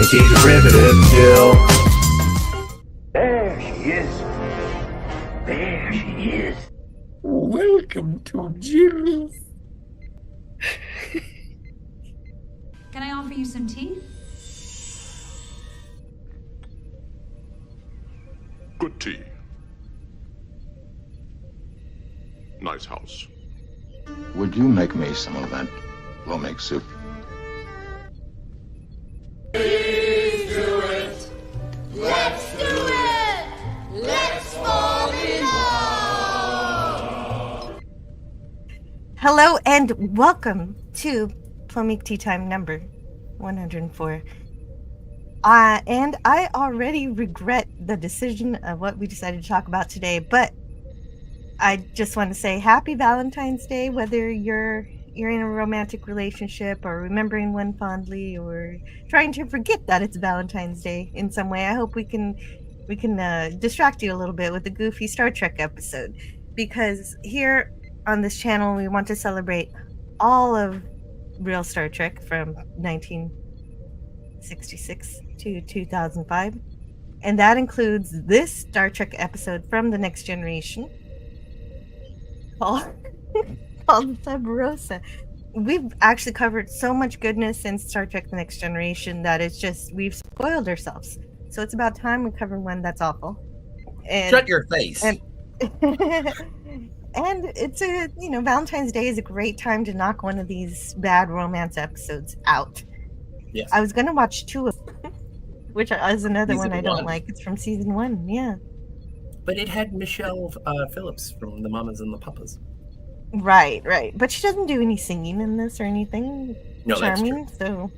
She's riveted still. There she is. There she is. Welcome to Jill's. Can I offer you some tea? Good tea. Nice house. Would you make me some of that Plomeek soup? Please do it. Let's do it. Let's fall in love. Hello and welcome to Plomeek Teatime number 104. And I already regret the decision of what we decided to talk about today, but I just want to say happy Valentine's Day, whether you're in a romantic relationship or remembering one fondly or trying to forget that it's Valentine's Day in some way. I hope we can distract you a little bit with the goofy Star Trek episode, because here on this channel we want to celebrate all of real Star Trek from 1966 to 2005, and that includes this Star Trek episode from The Next Generation called Rosa. We've actually covered so much goodness in Star Trek The Next Generation that it's just, we've spoiled ourselves. So it's about time we cover one that's awful. And, shut your face. And, and it's Valentine's Day is a great time to knock one of these bad romance episodes out. Yes. I was going to watch two of them, which is another Season one I don't one. like. It's from season 1, yeah. But it had Michelle Phillips from The Mamas and the Papas. Right. But she doesn't do any singing in this or anything No, charming. that's true. So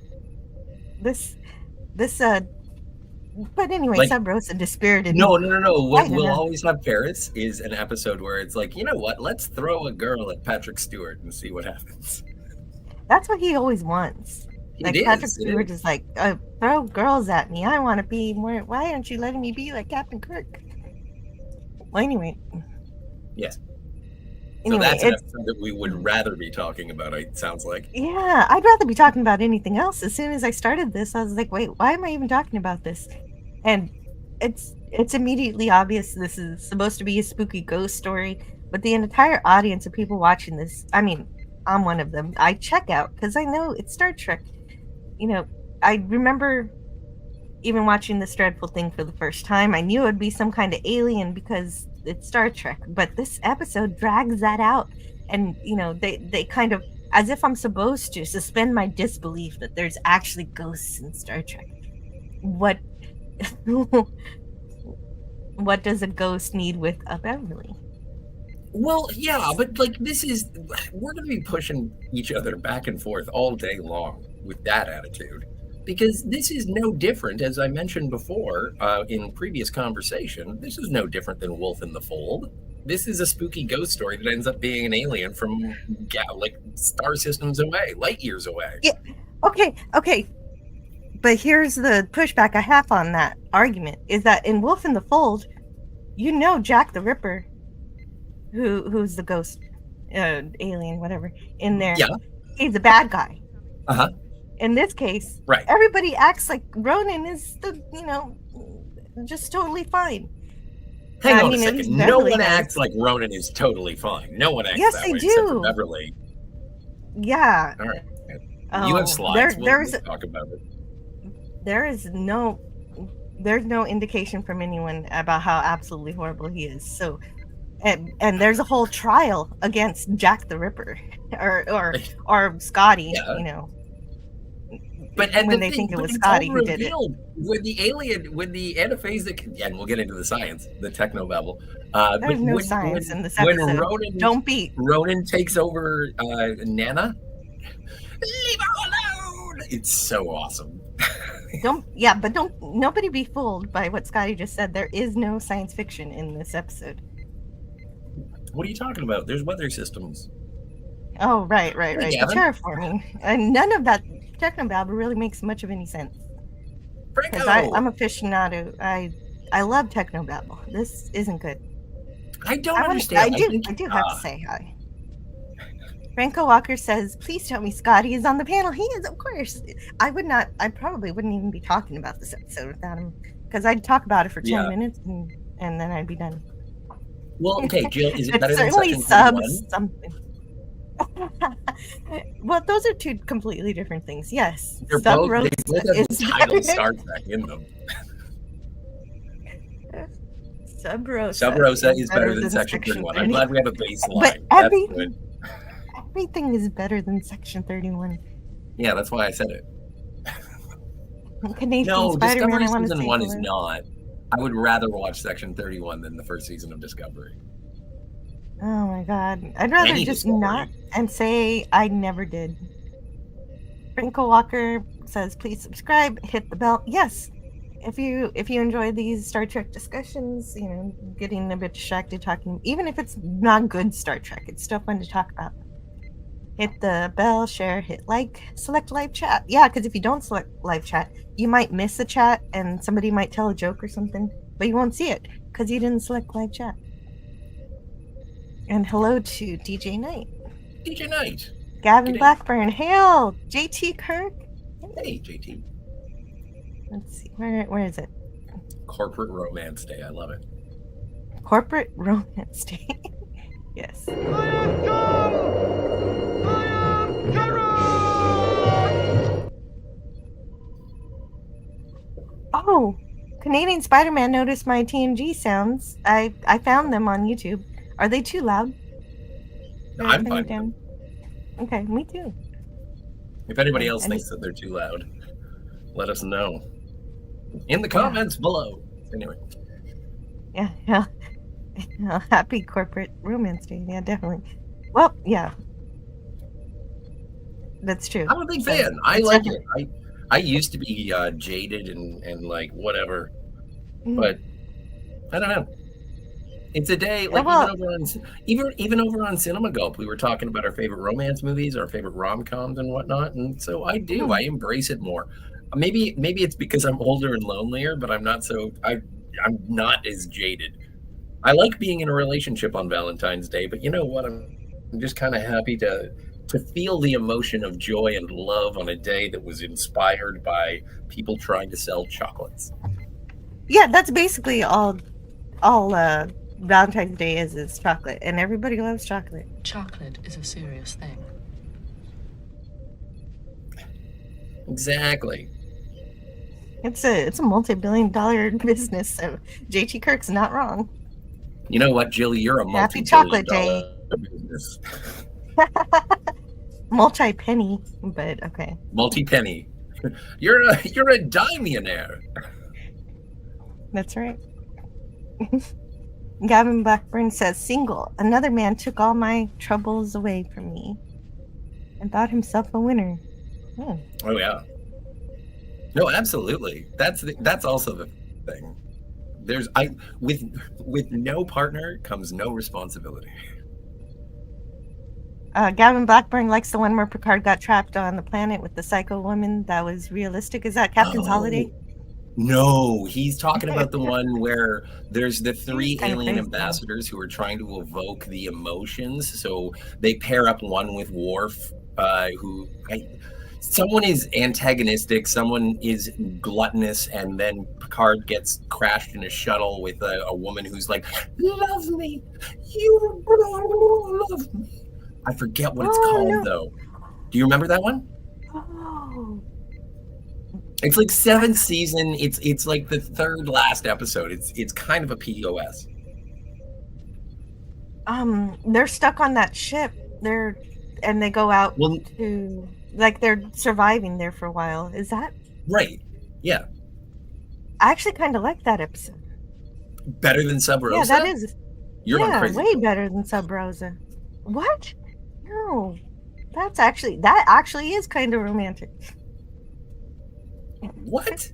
this but anyway, Like- Sub Rosa dispirited. No. me. What I we'll know. always have Paris is an episode where it's like, you know what? Let's throw a girl at Patrick Stewart and see what happens. That's what he always wants. Like It Patrick is, it Stewart is. is like, throw girls at me. I want to be more. Why aren't you letting me be like Captain Kirk? Well, anyway. Yes. So Anyway, that's an it's episode that we would rather be talking about, it sounds like. yeah. I'd rather be talking about anything else. As soon as I started this, I was like, wait, why am I even talking about this? And it's immediately obvious this is supposed to be a spooky ghost story, but the entire audience of people watching this, I mean, I'm one of them. I check out because I know it's Star Trek. I remember even watching this dreadful thing for the first time. I knew it would be some kind of alien because it's Star Trek, but this episode drags that out, and they kind of, as if I'm supposed to suspend my disbelief that there's actually ghosts in Star Trek. What does a ghost need with a Beverly? Well, yeah, but like we're going to be pushing each other back and forth all day long with that attitude, because this is no different, as I mentioned before in previous conversation, this is no different than Wolf in the Fold. This is a spooky ghost story that ends up being an alien from like star systems away, light years away. Yeah. Okay. But here's the pushback I have on that argument, is that in Wolf in the Fold, Jack the Ripper, who's the ghost, alien, whatever, in there, Yeah. he's a bad guy. Uh-huh. In this case, Right. everybody acts like Ronan is just totally fine. Hang I on mean, a at least second. No Beverly one does. acts like Ronan is totally fine. No one acts Yes, that they way except for do. Beverly. Yeah. All right. Oh, You have slides. there's We'll talk about it. there's no indication from anyone about how absolutely horrible he is. So, and there's a whole trial against Jack the Ripper or Scotty. Yeah. When the they thing- think it but was it's Scotty all who did it. revealed When the alien, when the anaphasic, and we'll get into the science, the technobabble. There's no science in this when episode. Ronan, Don't be. Ronan takes over Nana, leave her alone. It's so awesome. Don't nobody be fooled by what Scotty just said. There is no science fiction in this episode. What are you talking about? There's weather systems. Oh, right. Hey, The Gavin. terraforming. And none of that technobabble really makes much of any sense. Because Franco! I'm aficionado. I love technobabble. This isn't good. I don't I understand. do have to say hi. Franco Walker says, please tell me Scotty is on the panel. He is, of course. I probably wouldn't even be talking about this episode without him, because I'd talk about it for 10 minutes and then I'd be done. Well, okay, Jill, is it But better than certainly Section 31? subs something. Well, those are two completely different things. Yes. They Sub both Rosa have the is title better. Star Trek in them. Sub Rosa. Sub Rosa is better than Section 31. I'm glad we have a baseline. But Good. everything is better than Section 31. Yeah, that's why I said it. Canadian No, Spider-Man, Discovery I wanna Season say 1 is hello. not. I would rather watch Section 31 than the first season of Discovery. Oh my god. I'd rather Any just Discovery. not and say I never did. Franco Walker says, please subscribe, hit the bell. Yes. If you enjoy these Star Trek discussions, you know, getting a bit distracted talking, even if it's not good Star Trek, it's still fun to talk about. Hit the bell, share, hit like, select live chat. Yeah, because if you don't select live chat, you might miss a chat and somebody might tell a joke or something, but you won't see it because you didn't select live chat. And hello to DJ Knight. DJ Knight. Gavin G'day. Blackburn. Hail! JT Kirk. Hey, JT. Let's see. Where is it? Corporate Romance Day. I love it. Corporate Romance Day. Yes. Oh, Canadian Spider-Man noticed my TNG sounds. I found them on YouTube. Are they too loud? I'm fine with them. Okay, me too. If anybody else And thinks that they're too loud, let us know in the comments below. Anyway, Yeah. Happy Corporate Romance Day. Yeah, definitely. Well, yeah. That's true. I'm a big fan. I like it. I used to be jaded and like whatever, but I don't know. It's a day like even over on Cinema Gulp, we were talking about our favorite romance movies, our favorite rom-coms and whatnot, and so I do. I embrace it more. Maybe it's because I'm older and lonelier, but I'm not as jaded. I like being in a relationship on Valentine's Day, but you know what? I'm just kind of happy to feel the emotion of joy and love on a day that was inspired by people trying to sell chocolates. Yeah, that's basically all Valentine's Day is chocolate, and everybody loves chocolate. Chocolate is a serious thing. Exactly. It's a multi-billion-dollar business, so JT Kirk's not wrong. You know what, Jill? You're a Happy Chocolate Day. business. Multi-penny, but okay. Multi-penny. You're a dimillionaire. That's right. Gavin Blackburn says, single. Another man took all my troubles away from me and thought himself a winner. Oh yeah. No, absolutely. That's also the thing. With no partner comes no responsibility. Gavin Blackburn likes the one where Picard got trapped on the planet with the psycho woman. That was realistic. Is that Captain's Holiday? No, he's talking about the one where there's the three alien crazy. ambassadors who are trying to evoke the emotions. So they pair up one with Worf, someone is antagonistic, someone is gluttonous, and then Picard gets crashed in a shuttle with a woman who's like, love me, you love me. I forget what it's called, though. Do you remember that one? Oh. It's like 7th season. It's like the third last episode. It's kind of a POS. They're stuck on that ship. They go out to, like, they're surviving there for a while. Is that right? Yeah. I actually kind of like that episode. Better than Sub Rosa? Yeah, that is. You're on crazy. Way better than Sub Rosa. What? No, that actually is kind of romantic. What?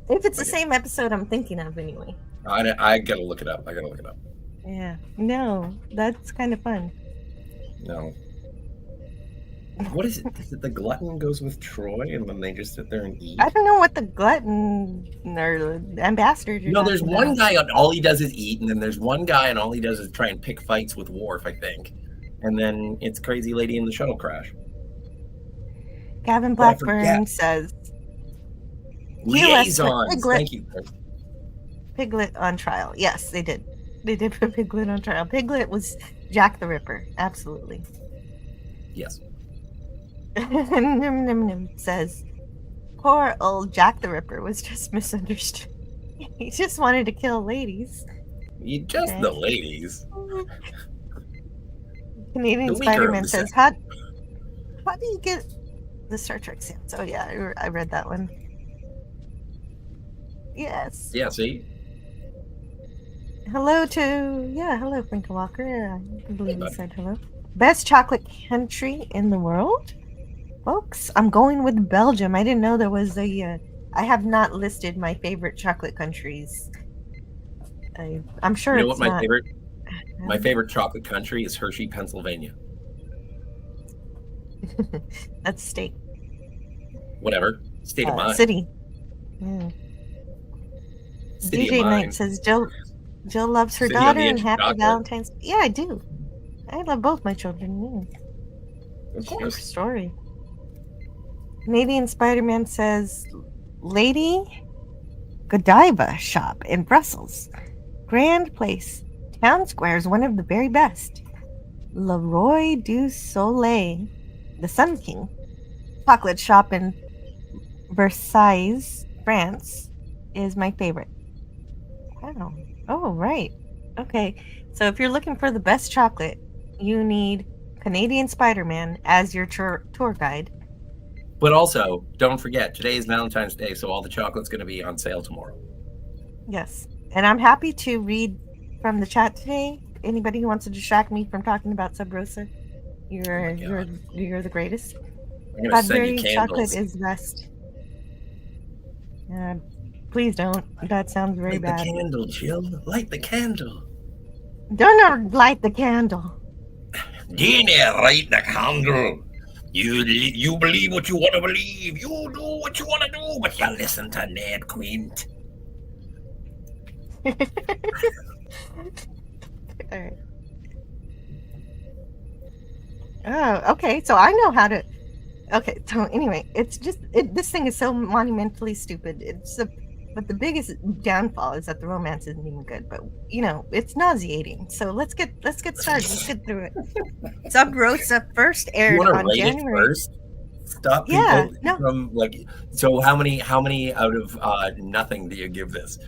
If it's the same episode I'm thinking of, anyway. I gotta look it up. Yeah. No, that's kind of fun. No. What is it? Is it the glutton goes with Troy and then they just sit there and eat? I don't know what the glutton or the ambassador. No, there's one guy and all he does is eat, and then there's one guy and all he does is try and pick fights with Worf, I think. And then it's Crazy Lady in the shuttle crash. Gavin But I forget. Blackburn says Liaisons. Piglet. Thank you. Piglet on trial. Yes, they did. They did put Piglet on trial. Piglet was Jack the Ripper. Absolutely. Yes. Nim Nim Nim says, poor old Jack the Ripper was just misunderstood. He just wanted to kill ladies. Just the ladies. Canadian The weaker Spider-Man of the says, how do you get the Star Trek sounds? Oh yeah, I read that one. Yes. Yeah, see? Hello, Frank Walker. I believe you said hello. Best chocolate country in the world? Folks, I'm going with Belgium. I didn't know there was a... I have not listed my favorite chocolate countries. I'm sure you know it's what not... My favorite chocolate country is Hershey, Pennsylvania. That's state. Whatever. State of mind. City. Yeah. City DJ of Knight mind. says Jill loves her City on daughter the edge and of happy chocolate. Valentine's. Yeah, I do. I love both my children. Of True course. story. Canadian Spider-Man says, Lady Godiva shop in Brussels. Grand place. Town square is one of the very best. Le Roi du Soleil, the Sun King. Chocolate shop in Versailles, France, is my favorite. Wow. Oh, right. Okay. So if you're looking for the best chocolate, you need Canadian Spider-Man as your tour guide. But also, don't forget, today is Valentine's Day, so all the chocolate's going to be on sale tomorrow. Yes. And I'm happy to read from the chat today. Anybody who wants to distract me from talking about Sub Rosa, you're the greatest. I'm going to send you Cadbury candles. chocolate is best. Please don't. That sounds very Light bad. the candle, Jill. Light the candle. Don't light the candle. Dina, light the candle. You believe what you want to believe. You do what you want to do, but you listen to Ned Quint. All right. Oh, okay. So I know how to. Okay. So anyway, it's just this thing is so monumentally stupid. But the biggest downfall is that the romance isn't even good. But it's nauseating. So let's get started. Let's get through it. Sub Rosa first aired You want to on rate January. it first? Stop people no. from So how many out of nothing do you give this?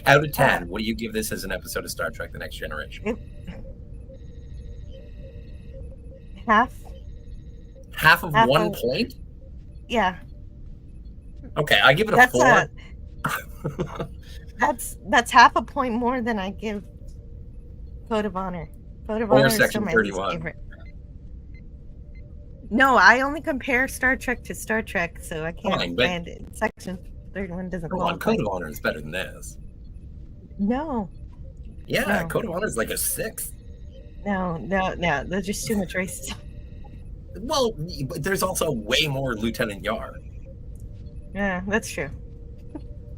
Out of 10, what do you give this as an episode of Star Trek: The Next Generation? Half. Half of 1 point? Yeah. Okay, I give it a 4. That's half a point more than I give Code of Honor. Code of Or Honor is Section still my least 31. favorite. No, I only compare Star Trek to Star Trek, so I can't Fine, but- stand it. Section 31 doesn't Come on, qualify. Code of Honor is better than this. No. Yeah, No. Code of Honor is like a 6. No. There's just too much racism. Well, but there's also way more Lieutenant Yar. Yeah, that's true.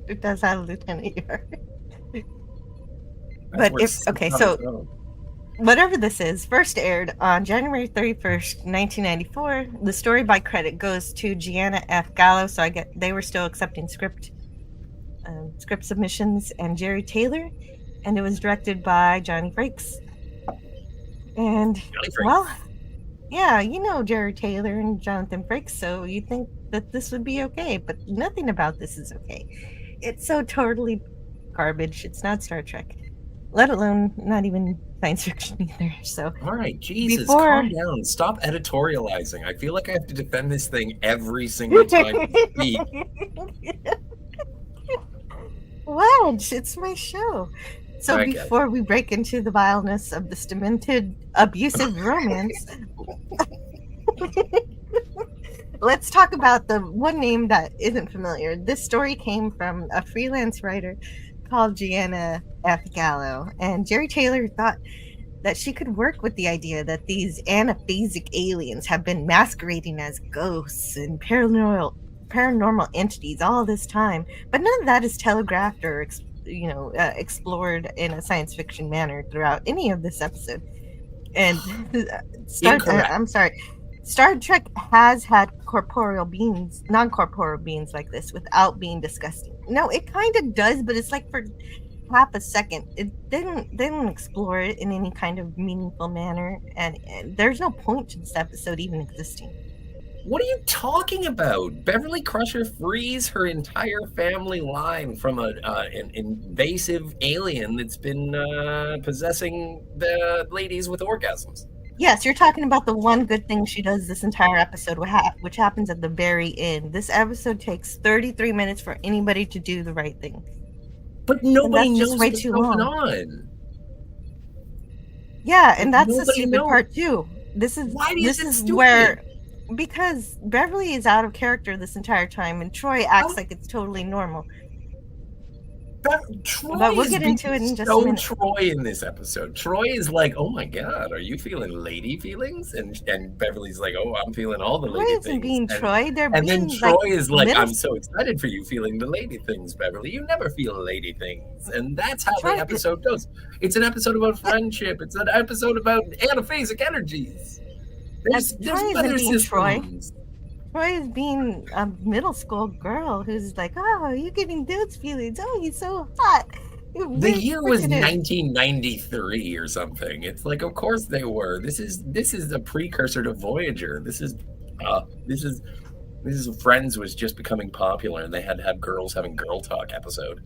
It does have Lieutenant Yar. But whatever this is, first aired on January 31st, 1994. The story by credit goes to Gianna F. Gallo, so they were still accepting script submissions, and Jerry Taylor, and it was directed by Johnny Frakes. And well, yeah, Jerry Taylor and Jonathan Frakes, so you think that this would be okay, but nothing about this is okay. It's so totally garbage. It's not Star Trek, let alone not even science fiction either. So all right, Jesus, calm down. Stop editorializing. I feel like I have to defend this thing every single time you speak. Wedge, it's my show. So before we break into the vileness of this demented, abusive romance, let's talk about the one name that isn't familiar. This story came from a freelance writer called Gianna F. Gallo, and Jerry Taylor thought that she could work with the idea that these anaphasic aliens have been masquerading as ghosts and paranormal entities all this time, but none of that is telegraphed or explored in a science fiction manner throughout any of this episode. And Incorrect. I'm sorry. Star Trek has had corporeal beings, non-corporeal beings like this without being disgusting. No, it kind of does, but it's like for half a second. They didn't explore it in any kind of meaningful manner, and there's no point to this episode even existing. What are you talking about? Beverly Crusher frees her entire family line from an invasive alien that's been possessing the ladies with orgasms. Yes, you're talking about the one good thing she does this entire episode, which happens at the very end. This episode takes 33 minutes for anybody to do the right thing. But nobody knows knows way what's too going long. on. Yeah, and that's the Nobody stupid knows. part too. Why is it stupid? Where because Beverly is out of character this entire time, and Troy acts like it's totally normal. Troy But we'll is get into it in just a so minute. Troy in this episode. Troy is like, "Oh my god, are you feeling lady feelings?" And Beverly's like, "Oh, I'm feeling all the Troy lady isn't things." being Troy. They're and being then Troy is like, middle- "I'm so excited for you feeling the lady things, Beverly. You never feel lady things." And that's how Troy- the episode goes. It's an episode about friendship. It's an episode about anaphasic energies. There's Troy isn't better being Troy. systems. Troy is being a middle school girl who's like, "Oh, you're giving dudes feelings. Oh, he's so hot." The year was 1993 or something. It's like, of course they were. This is a precursor to Voyager. This is Friends was just becoming popular, and they had to have girls having girl talk episode.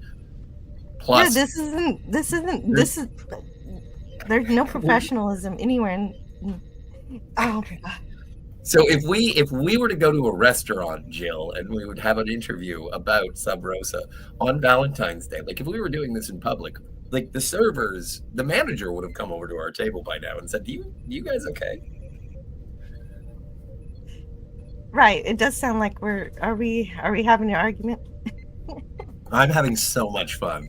Plus, yeah, this is. There's no professionalism anywhere. Oh my god. So if we were to go to a restaurant, Jill, and we would have an interview about Sub Rosa on Valentine's Day, like if we were doing this in public, like the servers, the manager would have come over to our table by now and said, "Do you guys okay?" Right. It does sound like are we having an argument? I'm having so much fun.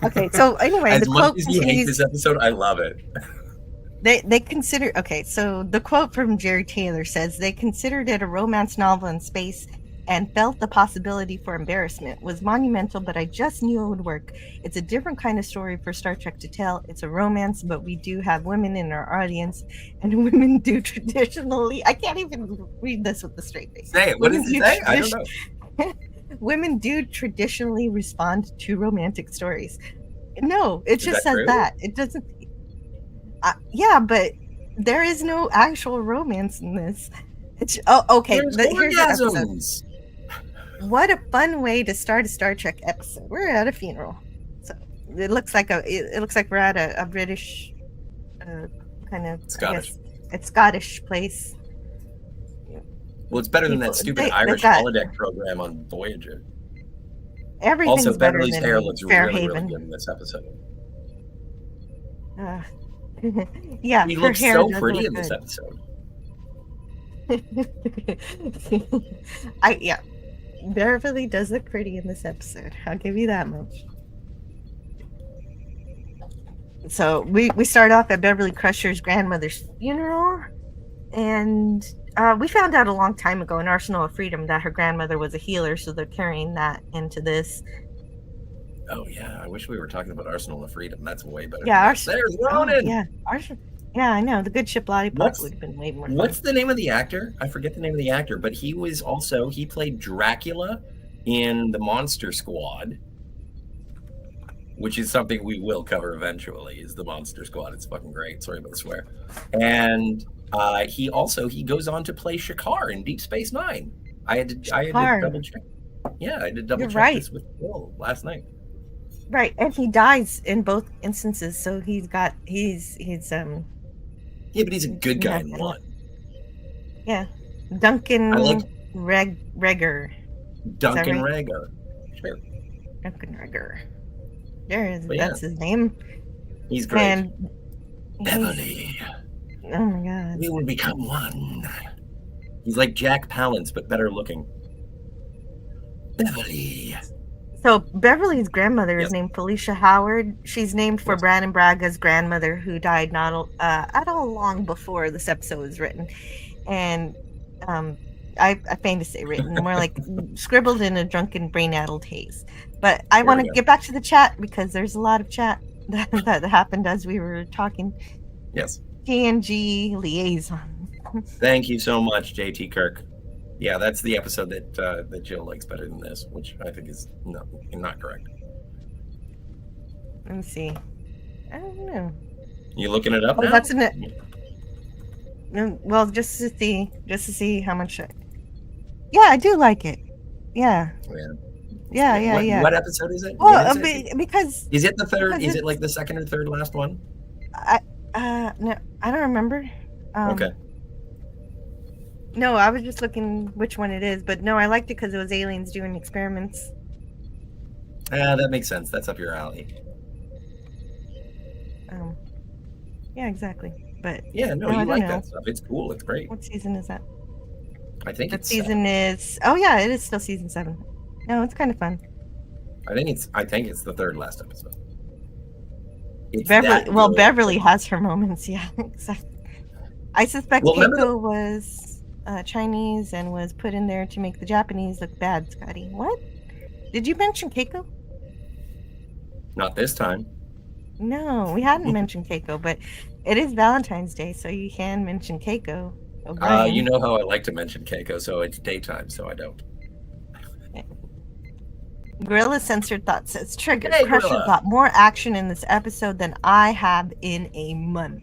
Okay, so anyway, as the much quote as you hate continues. this episode, I love it. They consider so the quote from Jerry Taylor says they considered it a romance novel in space and felt the possibility for embarrassment was monumental, but I just knew it would work. It's a different kind of story for Star Trek to tell. It's a romance, but we do have women in our audience, and women do traditionally. I can't even read this with a straight face. Say it. What does it say? I don't know. Women do traditionally respond to romantic stories. No, it just says true? that. It doesn't. Yeah, but there is no actual romance in this. It's okay. There's Here's the episode. orgasms. What a fun way to start a Star Trek episode. We're at a funeral, so it looks like we're at a British kind of Scottish. It's Scottish place. Well, it's better than that People- stupid they Irish got- holodeck program on Voyager. Everything's Also, better Beverly's than hair looks Fairhaven. really good in this episde. Yeah, She her looks hair so does pretty look in this good. episode. Beverly does look pretty in this episode. I'll give you that much. So we start off at Beverly Crusher's grandmother's funeral, and we found out a long time ago in Arsenal of Freedom that her grandmother was a healer, so they're carrying that into this. Oh yeah, I wish we were talking about Arsenal of Freedom. That's way better. Yeah, There's Ronan. yeah, yeah, I know. The good ship Lollipop would have been way more fun. What's the name of the actor? I forget the name of the actor, but he played Dracula in the Monster Squad, which is something we will cover eventually, is the Monster Squad. It's fucking great. Sorry about the swear. And he goes on to play Shakar in Deep Space Nine. I had to double check. Yeah, I did double check this with Will last night. Right, and he dies in both instances, so he's Yeah, but he's a good guy in one. Yeah, Duncan I like Reger. Duncan right? Rager. Sure. Duncan Reger. But That's his name. He's great. And Beverly, oh my god. we will become one. He's like Jack Palance, but better looking. Beverly. So Beverly's grandmother is Yes. named Felicia Howard. She's named for Brandon Braga's grandmother, who died not long before this episode was written, and I fain to say written, more like scribbled in a drunken, brain-addled haze. But I want to get back to the chat because there's a lot of chat that happened as we were talking. Yes. TNG liaison. Thank you so much, JT Kirk. Yeah, that's the episode that Jill likes better than this, which I think is not correct. Let me see. I don't know. You looking it up now? That's in it. Well, just to see how much. Yeah, I do like it. Yeah. Yeah. What episode is it? Well, because is it the third? Is it like the second or third last one? No, I don't remember. Okay. No, I was just looking which one it is, but no, I liked it because it was aliens doing experiments. That makes sense. That's up your alley. Yeah, exactly. But yeah, no, you like that stuff. It's cool. It's great. What season is that? I think that season is. Oh yeah, it is still season 7. No, it's kind of fun. I think it's the third last episode. Beverly has her moments. Yeah, exactly. I suspect Keiko was Chinese and was put in there to make the Japanese look bad. Scotty, what? Did you mention Keiko? Not this time. No, we hadn't mentioned Keiko, but it is Valentine's Day, so you can mention Keiko. You know how I like to mention Keiko, so it's daytime, so I don't. Gorilla Censored Thought says, Trigger, Crusher got more action in this episode than I have in a month.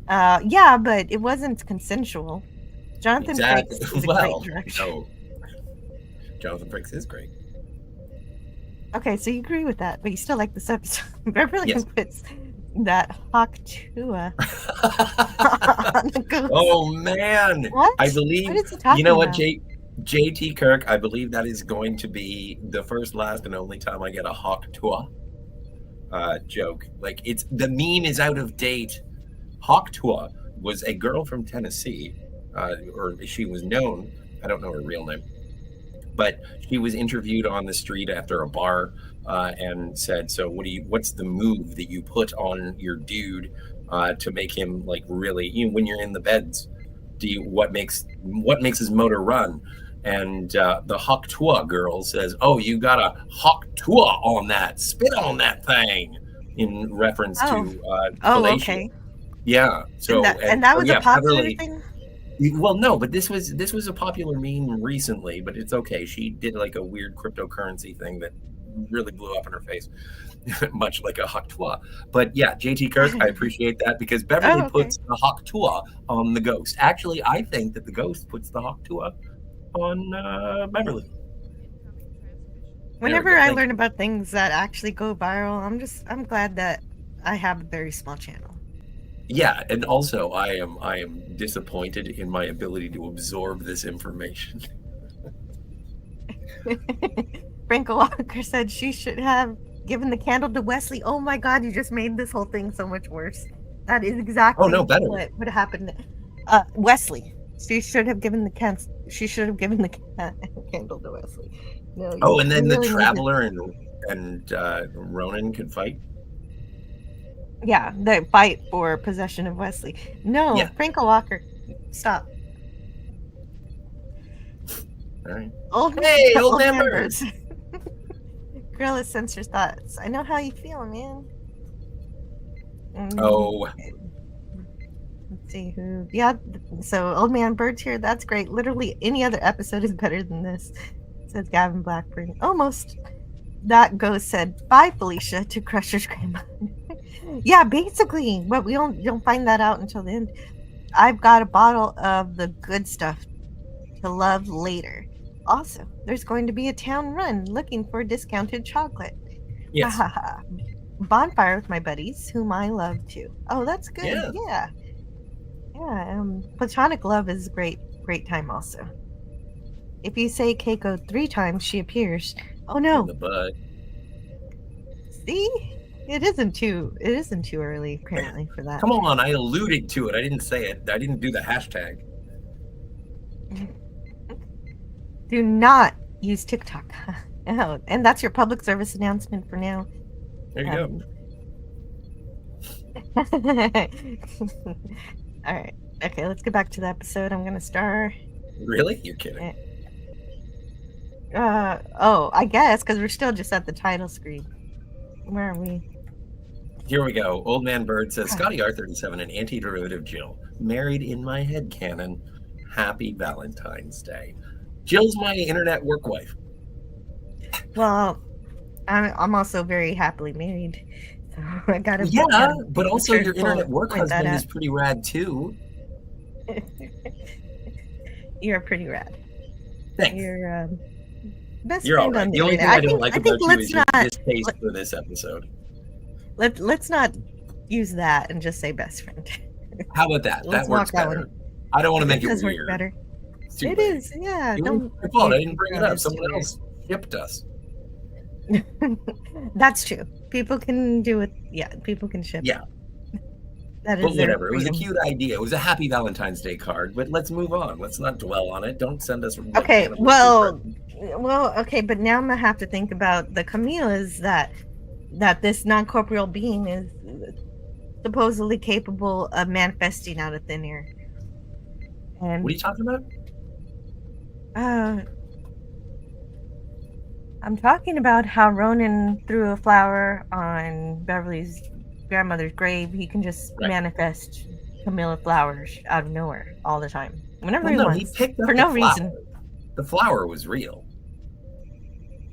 Yeah, but it wasn't consensual. Jonathan Frakes is a great director. No. Jonathan Frakes is great. Okay, so you agree with that, but you still like this episode. Beverly puts that Hawk Tua on the ghost. Oh man! What? I believe. What is he talking what, about? JT Kirk? I believe that is going to be the first, last, and only time I get a Hawk Tua joke. Like the meme is out of date. Hawk Tua was a girl from Tennessee, or she was known. I don't know her real name. But she was interviewed on the street after a bar and said, "So what's the move that you put on your dude to make him like really? When you're in the beds, what makes his motor run?" And the Hawk Tua girl says, "Oh, you got a Hawk Tua on that, spit on that thing," in reference to fellatio. Okay. Yeah. So and that was a popular thing. Well, no, but this was a popular meme recently, but it's okay. She did like a weird cryptocurrency thing that really blew up in her face, much like a Hawk Tua. But yeah, JT Kirk, I appreciate that because Beverly puts the Hawk Tua on the ghost. Actually, I think that the ghost puts the Hawk Tua on Beverly. Whenever I learn about things that actually go viral, I'm glad that I have a very small channel. Yeah, and also I am disappointed in my ability to absorb this information. Franco Walker said she should have given the candle to Wesley. Oh my God, you just made this whole thing so much worse. That is exactly what would have happened. Wesley. She should have given the candle to Wesley. No, and then the Traveler and Ronan could fight. Yeah, the fight for possession of Wesley. No, Franco Walker, stop. All right. Old members. Gorilla Censors Thoughts. I know how you feel, man. Oh. Let's see who. Yeah, so Old Man Bird's here. That's great. Literally any other episode is better than this, says Gavin Blackburn. Almost. That ghost said, "Bye, Felicia," to Crusher's grandma. Yeah, basically, but we don't find that out until the end. I've got a bottle of the good stuff to love later. Also, there's going to be a town run looking for discounted chocolate. Yes. Bonfire with my buddies, whom I love too. Oh, that's good. Yeah. Platonic love is great time also. If you say Keiko 3 times, she appears. Oh no. In the butt. See? It isn't too early, apparently, for that. Come on, I alluded to it. I didn't say it. I didn't do the hashtag. Do not use TikTok. Oh, and that's your public service announcement for now. There you go. All right. Okay, let's get back to the episode. I'm gonna star. Really? You're kidding. I guess, because we're still just at the title screen. Where are we? Here we go. Old Man Bird says, Scotty R37, an anti-derivative Jill. Married in my head canon. Happy Valentine's Day. Jill's my internet work wife. Well, I'm also very happily married. So I gotta. Yeah, but also sure your to internet work point that husband is out. pretty rad too. You're pretty rad. Thanks. You're best You're all friend right. on The only thing internet. I don't like about you let's is your not distaste for this episode. let's not use that and just say best friend. How about that? Let's That works walk that better. one. I don't want to make it does work weird. better. It's too It late. is, yeah. It Don't. was my fault. I didn't bring it up. Someone else shipped us. That's true. People can do it. Yeah, people can ship. Yeah. That is But whatever. It was a freedom. cute idea. It was a happy Valentine's Day card. But let's move on. Let's not dwell on it. Don't send us. Okay. Well. Okay. But now I'm gonna have to think about the Camillas that this non-corporeal being is supposedly capable of manifesting out of thin air. And What are you talking about? I'm talking about how Ronan threw a flower on Beverly's grandmother's grave. He can just manifest Camilla flowers out of nowhere all the time, whenever he wants, he picked up for the no flower. reason. The flower was real.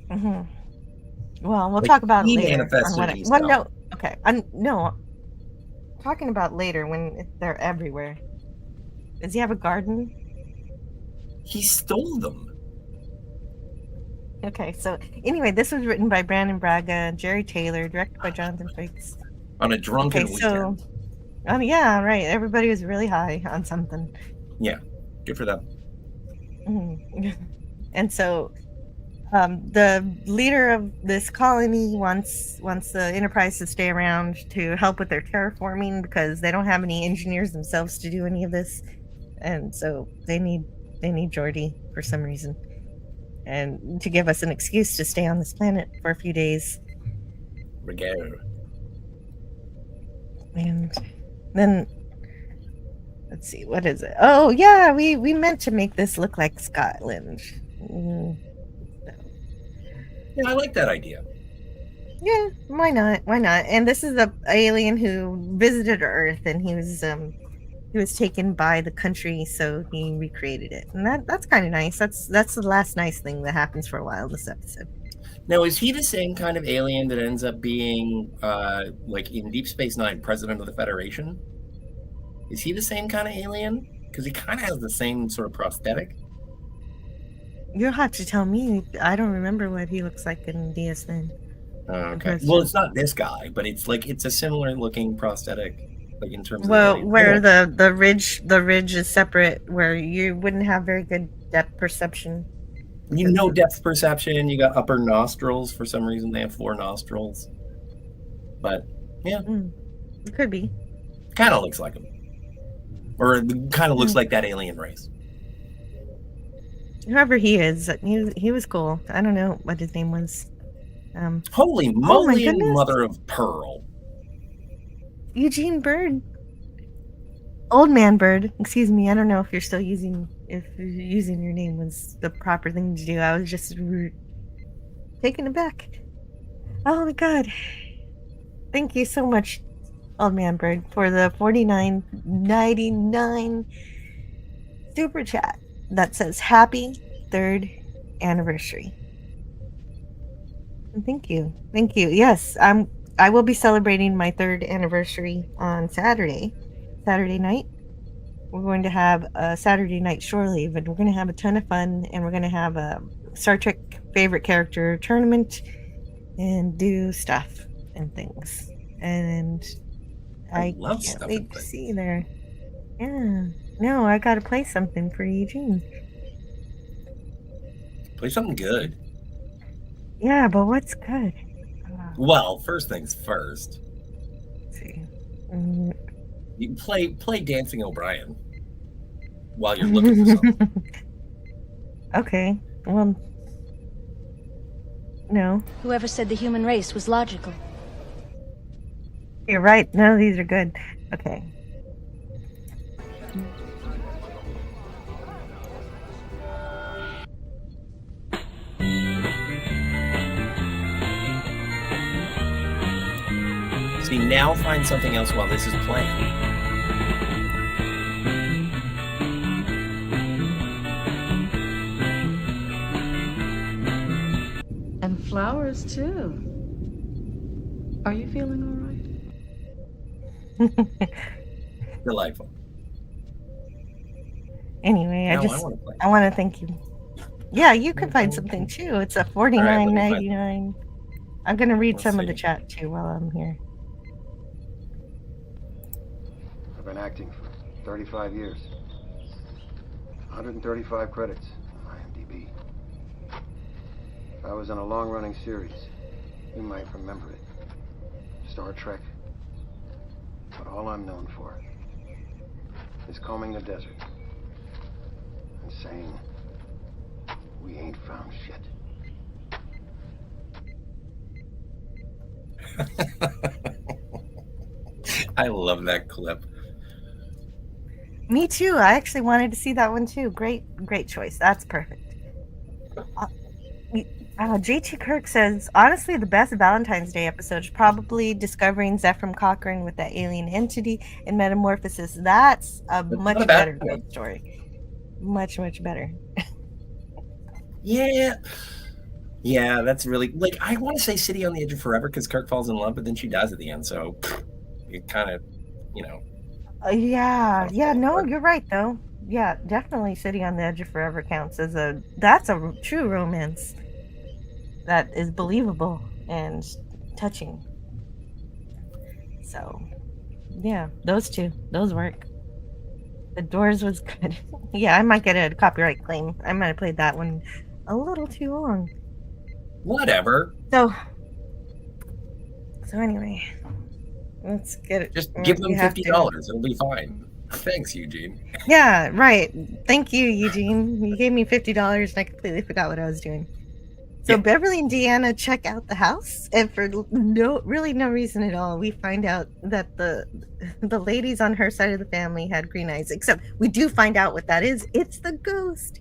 Mm-hmm. Well, we'll Like, talk about it he later. manifested Well, himself. no, okay, no. Talking about later when they're everywhere. Does he have a garden? He stole them. Okay, so anyway, this was written by Brandon Braga and Jerry Taylor, directed by Jonathan Frakes. On a drunken weekend. So, yeah, right. Everybody was really high on something. Yeah, good for them. And so, the leader of this colony wants the Enterprise to stay around to help with their terraforming because they don't have any engineers themselves to do any of this, and so they need Geordi for some reason, and to give us an excuse to stay on this planet for a few days. Regale. And then let's see, what is it? Oh yeah, we meant to make this look like Scotland. Yeah, I like that idea. Yeah, why not? And this is a alien who visited Earth, and he was taken by the country, so he recreated it, and that's kind of nice. That's the last nice thing that happens for a while this episode. Now, is he the same kind of alien that ends up being, like in Deep Space Nine, President of the Federation? Is he the same kind of alien? Because he kind of has the same sort of prosthetic. You'll have to tell me. I don't remember what he looks like in DS9. Okay. Well, it's not this guy, but it's a similar looking prosthetic, like in terms of. Where the ridge is separate, where you wouldn't have very good depth perception. Depth perception. You got upper nostrils. For some reason, they have 4 nostrils. But yeah, it could be. Kind of looks like him, or kind of looks like that alien race. Whoever he is, he was cool. I don't know what his name was. Holy moly, mother of pearl! Eugene Bird, Old Man Bird. Excuse me. I don't know if you're still using your name was the proper thing to do. I was just taken aback. Oh my god! Thank you so much, Old Man Bird, for the $49.99 super chat that says happy 3rd anniversary. Thank you. Yes, I will be celebrating my 3rd anniversary on Saturday night. We're going to have a Saturday night shore leave, and we're going to have a ton of fun, and we're going to have a Star Trek favorite character tournament and do stuff and things. And I love can't stuff wait and to things. see you there. Yeah. No, I got to play something for Eugene. Play something good. Yeah, but what's good? Well, first things first. Let's see. You can play Dancing O'Brien while you're looking for something. Okay. Well, no. Whoever said the human race was logical? You're right. None of these are good. Okay. See, now find something else while this is playing. And flowers, too. Are you feeling all right? Delightful. Anyway, No, I want to thank you. Yeah, you can find something too. It's a $49.99. I'm gonna read some of the chat too while I'm here. I've been acting for 35 years. 135 credits on IMDb. If I was in a long-running series, you might remember it. Star Trek. But all I'm known for is combing the desert and saying, we ain't found shit. I love that clip. Me too. I actually wanted to see that one too. Great choice. That's perfect. JT Kirk says, honestly, the best Valentine's Day episode is probably discovering Zephram Cochrane with that alien entity in Metamorphosis. That's a much better ghost story. Much better. Yeah. Yeah, that's really, like, I want to say City on the Edge of Forever because Kirk falls in love, but then she dies at the end, so it kind of, Yeah, no, you're right, though. Yeah, definitely City on the Edge of Forever counts as that's a true romance that is believable and touching. So, yeah, those work. The Doors was good. Yeah, I might get a copyright claim. I might have played that one a little too long. Whatever. So anyway, let's get it. Just give them $50. It'll be fine. Thanks, Eugene. Yeah, right. Thank you, Eugene. You gave me $50 and I completely forgot what I was doing. So Beverly and Deanna check out the house, and for no reason at all, we find out that the ladies on her side of the family had green eyes. Except we do find out what that is. It's the ghost.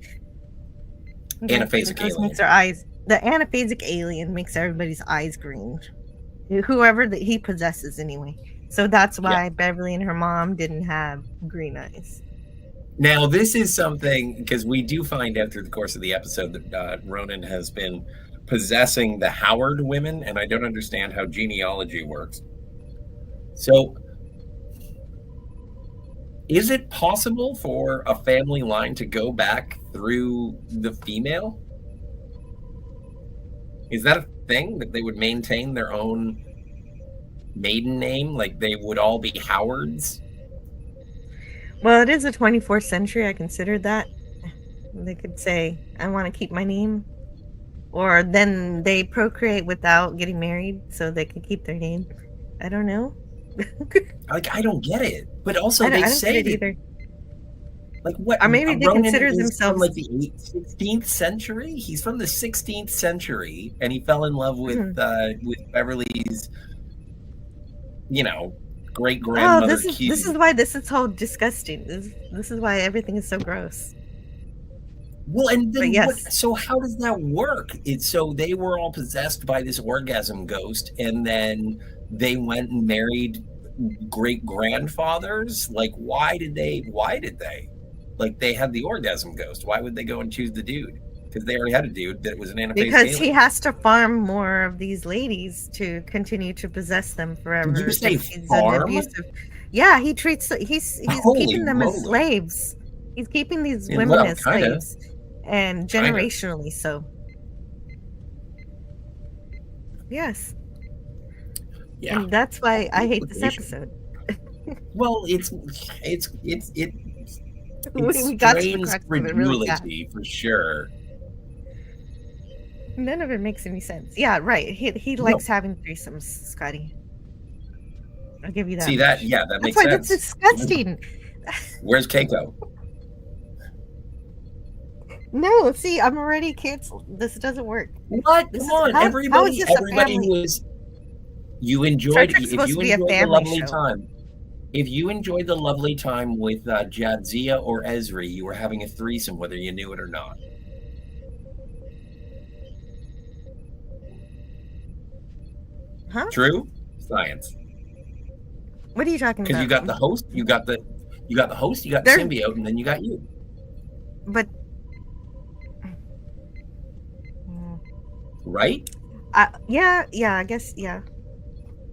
Anaphasic alien. Makes her eyes. The anaphasic alien makes everybody's eyes green. Whoever that he possesses, anyway. So that's why Beverly and her mom didn't have green eyes. Now, this is something, because we do find out through the course of the episode that Ronan has been possessing the Howard women, and I don't understand how genealogy works. So, is it possible for a family line to go back through the female? Is that a thing, that they would maintain their own maiden name? Like they would all be Howards? Well, it is the 24th century. I considered that. They could say, I want to keep my name. Or then they procreate without getting married so they can keep their name. I don't know. Like, I don't get it. But also, I don't say get it either. Like, what? Or maybe they Ronan consider is themselves from like the 16th century. He's from the 16th century, and he fell in love with Beverly's, great grandmother. This is why this is so disgusting. This is why everything is so gross. Well, and then so how does that work? So they were all possessed by this orgasm ghost, and then they went and married great grandfathers. Like, why did they? Like, they had the orgasm ghost. Why would they go and choose the dude? Because they already had a dude that was an anaphasic Because alien. he has to farm more of these ladies to continue to possess them forever. Did you say He's farm? Yeah, he's keeping them as slaves. He's keeping these women as slaves. And generationally so. Yes. Yeah. And that's why I hate this episode. Well, it we got to the strains crux of it, really for sure. None of it makes any sense. Yeah, right. He likes having threesomes, Scotty. I'll give you that. See that? Yeah, that makes That's sense. disgusting. Where's Keiko? No, see, I'm already canceled. This doesn't work. What? Come on, everybody who is. You enjoyed. If you enjoyed the lovely time. If you enjoyed the lovely time with Jadzia or Ezri, you were having a threesome, whether you knew it or not. Huh? True? Science. What are you talking Because about? you got the host, you got the symbiote, and then you got you. But right? Yeah, I guess, yeah.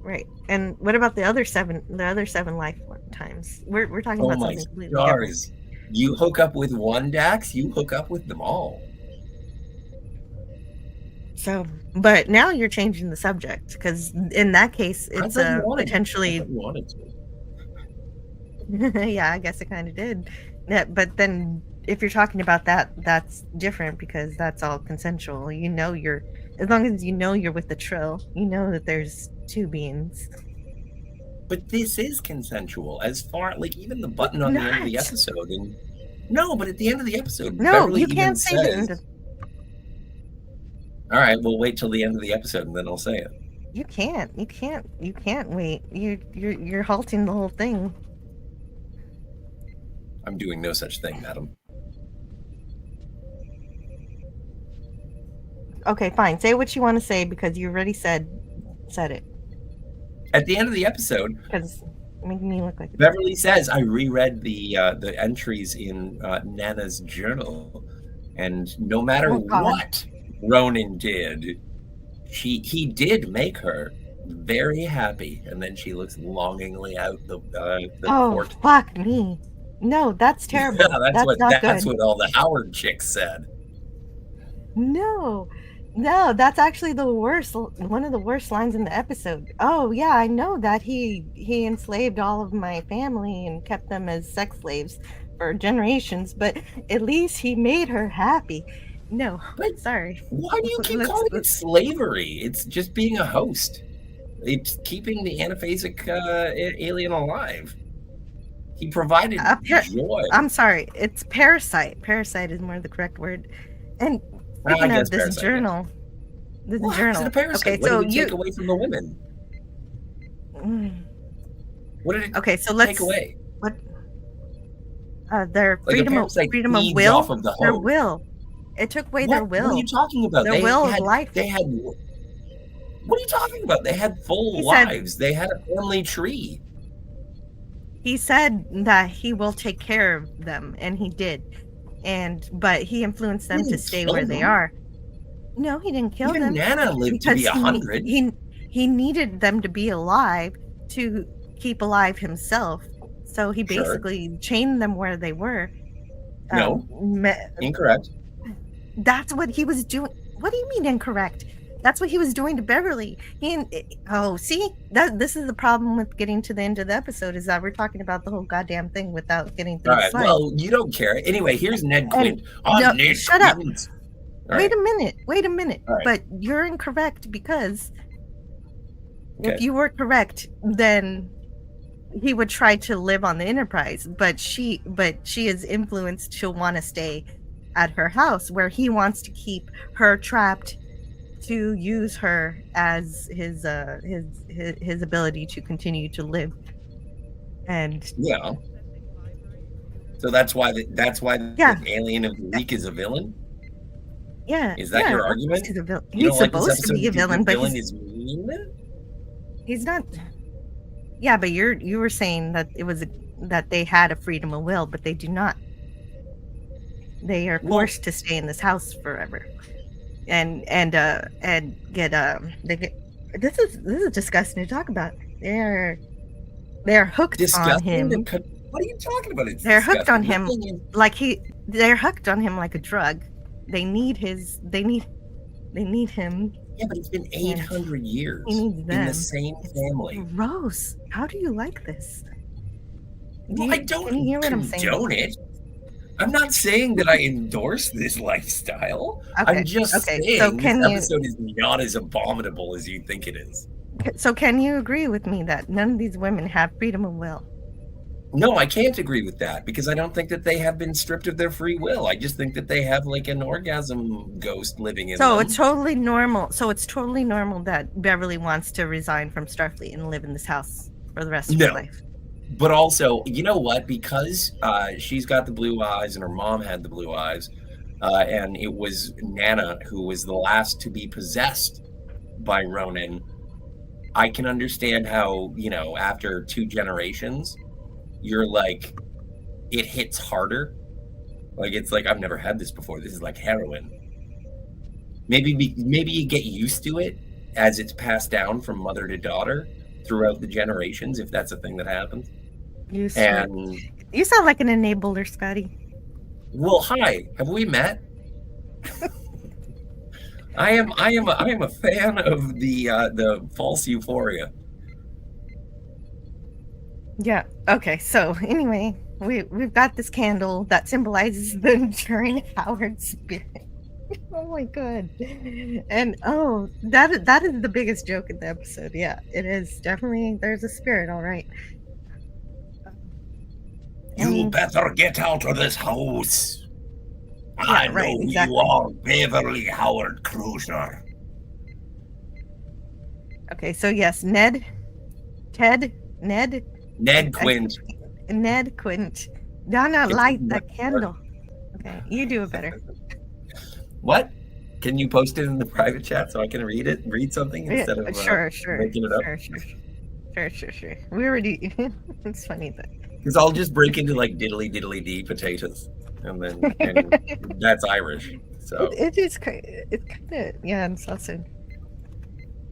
Right. And what about the other seven lifetimes? We're talking about something completely different. You hook up with one Dax, you hook up with them all. So, but now you're changing the subject, because in that case, it's potentially. Yeah, I guess it kind of did. Yeah, but then if you're talking about that, that's different, because that's all consensual. As long as you know you're with the Trill, you know that there's two beings. But this is consensual, as far even the button on the end of the episode. No, but at the end of the episode, Beverly you can't say says, all right, we'll wait till the end of the episode and then I'll say it. You can't wait. You're halting the whole thing. I'm doing no such thing, madam. Okay, fine. Say what you want to say, because you already said it. At the end of the episode, because making me look like Beverly says, I reread the entries in Nana's journal, and no matter what Ronan did, he did make her very happy. And then she looks longingly out the port. Fuck me. No, that's terrible. Yeah, that's not what all the Howard chicks said. No, that's actually one of the worst lines in the episode. Oh yeah, I know that he enslaved all of my family and kept them as sex slaves for generations, but at least he made her happy. No, but sorry. Why do you keep calling it slavery? It's just being a host. It's keeping the anaphasic alien alive. He provided joy. I'm sorry, it's parasite. Parasite is more the correct word. And speaking of this journal, Is it a parasite? Okay, what so did it take away from the women? What did it take away? What? Their freedom of will. Off of the their will. It took away their will. What are you talking about? Their will of life. They had. What are you talking about? They had full lives. They had a family tree. He said that he will take care of them, and he did. But he influenced them to stay where they are. No, he didn't kill them. Nana lived to be 100. He needed them to be alive to keep alive himself. So he basically chained them where they were. No, incorrect. That's what he was doing. What do you mean incorrect? That's what he was doing to Beverly. This is the problem with getting to the end of the episode, is that we're talking about the whole goddamn thing without getting through the slide. Well, you don't care. Anyway, here's Ned Quinn. Shut up. Wait a minute. Right. But you're incorrect, because if you were correct, then he would try to live on the Enterprise. But she is influenced. She'll want to stay at her house, where he wants to keep her trapped, to use her as his ability to continue to live. And yeah, so that's why the alien of the week is a villain. Yeah, is that your argument? He's supposed to be a villain, but is mean. He's not. Yeah, but you were saying that that they had a freedom of will, but they do not. They are forced to stay in this house forever. And get this is disgusting to talk about. They're hooked on him. What are you talking about? They're hooked on him they're hooked on him like a drug. They need him. Yeah, but it's been 800 years in the same family. Gross. How do you like this? I don't condone it. I'm not saying that I endorse this lifestyle. Okay. I'm just saying this episode is not as abominable as you think it is. So can you agree with me that none of these women have freedom of will? No, I can't agree with that, because I don't think that they have been stripped of their free will. I just think that they have an orgasm ghost living in them. So it's totally normal. That Beverly wants to resign from Starfleet and live in this house for the rest of her life. But also, you know what? Because she's got the blue eyes and her mom had the blue eyes, and it was Nana who was the last to be possessed by Ronan. I can understand how, after 2 generations, you're like, it hits harder. Like, it's like, I've never had this before. This is like heroin. Maybe you get used to it as it's passed down from mother to daughter throughout the generations, if that's a thing that happens. You sound like an enabler, Scotty. Well, hi. Have we met? I am a fan of the false euphoria. Yeah. Okay. So anyway, we've got this candle that symbolizes the enduring Howard spirit. Oh my god. And that is the biggest joke in the episode. Yeah, it is definitely. There's a spirit. All right. You better get out of this house. Yeah, I know right, who exactly. you are, Beverly Howard Cruiser. Okay, so yes, Ned Quint. Ned Quint. Do not light that candle. Okay, you do it better. What? Can you post it in the private chat so I can read something instead of Sure. making it up? Sure. We already. It's funny that. Because I'll just break into like diddly dee potatoes, and that's Irish. So It's kind of it's also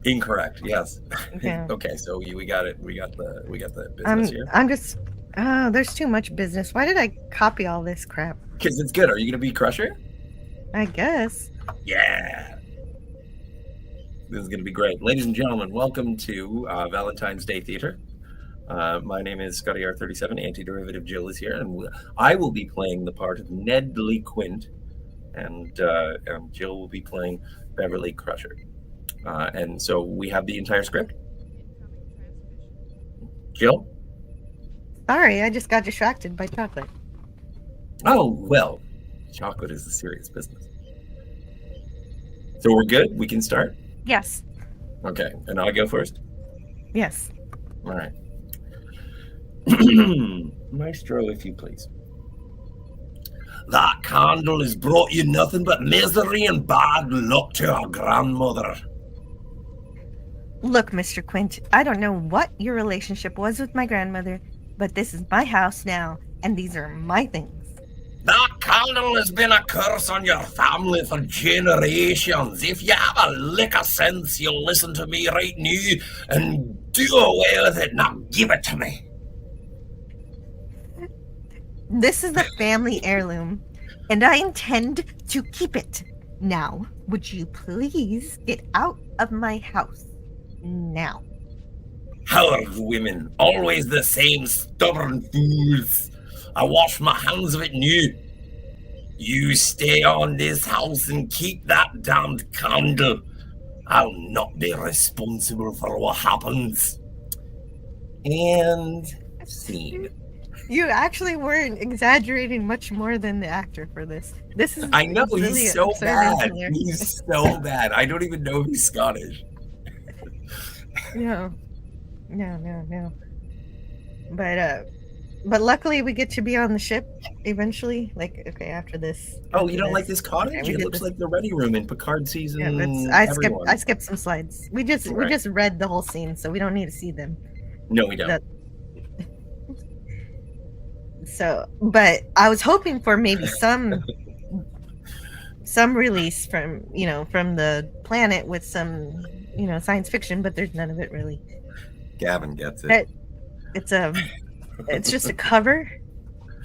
incorrect. Yes. Yeah. Okay, so we got it. We got the business here. I'm just. There's too much business. Why did I copy all this crap? Because it's good. Are you gonna be Crusher? I guess. Yeah. This is gonna be great, ladies and gentlemen. Welcome to Valentine's Day Theater. My name is Scotty R37. Antiderivative Jill is here, and I will be playing the part of Nedley Quint, and Jill will be playing Beverly Crusher. And so we have the entire script. Jill? Sorry, I just got distracted by chocolate. Oh, well, chocolate is a serious business. So we're good? We can start? Yes. Okay, and I'll go first? Yes. All right. Maestro, if you please. That candle has brought you nothing but misery and bad luck to our grandmother. Look, Mr. Quint, I don't know what your relationship was with my grandmother, but this is my house now, and these are my things. That candle has been a curse on your family for generations. If you have a lick of sense, you'll listen to me right now and do away with it. Now give it to me. This is a family heirloom, and I intend to keep it. Now, would you please get out of my house? Now. Howard women, always the same stubborn fools. I wash my hands of it now. You stay on this house and keep that damned candle. I'll not be responsible for what happens. And scene. You actually weren't exaggerating much more than the actor for this. This is. I know, really he's so absurd and bad. hilarious. He's so bad. I don't even know if he's Scottish. No. But luckily we get to be on the ship eventually. Like, okay, after this. Oh, you don't like this cottage? Yeah, it looks like the Ready Room in Picard season. Yeah, I skipped some slides. We just read the whole scene, so we don't need to see them. No, we don't. So, but I was hoping for maybe some release from the planet with some science fiction, but there's none of it really. Gavin gets it. It's just a cover.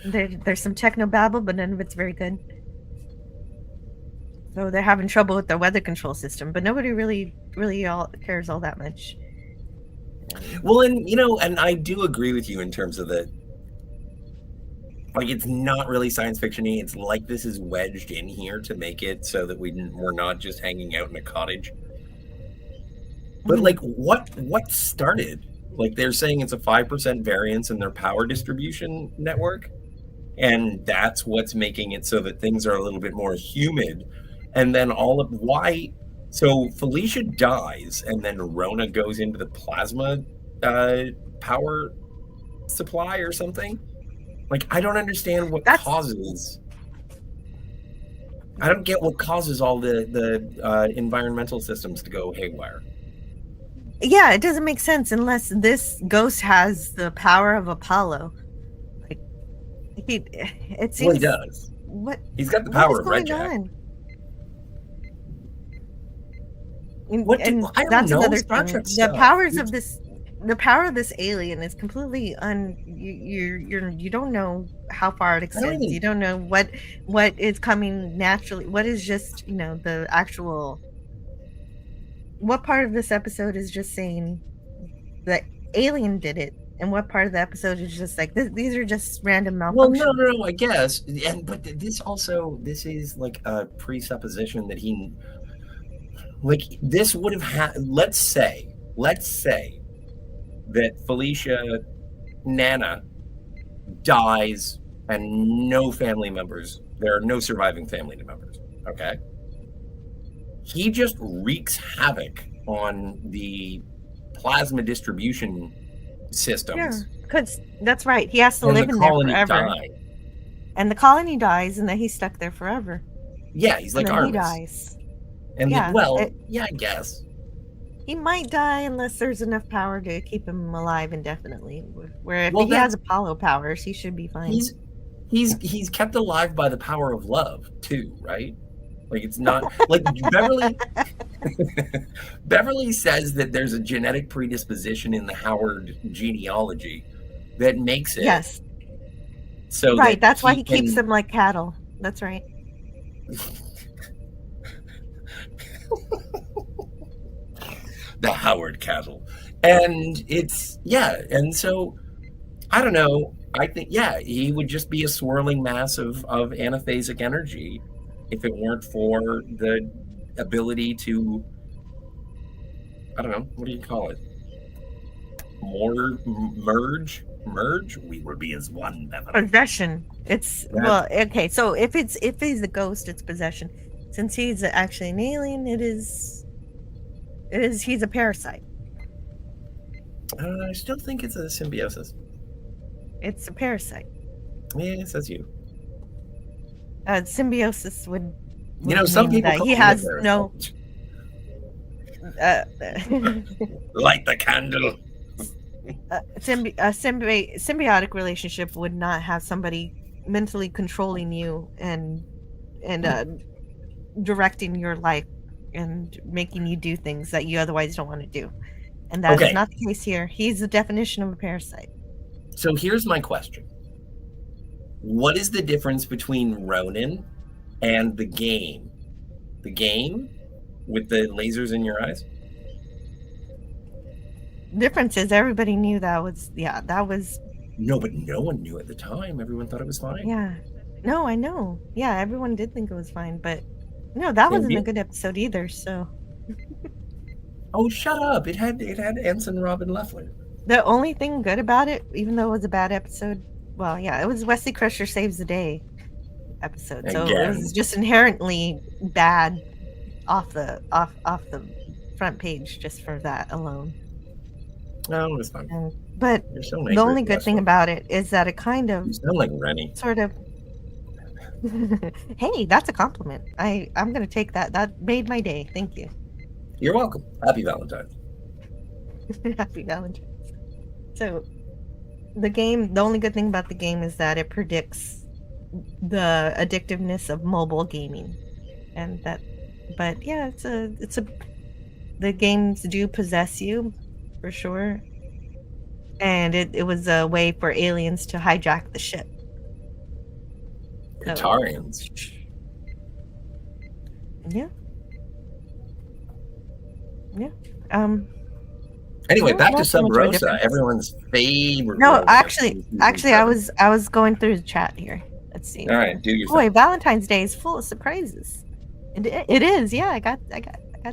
There's some techno babble, but none of it's very good. So they're having trouble with the weather control system, but nobody really cares all that much. Well, and I do agree with you in terms of the. Like, it's not really science fiction-y. It's like this is wedged in here to make it so that we're not just hanging out in a cottage. But, like, what started? Like, they're saying it's a 5% variance in their power distribution network. And that's what's making it so that things are a little bit more humid. And then why... So, Felicia dies, and then Rona goes into the plasma power supply or something? Like, I don't understand what causes. I don't get what causes all the environmental systems to go haywire. Yeah, it doesn't make sense unless this ghost has the power of Apollo. Like, it seems. Well, he does. What? He's got the What power is of going Red Jack. on? What? And I don't that's know. another Star thing. Trek The stuff. powers of this, the power of this alien is completely you don't know how far it extends. You don't know what is coming naturally. What is just the actual. What part of this episode is just saying the alien did it, and what part of the episode is just like these are just random malfunctions? Well, no, I guess, but this is like a presupposition that he, like, this would have had. Let's say that Felicia Nana dies and no family members. There are no surviving family members. Okay. He just wreaks havoc on the plasma distribution systems. Yeah, because that's right. He has to And live the in there colony forever. died. And the colony dies, and then he's stuck there forever. Yeah, he's like and then he Armus. dies. And yeah, yeah, I guess. He might die unless there's enough power to keep him alive indefinitely. Where if he Well, has Apollo powers, he should be fine. He's kept alive by the power of love too, right? Like, it's not like Beverly says that there's a genetic predisposition in the Howard genealogy that makes it. Yes. So right, that's why he keeps them like cattle. That's right. The Howard cattle. And and so I don't know. I think he would just be a swirling mass of anaphasic energy if it weren't for the ability to, I don't know, what do you call it? Merge? We will be as one, Beverly. Possession. It's well, okay. So if he's a ghost, it's possession. Since he's actually an alien, he's a parasite. I still think it's a symbiosis. It's a parasite. Yeah, says you. Symbiosis would some people that he has no. Light the candle. A symbiotic relationship would not have somebody mentally controlling you and directing your life and making you do things that you otherwise don't want to do. And that is not the case here. He's the definition of a parasite. So here's my question. What is the difference between Ronin and the game? The game with the lasers in your eyes? Difference is everybody knew that was. No, but no one knew at the time. Everyone thought it was fine. Yeah. No, I know. Yeah, everyone did think it was fine, but no, that wasn't a good episode either, so. Oh, shut up. It had Ensign Robin Leffler. The only thing good about it, even though it was a bad episode, well, yeah, it was Wesley Crusher Saves the Day episode. So it was just inherently bad off the front page just for that alone. No, it's fine. But the only good thing about it is that it kind of... You sound like Rennie. Sort of... Hey, that's a compliment. I'm going to take that. That made my day. Thank you. You're welcome. Happy Valentine. Happy Valentine. So, the only good thing about the game is that it predicts the addictiveness of mobile gaming. But yeah, the games do possess you, for sure. And it was a way for aliens to hijack the ship. Guitarians. Yeah. Yeah. Anyway, back to Sub Rosa, everyone's favorite. No, Rosa. actually, I was going through the chat here. Let's see. All right, do your thing. Boy, Valentine's Day is full of surprises. It is. Yeah, I got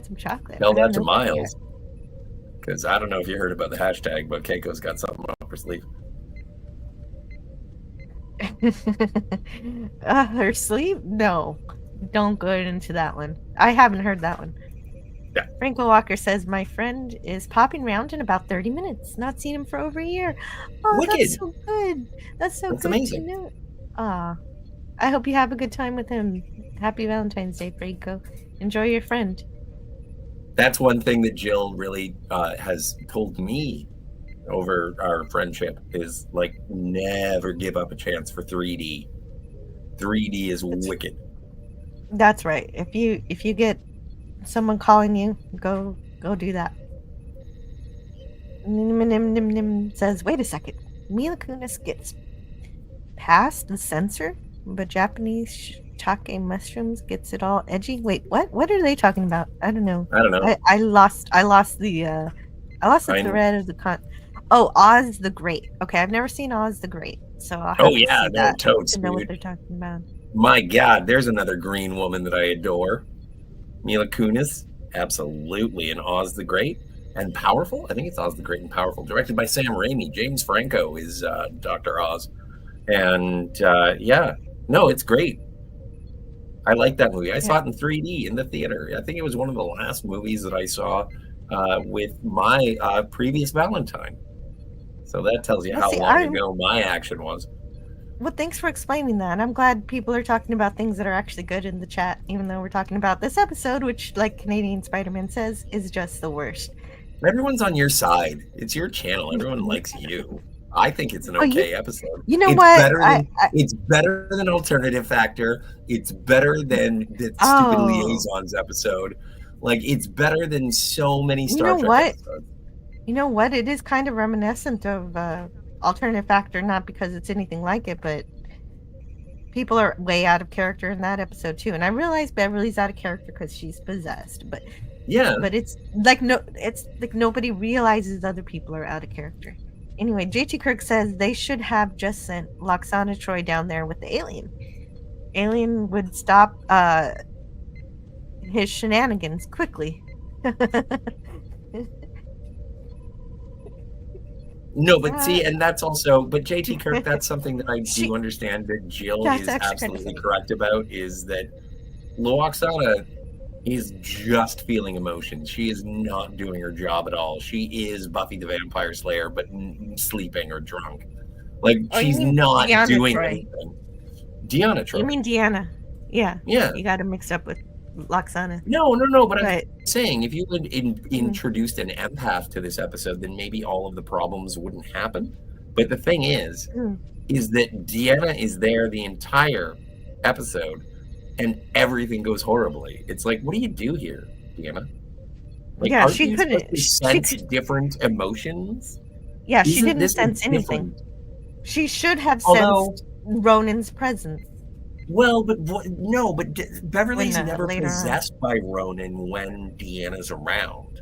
some chocolate. Tell that to Miles, because I don't know if you heard about the hashtag, but Keiko's got something up her sleeve. Her sleeve? No, don't go into that one. I haven't heard that one. Yeah. Franco Walker says, my friend is popping around in about 30 minutes. Not seen him for over a year. Oh, Wicked. That's so good. That's good amazing. to know. I hope you have a good time with him. Happy Valentine's Day, Franco. Enjoy your friend. That's one thing that Jill really has told me over our friendship is like never give up a chance for 3D. 3D is wicked. That's right. If you get someone calling you, go do that. Nim says, wait a second. Mila Kunis gets past the censor, but Japanese shiitake mushrooms gets it all edgy. Wait, what? What are they talking about? I don't know. I lost the thread of the Oh, Oz the Great. Okay, I've never seen Oz the Great, so I'll have to see that totes, to know dude. what they're talking about. My God, there's another green woman that I adore. Mila Kunis, absolutely, and Oz the Great and Powerful. I think it's Oz the Great and Powerful, directed by Sam Raimi. James Franco is Dr. Oz, and it's great. I like that movie. I saw it in 3D in the theater. I think it was one of the last movies that I saw with my previous Valentine. So that tells you how long ago my action was. Well, thanks for explaining that. I'm glad people are talking about things that are actually good in the chat, even though we're talking about this episode, which, like Canadian Spider-Man says, is just the worst. Everyone's on your side. It's your channel. Everyone likes you. I think it's an okay episode. You know what? It's better than Alternative Factor. It's better than the stupid Liaisons episode. Like, it's better than so many Star Trek episodes. You know what? It is kind of reminiscent of Alternative Factor, not because it's anything like it, but people are way out of character in that episode too. And I realize Beverly's out of character because she's possessed, but it's like nobody realizes other people are out of character. Anyway, JT Kirk says they should have just sent Loxana Troy down there with the alien. Alien would stop his shenanigans quickly. No, but see, and that's also, but JT Kirk, that's something that I do understand that Jill is absolutely correct about, is that Loxana is just feeling emotions. She is not doing her job at all. She is Buffy the Vampire Slayer, but sleeping or drunk. Like, she's not doing anything. Deanna Troy. You mean Deanna? Yeah. Yeah. You got it mixed up with Loxana. No, but I'm saying if you had introduced an empath to this episode, then maybe all of the problems wouldn't happen. But the thing is that Deanna is there the entire episode, and everything goes horribly. It's like, what do you do here, Deanna? Like, she couldn't sense different emotions. Yeah, she didn't sense anything. She should have sensed Ronan's presence. Well, but Beverly's never possessed by Ronan when Deanna's around.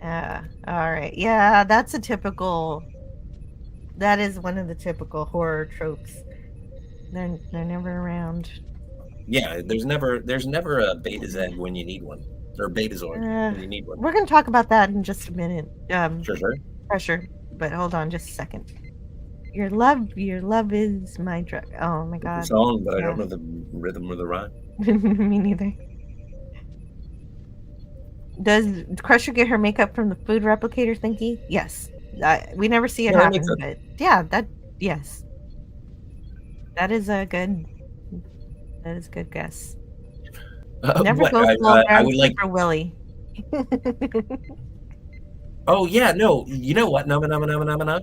All right. Yeah, that is one of the typical horror tropes. They're never around. Yeah, there's never a Beta Z when you need one, or Betazord when you need one. We're gonna talk about that in just a minute. Sure. Pressure, but hold on just a second. Your love is my drug. Oh my God. It's a song, but I don't know the rhythm or the rhyme. Me neither. Does Crusher get her makeup from the food replicator thingy? Yes. We never see it happen, but yes. That is a good guess. Never go full ground for Willie. Oh yeah, no. You know what? No. The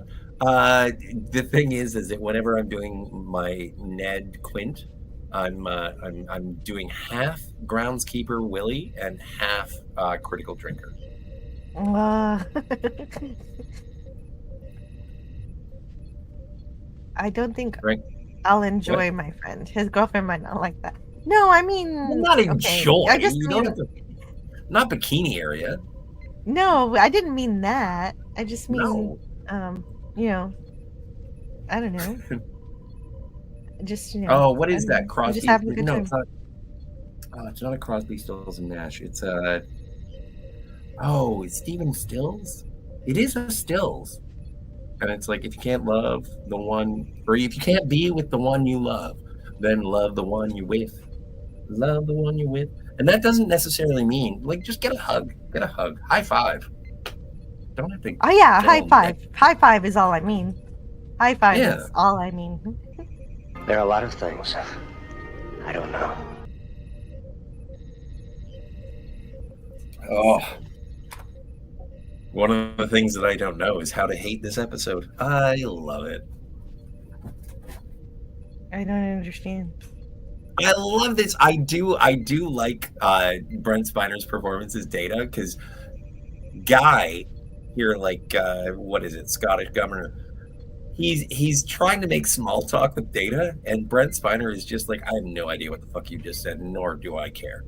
thing is that whenever I'm doing my Ned Quint, I'm doing half groundskeeper Willie and half critical drinker. I don't think I'll enjoy my friend. His girlfriend might not like that. No, I mean, not enjoy. I just mean not bikini area. No, I didn't mean that. I just mean, I don't know. Just Oh, what is that? Crosby? Just having a good time. It's not a Crosby, Stills and Nash. It's it's Stephen Stills. It is a Stills, and it's like, if you can't love the one, or if you can't be with the one you love, then love the one you with. Love the one you with. And that doesn't necessarily mean, like, just get a hug. Get a hug. High five. Don't have to. Oh, yeah, high five. High five is all I mean. High five is all I mean. There are a lot of things I don't know. Oh. One of the things that I don't know is how to hate this episode. I love it. I don't understand. I love this. I do like Brent Spiner's performance as Data, because Guy here, like what is it, Scottish governor, he's trying to make small talk with Data, and Brent Spiner is just like, I have no idea what the fuck you just said, nor do I care.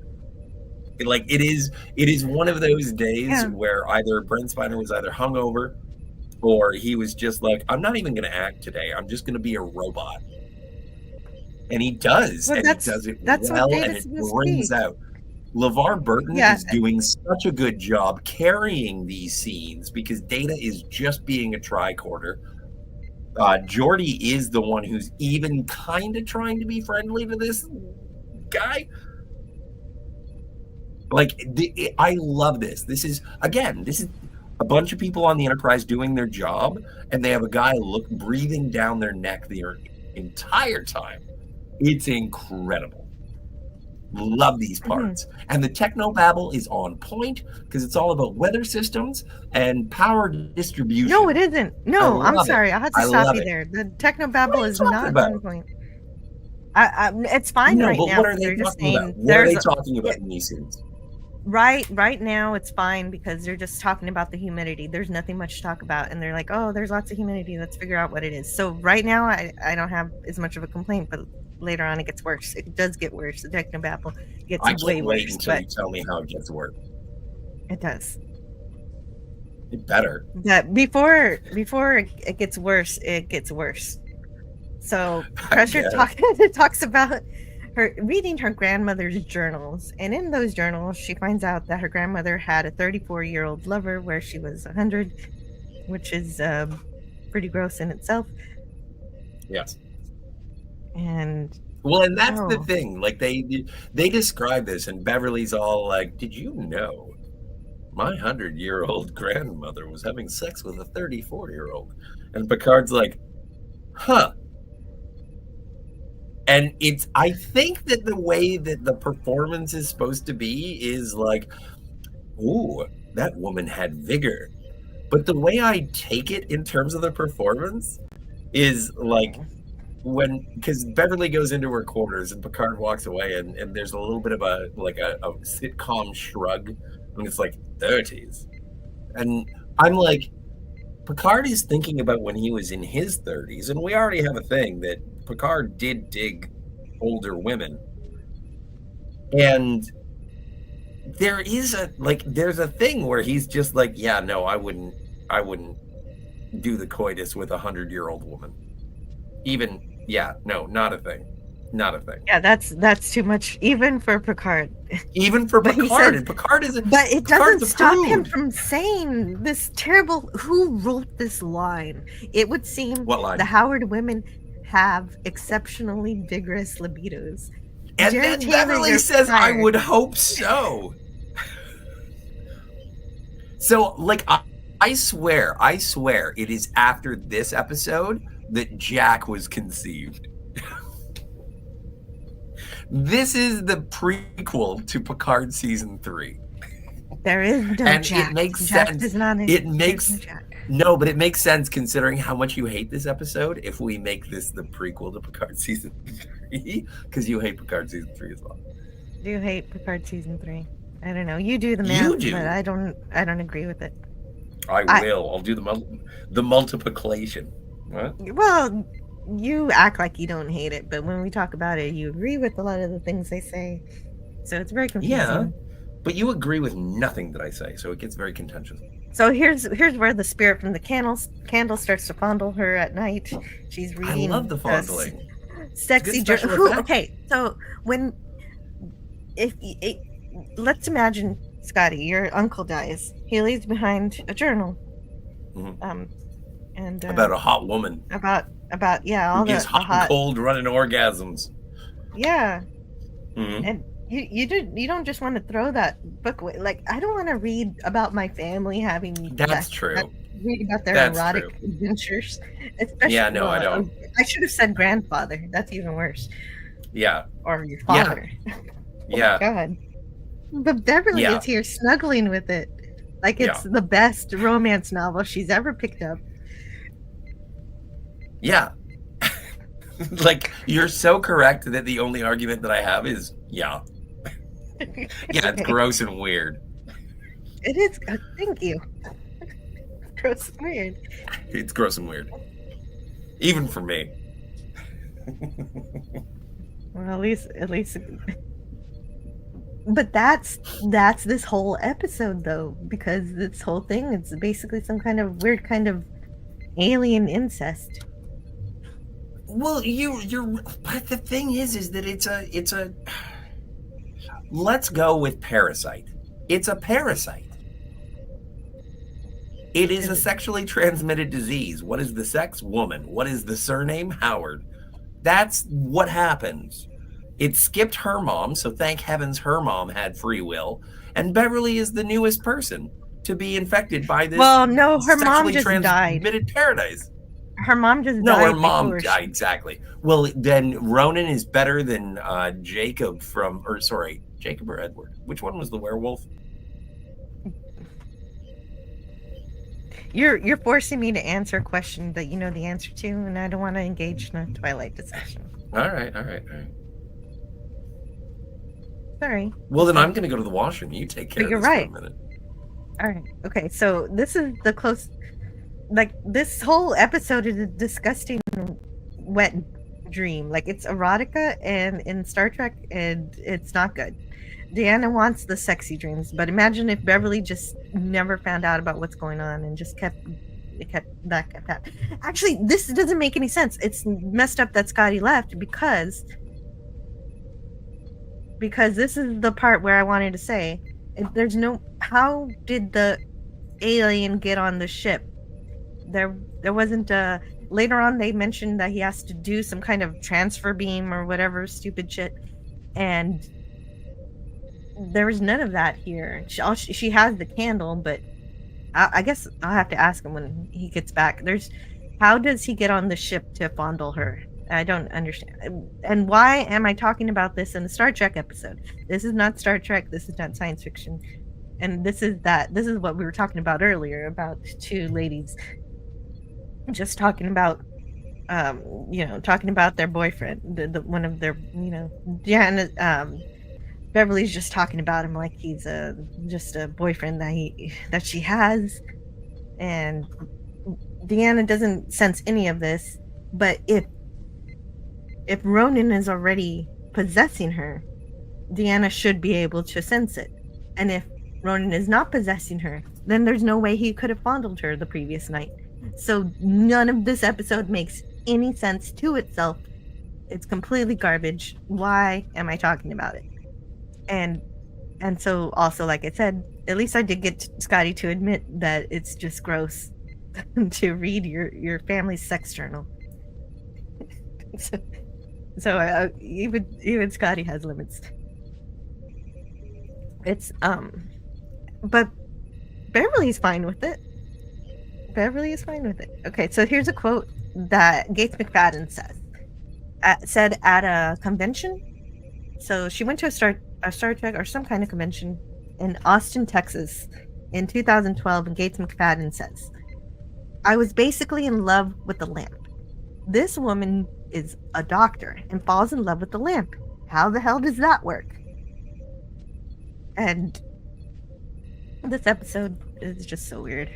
Like, it is one of those days where either Brent Spiner was either hungover, or he was just like, I'm not even going to act today. I'm just going to be a robot. And he does, and he does it well, and it brings out. LeVar Burton is doing such a good job carrying these scenes, because Data is just being a tricorder. Geordi is the one who's even kind of trying to be friendly to this guy. Like, I love this. This is a bunch of people on the Enterprise doing their job, and they have a guy breathing down their neck the entire time. It's incredible. Love these parts. And the technobabble is on point, because it's all about weather systems and power distribution. No, it isn't. No, I'm sorry. I had to stop you there. The technobabble is not on point. It's fine right now. What are they talking about? What are they talking about in these scenes? Right now it's fine, because they're just talking about the humidity. There's nothing much to talk about, and they're like, oh, there's lots of humidity, let's figure out what it is. So right now I don't have as much of a complaint, but later on it gets worse. It does get worse. The technobabble gets way worse. I can't wait until you tell me how it gets worse. It does. It better. That before it gets worse, it gets worse. So Crusher talks about her reading her grandmother's journals, and in those journals she finds out that her grandmother had a 34-year-old lover where she was 100, which is pretty gross in itself. Yes. And that's the thing. Like, they describe this, and Beverly's all like, did you know my 100-year-old grandmother was having sex with a 34-year-old? And Picard's like, huh. And I think that the way that the performance is supposed to be is like, ooh, that woman had vigor. But the way I take it in terms of the performance is like, because Beverly goes into her quarters and Picard walks away, and there's a little bit of a sitcom shrug, and it's like 30s. And I'm like, Picard is thinking about when he was in his 30s, and we already have a thing that Picard did dig older women. And there's a thing where he's just like, yeah, no, I wouldn't do the coitus with a 100-year-old woman. Not a thing. Yeah, that's too much, even for Picard. Even for Picard, and Picard isn't. But it doesn't stop him from saying this terrible. Who wrote this line? It would seem the Howard women have exceptionally vigorous libidos. And then Beverly says, "I would hope so." So, like, I swear, it is after this episode that Jack was conceived. This is the prequel to Picard season 3. There is no and Jack. It makes Jack sense. Does not It makes but it makes sense considering how much you hate this episode. If we make this the prequel to Picard season 3, because you hate Picard season 3 as well. Do you hate Picard season 3? I don't know. You do the math, You do. but I don't agree with it. I will. I'll do the multiplication. What? Well, you act like you don't hate it, but when we talk about it, you agree with a lot of the things they say. So it's very confusing. Yeah, but you agree with nothing that I say, so it gets very contentious. So here's where the spirit from the candle starts to fondle her at night. She's reading. I love the fondling. Sexy journal. Okay, so let's imagine, Scotty, your uncle dies. He leaves behind a journal. Mm-hmm. And about a hot woman. About all the hot and cold running orgasms. Yeah. Mm-hmm. And you don't just want to throw that book away. Like, I don't want to read about my family having read about their erotic adventures. Especially, I don't. I should have said grandfather. That's even worse. Yeah. Or your father. Yeah. Oh, God. But Beverly Yeah. is here snuggling with it. Like it's the best romance novel she's ever picked up. Yeah. Like, you're so correct that the only argument that I have is, yeah. Yeah, it's gross and weird. It is. Thank you. Gross and weird. It's gross and weird. Even for me. Well, at least. But that's this whole episode, though, because this whole thing, it's basically some kind of weird kind of alien incest. Well, but the thing is that it's a. Let's go with parasite. It's a parasite. It is a sexually transmitted disease. What is the sex? Woman. What is the surname? Howard. That's what happens. It skipped her mom, so thank heavens her mom had free will. And Beverly is the newest person to be infected by this. Well, no, her mom just transmitted paradise. Her mom just died. No, her mom died, exactly. Well, then Ronan is better than Jacob Jacob or Edward? Which one was the werewolf? You're forcing me to answer a question that you know the answer to, and I don't want to engage in a Twilight discussion. All right. Sorry. Well, then I'm going to go to the washroom. You take care of this for a minute. All right. Okay, so this is the close... Like, this whole episode is a disgusting, wet dream. Like, it's erotica and in Star Trek, and it's not good. Deanna wants the sexy dreams, but imagine if Beverly just never found out about what's going on and just kept happening. Actually, this doesn't make any sense. It's messed up that Scotty left because this is the part where I wanted to say, how did the alien get on the ship? There wasn't a... Later on, they mentioned that he has to do some kind of transfer beam or whatever stupid shit, and there was none of that here. She has the candle, but I guess I'll have to ask him when he gets back. How does he get on the ship to fondle her? I don't understand. And why am I talking about this in the Star Trek episode? This is not Star Trek. This is not science fiction. And this is what we were talking about earlier, about two ladies just talking about their boyfriend, one of their, Beverly's just talking about him like he's just a boyfriend that she has, and Deanna doesn't sense any of this. But if Ronan is already possessing her, Deanna should be able to sense it. And if Ronan is not possessing her, then there's no way he could have fondled her the previous night. So none of this episode makes any sense to itself. It's completely garbage. Why am I talking about it? And so also, like I said, at least I did get Scotty to admit that it's just gross to read your family's sex journal. So even Scotty has limits. It's but Beverly's fine with it. Okay, so here's a quote that Gates McFadden said at a convention. So she went to a Star Trek or some kind of convention in Austin, Texas in 2012, and Gates McFadden says, "I was basically in love with the lamp. This woman is a doctor and falls in love with the lamp. How the hell does that work?" And this episode is just so weird.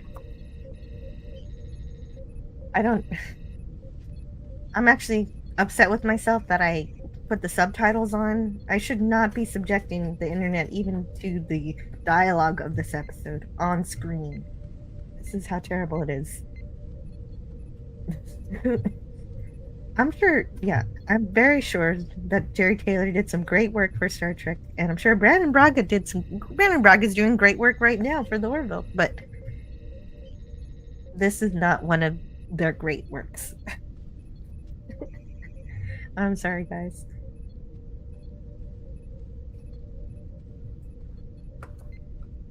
I'm actually upset with myself that I put the subtitles on. I should not be subjecting the internet even to the dialogue of this episode on screen. This is how terrible it is. I'm very sure that Jerry Taylor did some great work for Star Trek, and I'm sure Brandon Braga is doing great work right now for the Orville, but this is not one of their great works. I'm sorry, guys.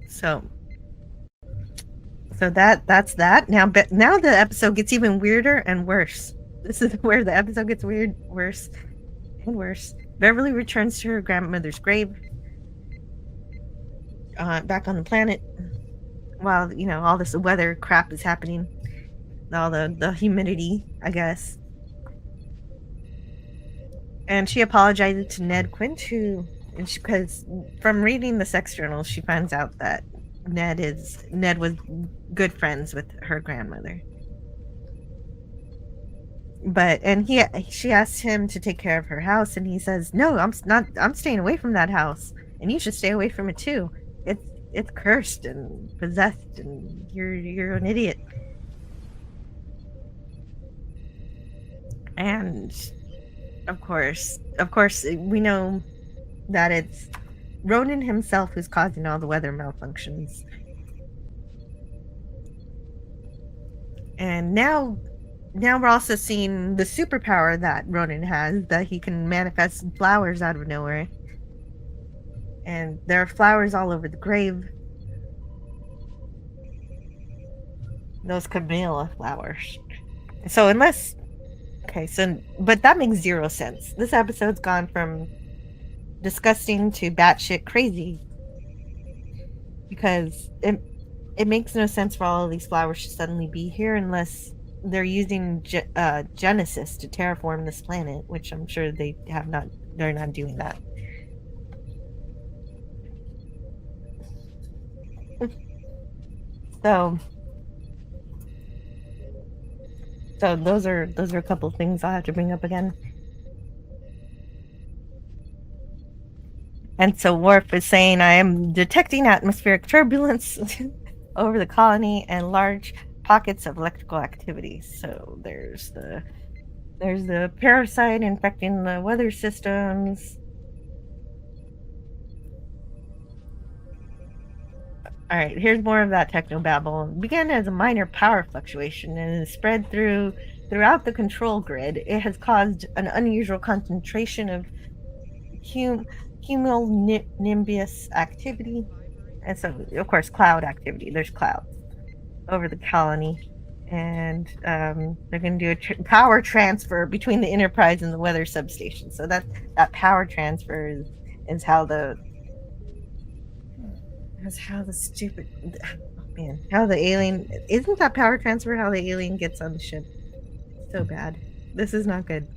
So that's that. Now the episode gets even weirder and worse. This is where the episode gets worse and worse. Beverly returns to her grandmother's grave. back on the planet while, you know, all this weather crap is happening. All the humidity, I guess. And she apologized to Ned Quint, because from reading the sex journal, she finds out that Ned was good friends with her grandmother. She asks him to take care of her house, and he says, "No, I'm staying away from that house, and you should stay away from it too. It's cursed and possessed, and you're an idiot." And of course, we know that it's Ronan himself who's causing all the weather malfunctions. And now we're also seeing the superpower that Ronan has, that he can manifest flowers out of nowhere. And there are flowers all over the grave. Those camellia flowers. So but that makes zero sense. This episode's gone from disgusting to batshit crazy. Because it makes no sense for all of these flowers to suddenly be here unless they're using Genesis to terraform this planet, which I'm sure they're not doing that. So those are a couple things I'll have to bring up again. And so Worf is saying, "I am detecting atmospheric turbulence over the colony and large pockets of electrical activity." So there's the parasite infecting the weather systems. All right, here's more of that technobabble. It began as a minor power fluctuation and is spread throughout the control grid. It has caused an unusual concentration of cumulonimbus activity, and so, of course, cloud activity. There's clouds over the colony, and they're going to do a power transfer between the Enterprise and the weather substation. So that power transfer is how the stupid how the alien, isn't that power transfer how the alien gets on the ship? So bad. This is not good.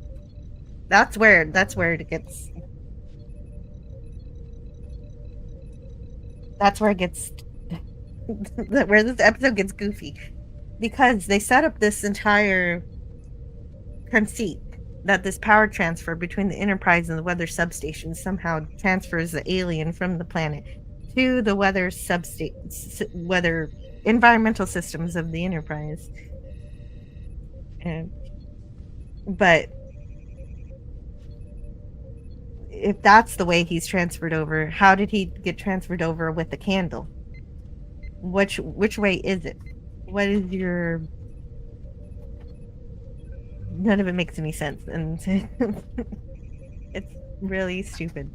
That's where it gets. That's where it gets. Where this episode gets goofy, because they set up this entire conceit that this power transfer between the Enterprise and the weather substation somehow transfers the alien from the planet to the weather environmental systems of the Enterprise. But if that's the way he's transferred over, how did he get transferred over with the candle? Which way is it? What is your... None of it makes any sense, and it's really stupid.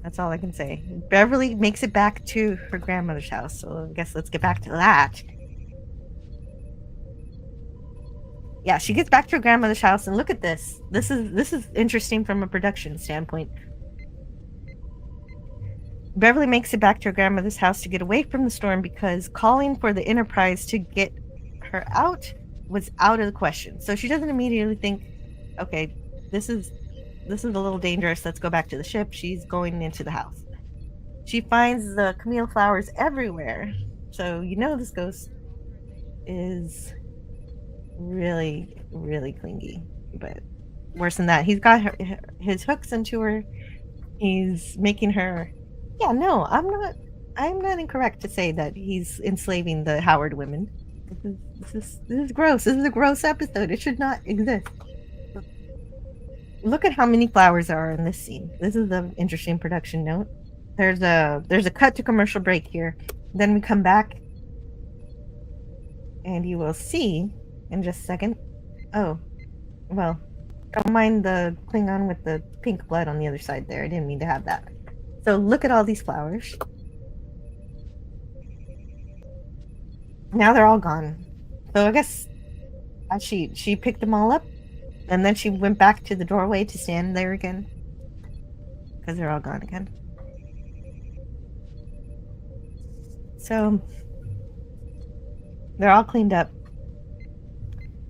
That's all I can say. Beverly makes it back to her grandmother's house, so I guess let's get back to that. Yeah, she gets back to her grandmother's house, and look at this. This is interesting from a production standpoint. Beverly makes it back to her grandmother's house to get away from the storm because calling for the Enterprise to get her out was out of the question. So she doesn't immediately think, okay, this is a little dangerous. Let's go back to the ship. She's going into the house. She finds the camellia flowers everywhere. So you know this ghost is really, really clingy. But worse than that, he's got his hooks into her. He's making her... Yeah, no, I'm not incorrect to say that he's enslaving the Howard women. This is gross. This is a gross episode. It should not exist. Look at how many flowers there are in this scene. This is an interesting production note. There's a cut to commercial break here. Then we come back, and you will see in just a second. Oh, well, don't mind the Klingon with the pink blood on the other side there. I didn't mean to have that. So look at all these flowers. Now they're all gone. So I guess she picked them all up, and then she went back to the doorway to stand there again, because they're all gone again. So they're all cleaned up.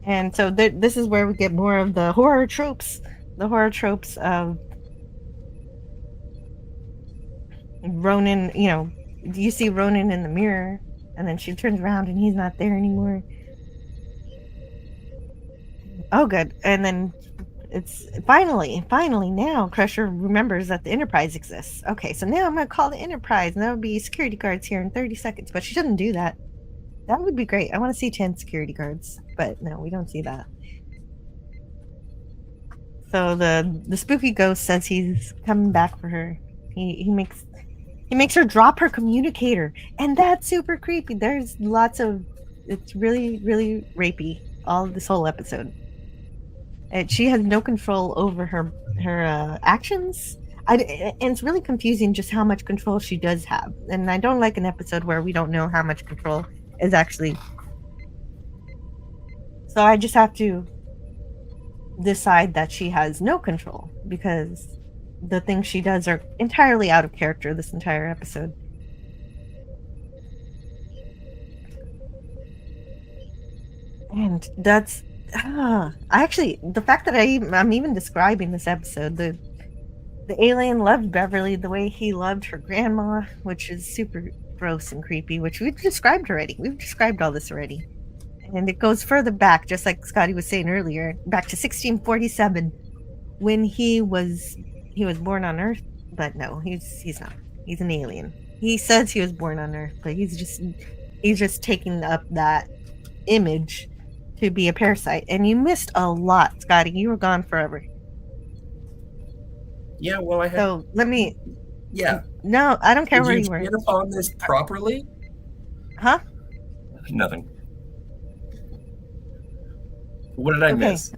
And so this is where we get more of the horror tropes. The horror tropes of Ronan, you know, you see Ronan in the mirror, and then she turns around and he's not there anymore. Oh, good. And then it's finally now Crusher remembers that the Enterprise exists. Okay, so now I'm going to call the Enterprise, and there will be security guards here in 30 seconds. But she doesn't do that. That would be great. I want to see 10 security guards. But no, we don't see that. So the spooky ghost says he's coming back for her. He makes her drop her communicator, and that's super creepy. There's lots of, it's really, really rapey, all of this whole episode. And she has no control over her actions. And it's really confusing just how much control she does have. And I don't like an episode where we don't know how much control is actually. So I just have to decide that she has no control, because the things she does are entirely out of character this entire episode. And that's actually, the fact that I'm even describing this episode, the alien loved Beverly the way he loved her grandma, which is super gross and creepy, which we've described already. We've described all this already. And it goes further back, just like Scotty was saying earlier, back to 1647, when he was born on Earth. But no, he's not. He's an alien. He says he was born on Earth, but he's just taking up that image to be a parasite. And you missed a lot, Scotty. You were gone forever. Yeah, well, I had. So let me. Yeah. No, I don't care Did where you you were. get upon this properly? Huh? Nothing. What did I miss?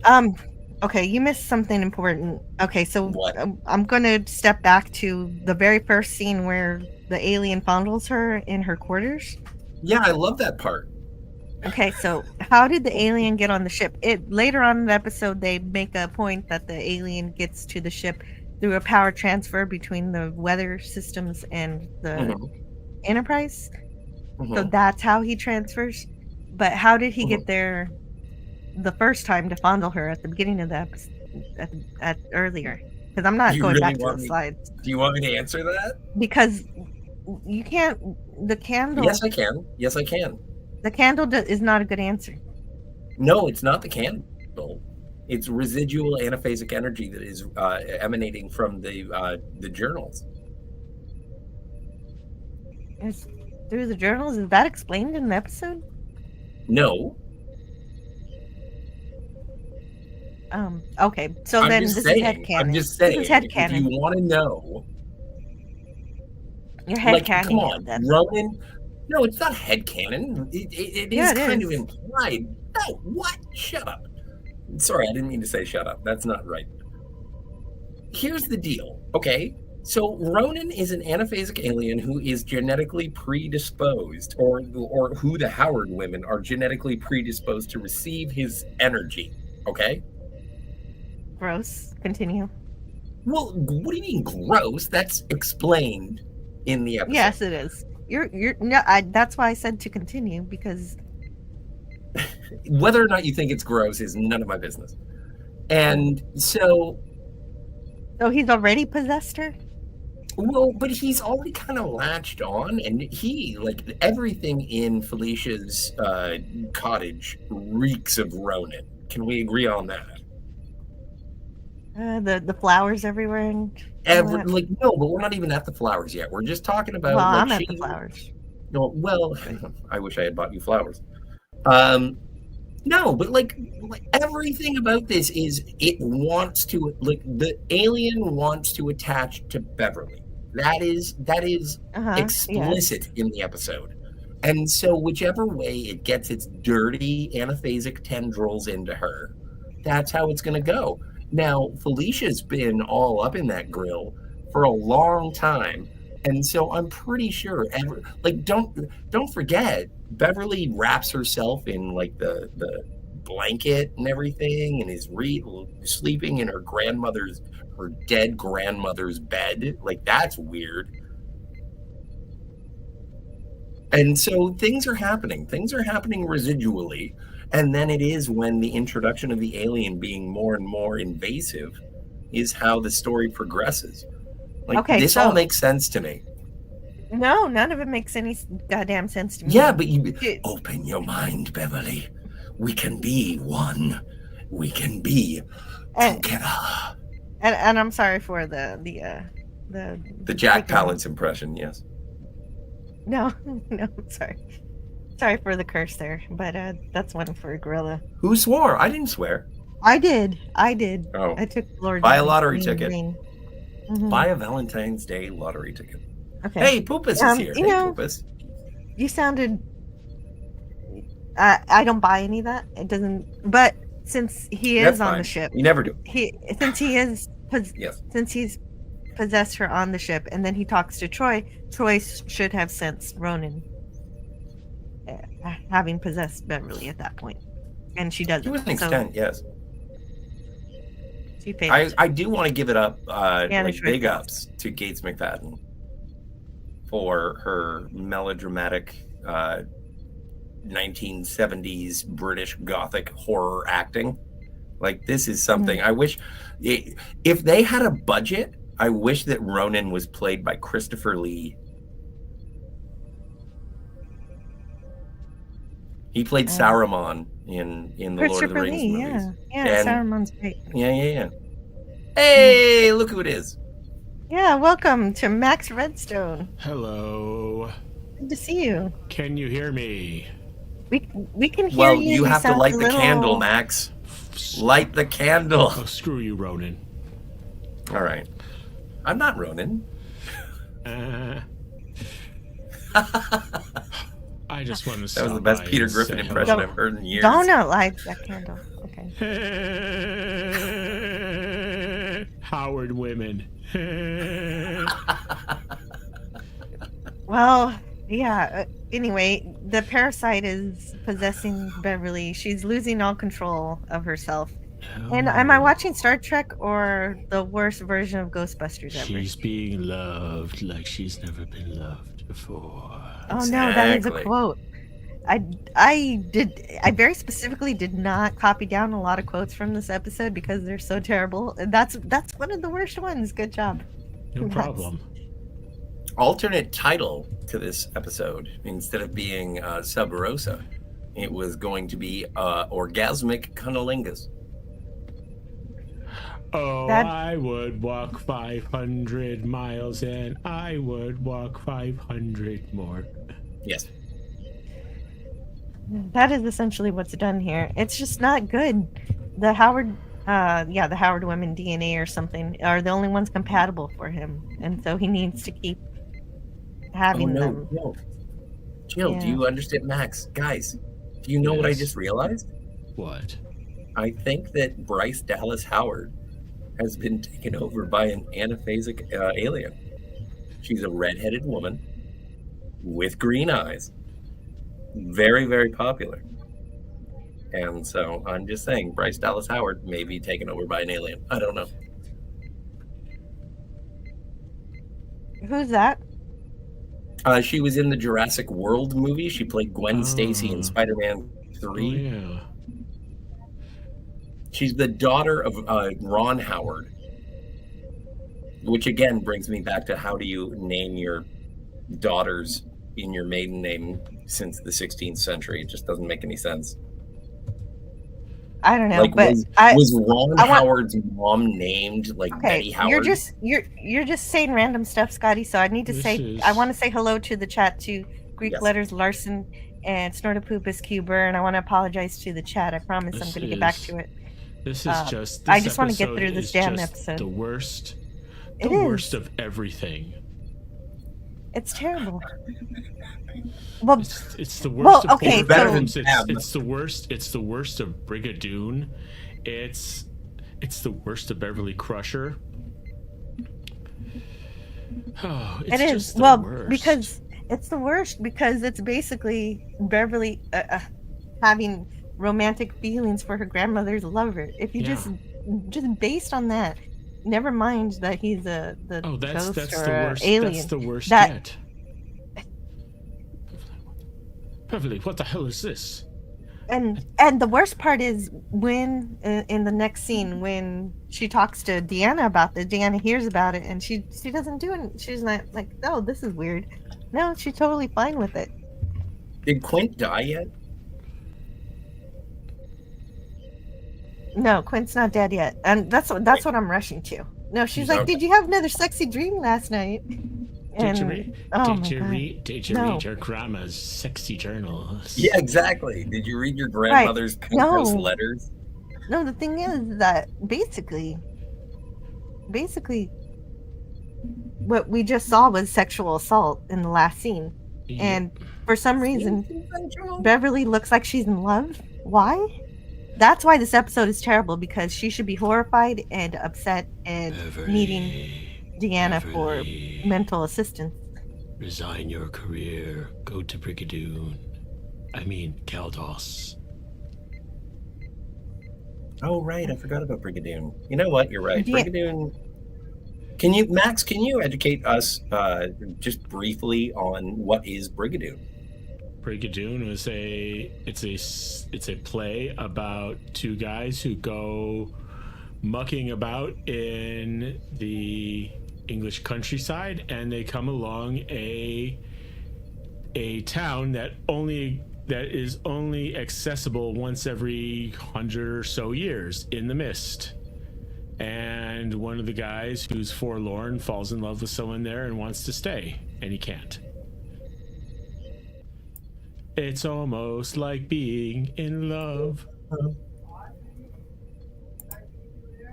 Okay, you missed something important. Okay, so what? I'm gonna step back to the very first scene where the alien fondles her in her quarters. Yeah, I love that part. Okay, so how did the alien get on the ship? Later on in the episode, they make a point that the alien gets to the ship through a power transfer between the weather systems and the Enterprise. So that's how he transfers. But how did he get there the first time to fondle her at the beginning of the episode, at earlier? Because I'm not going back to the slides. Do you want me to answer that? Because you can't. The candle. Yes, I can. Yes, I can. The candle is not a good answer. No, it's not the candle. It's residual anaphasic energy that is emanating from the journals. It's through the journals? Is that explained in the episode? No. Okay. So I'm then just this saying, is headcanon. I'm just saying. This is headcanon. If you want to know. You're headcanon. Come on, Ronan. No, it's not headcanon. It is kind of implied. No, what? Shut up. Sorry, I didn't mean to say shut up. That's not right. Here's the deal, okay? So Ronan is an anaphasic alien who is genetically predisposed, or who the Howard women are genetically predisposed to receive his energy, okay? Gross. Continue. Well, what do you mean gross? That's explained in the episode. Yes, it is. That's why I said to continue, because whether or not you think it's gross is none of my business. And so he's already possessed her? Well, but he's already kind of latched on, and he, like, everything in Felicia's cottage reeks of Ronan. Can we agree on that? The flowers everywhere and no, but we're not even at the flowers yet. We're just talking about. Well, I'm at the flowers. No, well, I wish I had bought you flowers. No, but like everything about this is it wants to, like, the alien wants to attach to Beverly. That is explicit in the episode. And so whichever way it gets its dirty anaphasic tendrils into her, that's how it's going to go. Now, Felicia's been all up in that grill for a long time. And so I'm pretty sure, don't forget, Beverly wraps herself in, like, the blanket and everything, and is sleeping in her dead grandmother's bed. Like, that's weird. And so things are happening. Things are happening residually. And then it is when the introduction of the alien being more and more invasive is how the story progresses. Like, Okay, this all makes sense to me. No, none of it makes any goddamn sense to me. Yeah, but you open your mind, Beverly. We can be one. We can be together. And I'm sorry for the Jack Palance impression, yes. No, sorry. Sorry for the curse there, but that's one for a gorilla. Who swore? I didn't swear. I did. Oh. I took Lord. Buy a lottery ticket. Mm-hmm. Buy a Valentine's Day lottery ticket. Okay. Hey, Poopus is here. Hey, Poopus. You sounded. I don't buy any of that. It doesn't. But since he is on the ship, you never do. Since he's possessed her on the ship, and then he talks to Troy. Troy should have sensed Ronan having possessed Beverly at that point, and she doesn't. To an extent, yes. She failed. I do want to give it up, big ups to Gates McFadden for her melodramatic 1970s British Gothic horror acting. Like, this is something I wish, if they had a budget, I wish that Ronan was played by Christopher Lee. He played Saruman in the Lord of the Rings movies. Yeah, Saruman's great. Yeah. Hey, look who it is. Yeah, welcome to Max Redstone. Hello. Good to see you. Can you hear me? We can hear you. Well, you have to light the candle, Max. Light the candle. Oh, screw you, Ronan. All right. I'm not Ronan. I just want to That was the best Peter Griffin impression I've heard in years. Don't light that candle. Okay. Howard women. Well, yeah. Anyway, the parasite is possessing Beverly. She's losing all control of herself. And am I watching Star Trek or the worst version of Ghostbusters ever? She's being loved like she's never been loved before. Oh no, that is a quote. I very specifically did not copy down a lot of quotes from this episode because they're so terrible. That's one of the worst ones. Good job. No problem. Alternate title to this episode, instead of being Sub Rosa, it was going to be Orgasmic Cunnilingus. Oh, I would walk 500 miles and I would walk 500 more. Yes. That is essentially what's done here. It's just not good. The Howard women DNA or something are the only ones compatible for him, and so he needs to keep having them. No. Jill, do you understand, Max? Guys, do you know what I just realized? What? I think that Bryce Dallas Howard has been taken over by an anaphasic alien. She's a redheaded woman with green eyes. Very, very popular. And so I'm just saying, Bryce Dallas Howard may be taken over by an alien. I don't know. Who's that? She was in the Jurassic World movie. She played Gwen Stacy in Spider-Man 3. Oh, yeah. She's the daughter of Ron Howard. Which again brings me back to, how do you name your daughters in your maiden name since the 16th century? It just doesn't make any sense. I don't know, like, but was Ron Howard's mom named like Betty Howard? You're just saying random stuff, Scotty. So I need to I want to say hello to the chat to Greek Letters Larson and Snortopoopus Cuber, and I want to apologize to the chat. I promise I'm going to get back to it. This is just. I just want to get through this damn episode. The worst. The worst of everything. It's terrible. Well, it's the worst of okay, it's the worst. It's the worst of Brigadoon. It's the worst of Beverly Crusher. Oh, it's it is. Worst. Because it's the worst because it's basically Beverly having romantic feelings for her grandmother's lover. If you just based on that, never mind that he's ghost that's or the worst. alien. That's the worst yet. Beverly, what the hell is this? And the worst part is when in the next scene when she talks to Deanna about this, Deanna hears about it and she doesn't do it. She's not like, oh, this is weird. No, she's totally fine with it. Did Quint die yet? No, Quint's not dead yet, and that's what I'm rushing to. No, she's like, did you have another sexy dream last night? Did you read your grandma's sexy journals? Yeah, exactly. Did you read your grandmother's penthouse letters? No, the thing is that basically, what we just saw was sexual assault in the last scene, and for some reason, Beverly looks like she's in love. Why? That's why this episode is terrible, because she should be horrified and upset and needing Deanna for mental assistance. Resign your career. Go to Brigadoon. I mean, Kaldos. Oh, right. I forgot about Brigadoon. You know what? You're right. Brigadoon. Can you educate us just briefly on what is Brigadoon? Brigadoon was it's a play about two guys who go mucking about in the English countryside, and they come along a town that is only accessible once every 100 or so years in the mist. And one of the guys who's forlorn falls in love with someone there and wants to stay, and he can't. It's almost like being in love.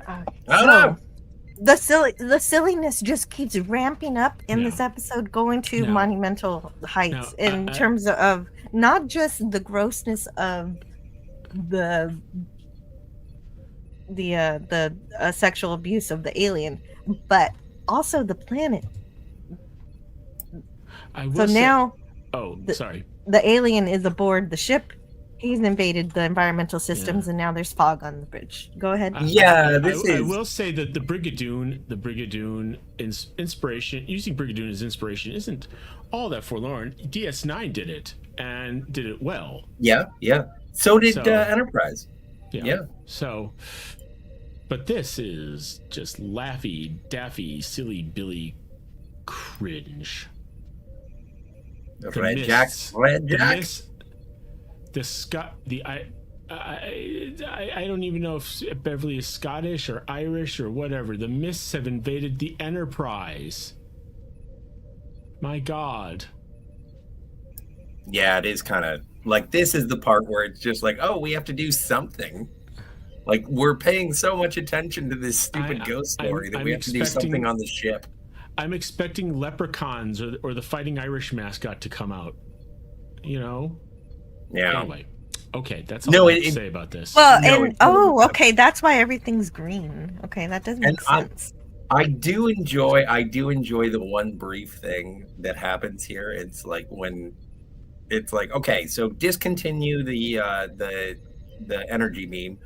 I don't know. The silliness just keeps ramping up in this episode, going to monumental heights in terms of not just the grossness of the sexual abuse of the alien, but also the planet. Sorry. The alien is aboard the ship. He's invaded the environmental systems, and now there's fog on the bridge. Go ahead. I will say that the Brigadoon inspiration, using Brigadoon as inspiration, isn't all that forlorn. DS9 did it and did it well. Yeah. So did Enterprise. Yeah. So, but this is just laffy, daffy, silly Billy cringe. Red Jack. I don't even know if Beverly is Scottish or Irish or whatever. The mists have invaded the Enterprise. My God. Yeah, it is kind of like, this is the part where it's just like, oh, we have to do something. Like, we're paying so much attention to this stupid ghost story that we have to do something on the ship. I'm expecting leprechauns or the Fighting Irish mascot to come out. You know? Yeah. Anyway, okay, that's all I have to say about this. Well, okay, that's why everything's green. Okay, that doesn't make sense. I do enjoy the one brief thing that happens here. It's like when it's like, okay, so discontinue the energy beam.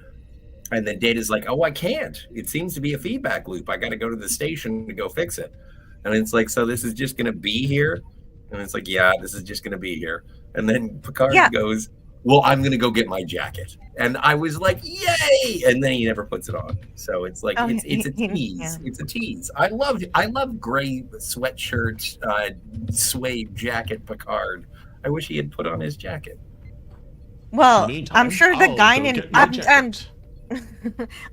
And then Data's like, oh, I can't. It seems to be a feedback loop. I got to go to the station to go fix it. And it's like, so this is just going to be here? And it's like, yeah, this is just going to be here. And then Picard goes, well, I'm going to go get my jacket. And I was like, yay! And then he never puts it on. So it's like, it's a tease. Yeah. It's a tease. I love gray sweatshirt, suede jacket Picard. I wish he had put on his jacket. Well, I'm sure the Guinan...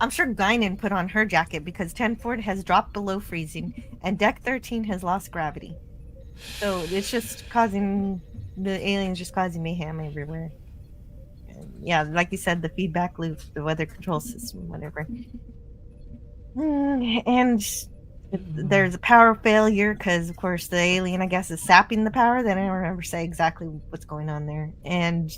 I'm sure Guinan put on her jacket because 10 Ford has dropped below freezing and Deck 13 has lost gravity. So it's just causing the aliens causing mayhem everywhere. And yeah, like you said, the feedback loop, the weather control system, whatever. And there's a power failure because, of course, the alien, I guess, is sapping the power. They don't ever say exactly what's going on there. And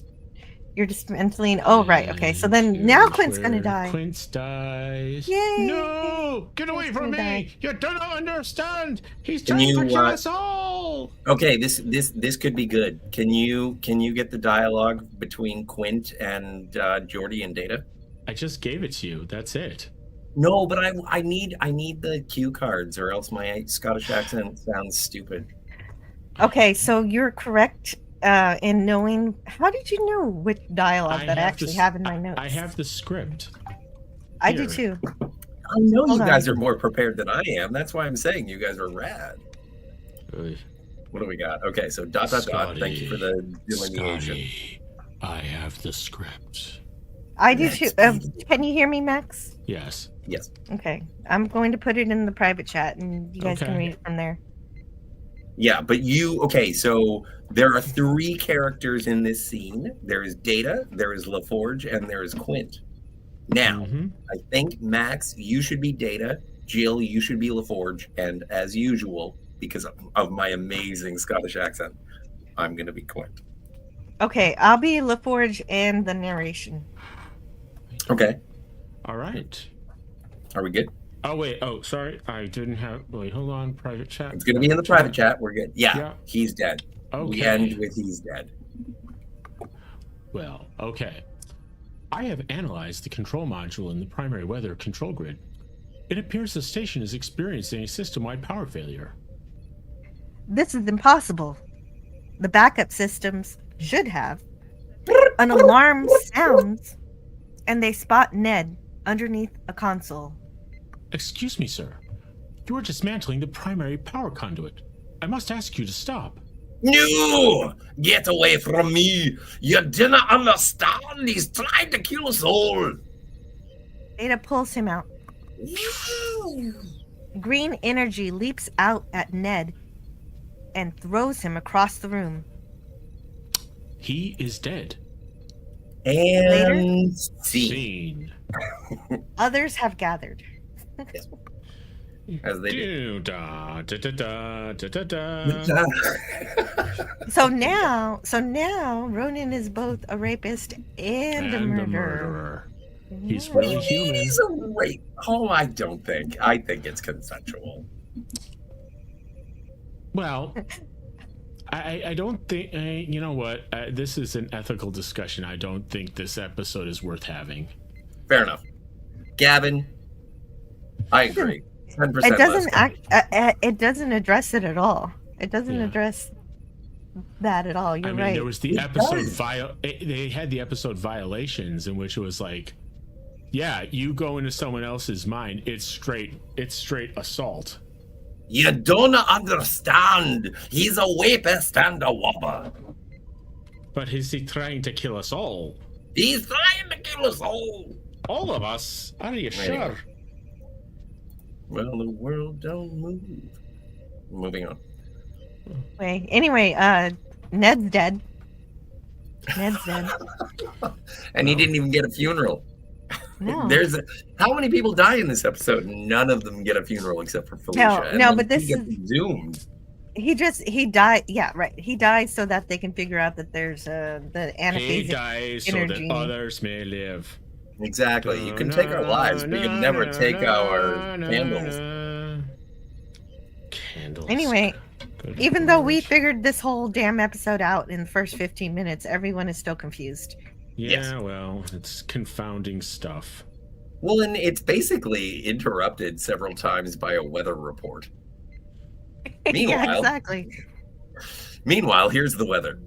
you're just mentally, okay. So then now Quint's gonna die. Quint dies. Yay! No! Get away from me! You don't understand! He's trying to kill us all! Okay, this could be good. Can you get the dialogue between Quint and Geordi and Data? I just gave it to you. That's it. No, but I need the cue cards, or else my Scottish accent sounds stupid. Okay, so you're correct And knowing, how did you know which dialogue that I actually have in my notes? I have the script. I do too. I know Hold you guys on. are more prepared than I am. That's why I'm saying you guys are rad. What do we got? Okay, so ... Thank you for the delineation. Scotty, I have the script. I do too. Can you hear me, Max? Yes. Yes. Okay. I'm going to put it in the private chat, and you guys can Okay. read it from there. Yeah, but okay, so there are 3 characters in this scene. There is Data, there is LaForge, and there is Quint. Now, I think, Max, you should be Data. Jill, you should be LaForge. And as usual, because of my amazing Scottish accent, I'm going to be Quint. Okay, I'll be LaForge and the narration. Okay. All right. Are we good? Oh, wait. Oh, sorry. I didn't have... Wait, hold on. Private chat. It's going to be in the private chat. We're good. Yeah, he's dead. Okay. We end with he's dead. Well, okay. I have analyzed the control module in the primary weather control grid. It appears the station is experiencing a system-wide power failure. This is impossible. The backup systems should have. An alarm sounds, and they spot Ned underneath a console. Excuse me, sir. You are dismantling the primary power conduit. I must ask you to stop. No! Get away from me! You didn't understand! He's trying to kill us all! Data pulls him out. Green energy leaps out at Ned and throws him across the room. He is dead. And scene. Others have gathered. As they do. Da, da, da, da, da, da. So now Ronan is both a rapist and a murderer. He's really human. He's a rape. Oh, I don't think. I think it's consensual. Well, I don't think... you know what? This is an ethical discussion. I don't think this episode is worth having. Fair enough. Gavin, I agree. 10% It doesn't less. it doesn't address it at all. It doesn't address that at all. You're right. There was the episode they had the episode Violations, in which it was like, yeah, you go into someone else's mind, it's straight assault. You don't understand! He's a rapist and a wobber! But is he trying to kill us all? He's trying to kill us all! All of us? Are you sure? Well, the world don't move. Moving on. Wait, anyway, Ned's dead. Ned's dead. And he didn't even get a funeral. No. How many people die in this episode? None of them get a funeral except for Felicia. No, but this is zoomed. He died. Yeah, right. He died so that they can figure out that there's the anaphasic He dies energy. so that others may live. Exactly. You can take our lives, but you can never take our candles. Candles. Anyway, even though we figured this whole damn episode out in the first 15 minutes, everyone is still confused. Yeah, well, it's confounding stuff. Well, and it's basically interrupted several times by a weather report. Meanwhile, Yeah, exactly. Meanwhile, here's the weather.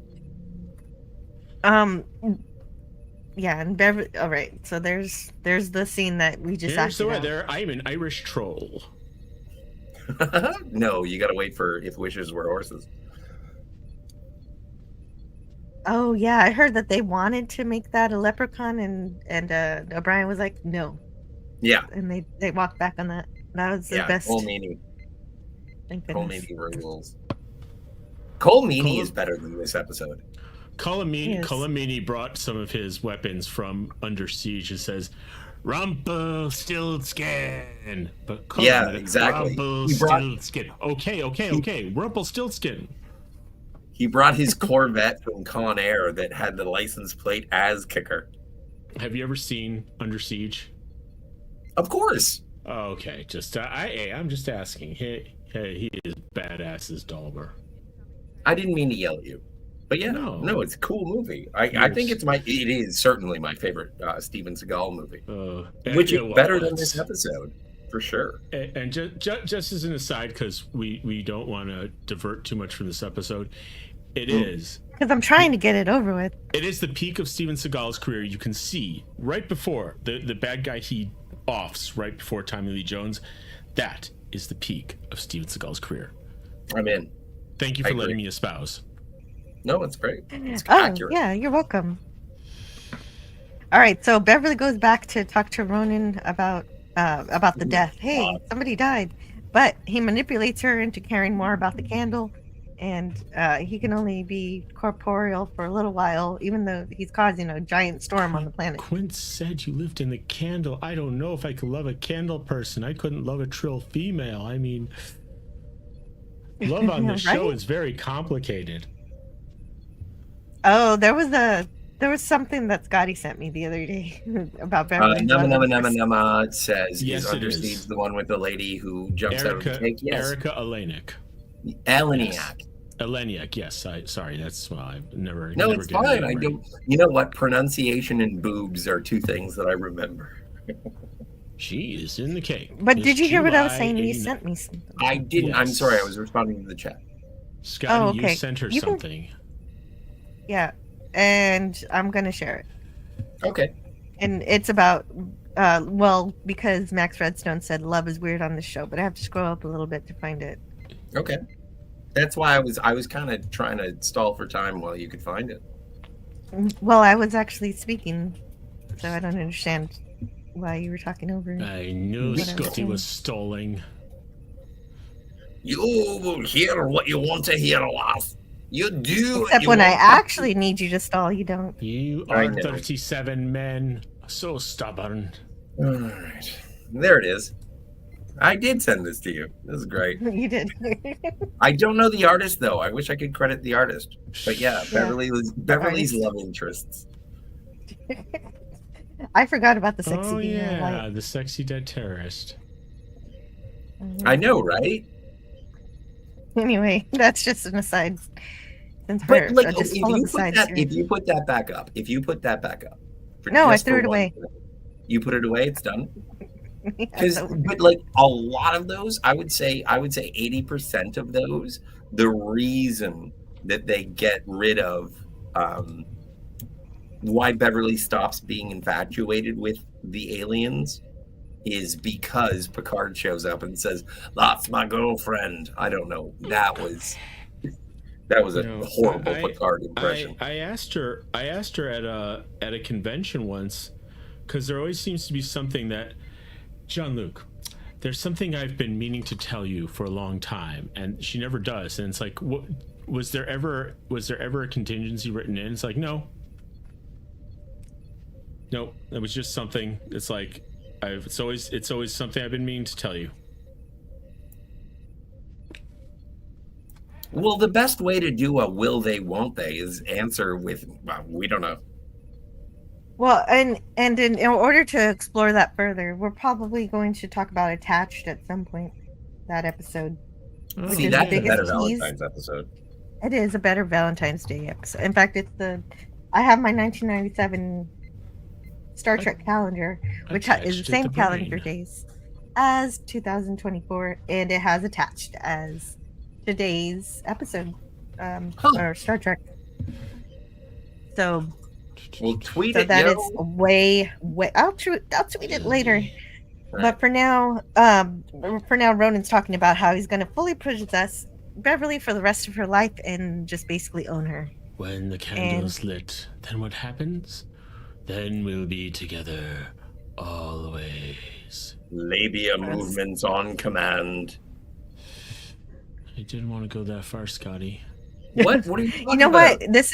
Yeah, and Beverly. All right, so there's the scene that we just. Here's the acted out. weather. I'm an Irish troll. No, you gotta wait for If Wishes Were Horses. Oh yeah, I heard that they wanted to make that a leprechaun, and O'Brien was like, no. Yeah. And they walked back on that. That was the best. Cole Meany. Thank Cole goodness. Meany rules. Cole Meany is better than this episode. Colomini brought some of his weapons from Under Siege. It says, Rumpelstiltskin. But yeah, exactly. Rumpelstiltskin. Okay. Rumpelstiltskin. He brought his Corvette from Con Air that had the license plate as Kicker. Have you ever seen Under Siege? Of course. Okay, I'm just asking. Hey, he is badass as Dalber. I didn't mean to yell at you. But yeah, no, it's a cool movie. I think it is certainly my favorite Steven Seagal movie. Which is better than this episode, for sure. And just as an aside, because we don't want to divert too much from this episode, It is. Because I'm trying to get it over with. It is the peak of Steven Seagal's career. You can see right before the bad guy he offs right before Tommy Lee Jones. That is the peak of Steven Seagal's career. I'm in. Thank you for letting me espouse. No, it's great. It's Oh, accurate. yeah, you're welcome. All right, so Beverly goes back to talk to Ronan about the death. Hey, somebody died. But he manipulates her into caring more about the candle, and he can only be corporeal for a little while, even though he's causing a giant storm on the planet. Quint said you lived in the candle. I don't know if I could love a candle person. I couldn't love a trill female. I mean, love on this show is very complicated. Oh, there was something that Scotty sent me the other day about Beverly. Nama says, yes, is Under Siege the one with the lady who jumps out of the cake? Yes. Erica Eleniak. Eleniak, yes. Sorry, that's I've never. No, never it's fine. I don't. You know what? Pronunciation and boobs are two things that I remember. She is in the cake. But did you hear what I was saying? You sent me something. I didn't. Yes. I'm sorry. I was responding to the chat. Scotty, you sent her something. Yeah, and I'm gonna share it. Okay. And it's about, well, because Max Redstone said love is weird on the show, but I have to scroll up a little bit to find it. Okay. That's why I was kind of trying to stall for time while you could find it. Well, I was actually speaking, so I don't understand why you were talking over. I knew Scotty was stalling. You will hear what you want to hear, lass. You do. Except when I actually need you to stall, you don't. You are 37 men. So stubborn. All right. There it is. I did send this to you. This is great. You did. I don't know the artist, though. I wish I could credit the artist. But yeah, Beverly's love interests. I forgot about the sexy the sexy dead terrorist. I know, right? Anyway, that's just an aside. But like, if you put that back up. No, I threw it away. You put it away. It's done. But like a lot of those, I would say 80% of those, the reason that they get rid of why Beverly stops being infatuated with the aliens is because Picard shows up and says, "That's my girlfriend." I don't know. That was a horrible Picard impression. I asked her at a convention once, because there always seems to be something that, Jean-Luc, there's something I've been meaning to tell you for a long time, and she never does. And it's like, what was there ever a contingency written in? It's like, no, it was just something. It's like it's always something I've been meaning to tell you. Well, the best way to do a will they, won't they is answer with, we don't know. Well, and in order to explore that further, we're probably going to talk about Attached at some point, that episode. See, that's a better Valentine's episode. It is a better Valentine's Day episode. In fact, I have my 1997 Star Trek calendar, which is the same calendar days as 2024, and it has Attached as today's episode, or Star Trek. So we'll tweet so it. That is way. I'll tweet it later. Right. But for now, Ronan's talking about how he's going to fully possess Beverly for the rest of her life and just basically own her. When the candle's lit, then what happens? Then we'll be together always. Labia movements on command. I didn't want to go that far, Scotty. What are you talking You know about? what? This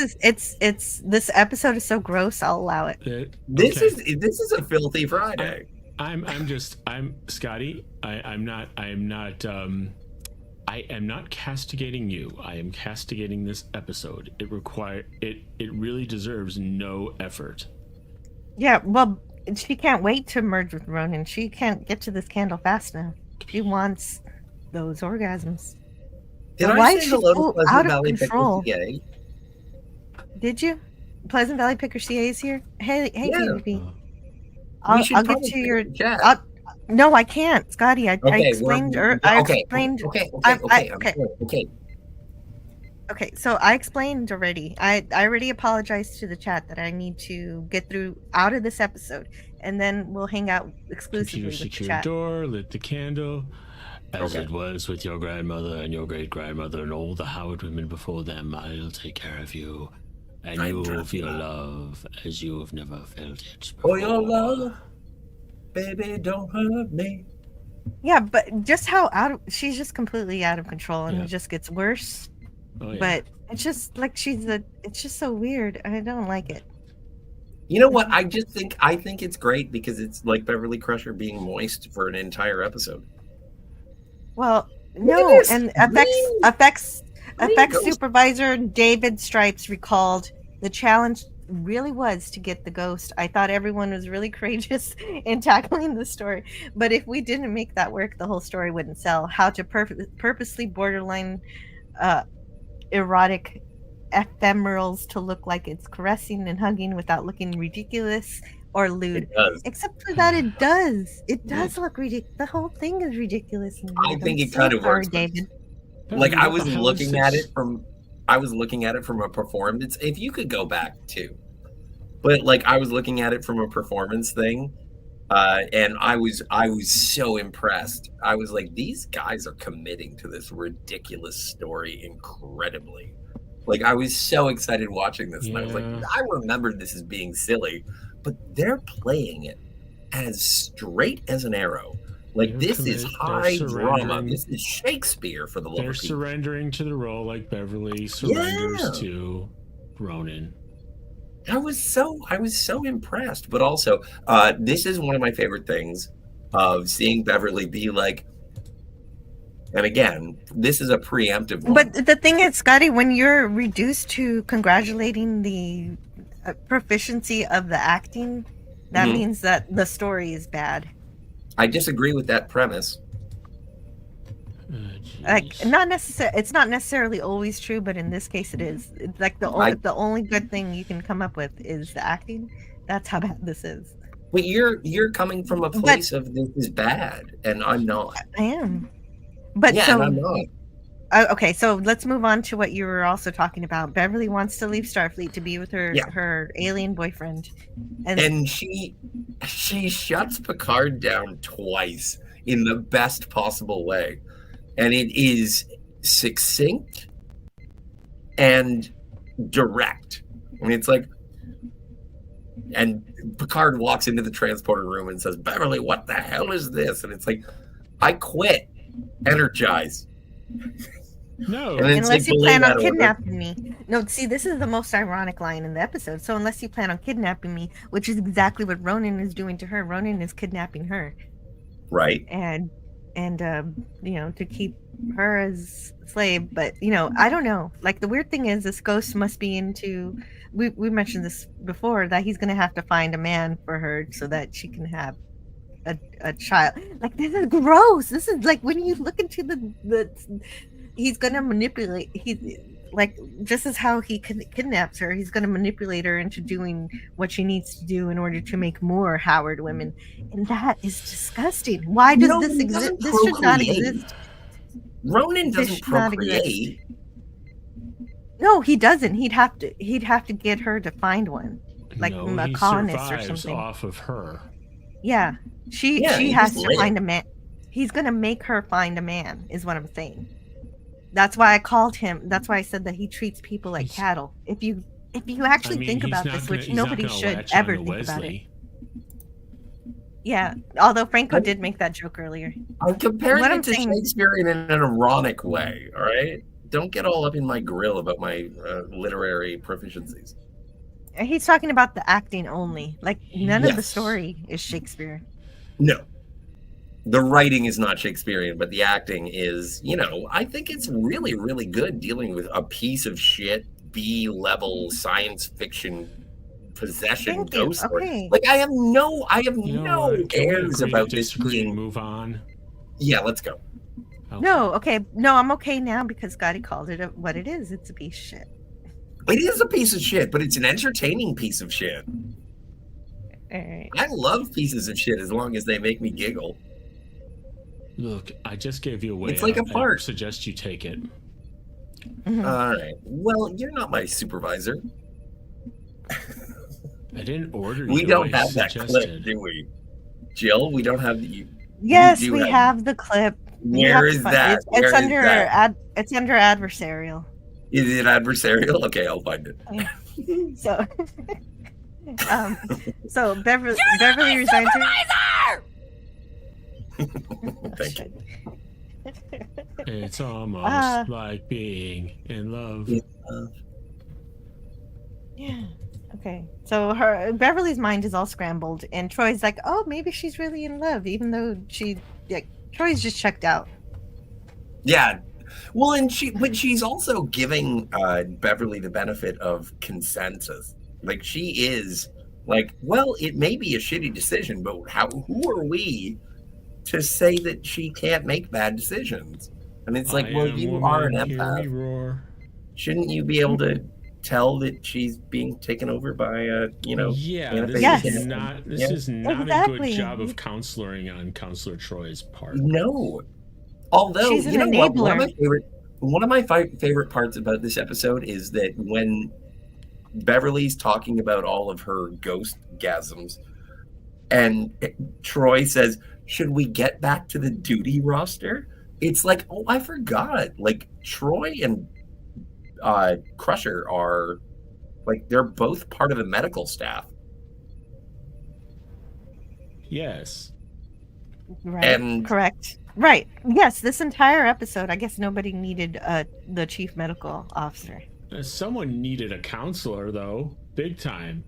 episode is so gross. I'll allow it. This is a filthy Friday. I'm Scotty. I am not castigating you. I am castigating this episode. It really deserves no effort. Yeah, well, she can't wait to merge with Ronan. She can't get to this candle fast enough. She wants those orgasms. Did why I is say she hello so to Pleasant out of Valley control? Picker CA? Did you? Pleasant Valley Picker CA is here. Hey, Yeah. PvP. I'll get probably to your chat. No, I can't, Scotty. I explained. Okay. Okay, so I explained already. I already apologized to the chat that I need to get through out of this episode, and then we'll hang out exclusively Computer with the secure chat. door, lit the candle, as Okay. it was with your grandmother and your great grandmother and all the Howard women before them. I'll take care of you, and I you will trust feel you. love as you have never felt it For before. your love, baby, don't hurt me. Yeah, but just how she's just completely out of control, and Yeah. it just gets worse. Oh, yeah. But it's just like it's just so weird. I don't like it. You know what? I think it's great because it's like Beverly Crusher being moist for an entire episode. Well, at no, this. and Green. effects Ghost. supervisor David Stripes recalled the challenge really was to get the ghost. I thought everyone was really courageous in tackling the story, but if we didn't make that work, the whole story wouldn't sell. How to purposely borderline erotic ephemerals to look like it's caressing and hugging without looking ridiculous or lewd. It does. Except for that, it does. It does look ridiculous. The whole thing is ridiculous. And I weird. think I'm it so kind of sorry, works. David. Like What I the was hell looking is at this? it from a performance. If you could go back too, but like I was looking at it from a performance thing, and I was so impressed. I was like, these guys are committing to this ridiculous story incredibly. Like I was so excited watching this, and I was like, Yeah. I remembered this as being silly, but they're playing it as straight as an arrow. Like They're this is they're high drama. surrendering. This is Shakespeare for the love They're of people. surrendering to the role like Beverly surrenders to Ronan. I was so impressed, but also this is one of my favorite things of seeing Beverly be like. And again, this is a preemptive one. But the thing is, Scotty, when you're reduced to congratulating the proficiency of the acting, that means that the story is bad. I disagree with that premise. Like, not necessarily. It's not necessarily always true, but in this case, it is. It's like the only good thing you can come up with is the acting. That's how bad this is. But you're coming from a place of this is bad, and I'm not. I am. But yeah, so, and I'm not. okay, so let's move on to what you were also talking about. Beverly wants to leave Starfleet to be with her alien boyfriend, and she shuts Picard down twice in the best possible way, and it is succinct and direct. I mean, it's like, and Picard walks into the transporter room and says, "Beverly, what the hell is this?" And it's like, "I quit. Energize." No, unless you plan on kidnapping me. No, see, this is the most ironic line in the episode. So unless you plan on kidnapping me, which is exactly what Ronan is doing to her. Ronan is kidnapping her, right? And you know, to keep her as a slave. But you know, I don't know. Like the weird thing is, this ghost must be into. We mentioned this before, that he's gonna have to find a man for her so that she can have a child. Like, this is gross. This is like, when you look into the he's gonna manipulate. He's like, this is how he kidnaps her. He's gonna manipulate her into doing what she needs to do in order to make more Howard women, and that is disgusting. Why does this exist? This should not exist. Ronan doesn't procreate. No, he doesn't. He'd have to get her to find one, like a colonist or something. Off of her. Yeah, she has to find a man. He's gonna make her find a man, is what I'm saying. That's why I called him. That's why I said that he treats people like cattle. If you actually think about this, which nobody should ever think about it. Yeah, although Franco did make that joke earlier. I'm comparing it to Shakespeare in an ironic way. All right, don't get all up in my grill about my literary proficiencies. He's talking about the acting only. Like, none of the story is Shakespeare. No. The writing is not Shakespearean, but the acting is, you know, I think it's really, really good dealing with a piece of shit B-level science fiction possession ghost story. Like, I have no airs about this being... Move on. Yeah, let's go. Okay. No, I'm okay now because Scotty called it what it is. It's a piece of shit. It is a piece of shit, but it's an entertaining piece of shit. All right. I love pieces of shit as long as they make me giggle. Look, I just gave you a way. It's like a fart. I suggest you take it. All right. Well, you're not my supervisor. I didn't order We you. don't I have that clip, suggested. do we? Jill, we don't have the. Yes, do we have the clip. You Where have to is find- that? It's Where is under that? it's under adversarial. Is it adversarial? Okay, I'll find it. So, so Beverly resigns. Thank you. It's almost like being in love. Yeah. Okay. So Beverly's mind is all scrambled, and Troy's like, "Oh, maybe she's really in love," even though Troy's just checked out. Yeah. Well, but she's also giving Beverly the benefit of consensus. Like she is like, well, it may be a shitty decision, but who are we to say that she can't make bad decisions? And it's like, well, you are an empath. Shouldn't you be able to tell that she's being taken over by Yeah, this Yes. is not a Exactly. good job of counseling on Counselor Troy's part. No. Although, She's an you know what? enabler. One of my favorite parts about this episode is that when Beverly's talking about all of her ghost gasms, and Troy says, "Should we get back to the duty roster?" It's like, oh, I forgot. Like Troy and Crusher are like they're both part of the medical staff. Yes. Right. And correct. Right. Yes. This entire episode, I guess nobody needed the chief medical officer. Someone needed a counselor, though, big time.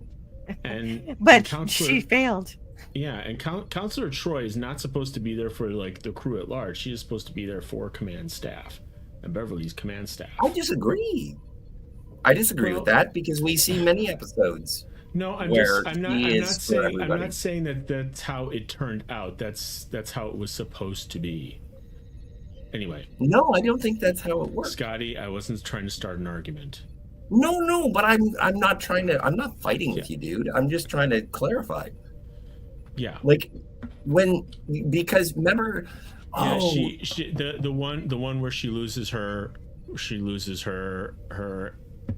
But Counselor, she failed. Yeah, and Counselor Troy is not supposed to be there for like the crew at large. She is supposed to be there for command staff, and Beverly's command staff. I disagree. With that because we see many episodes. No, I'm not saying that that's how it turned out. That's how it was supposed to be. Anyway. No, I don't think that's how it works. Scotty, I wasn't trying to start an argument. No, but I'm not fighting with you, dude. I'm just trying to clarify. Yeah. Like because remember she the one where she loses her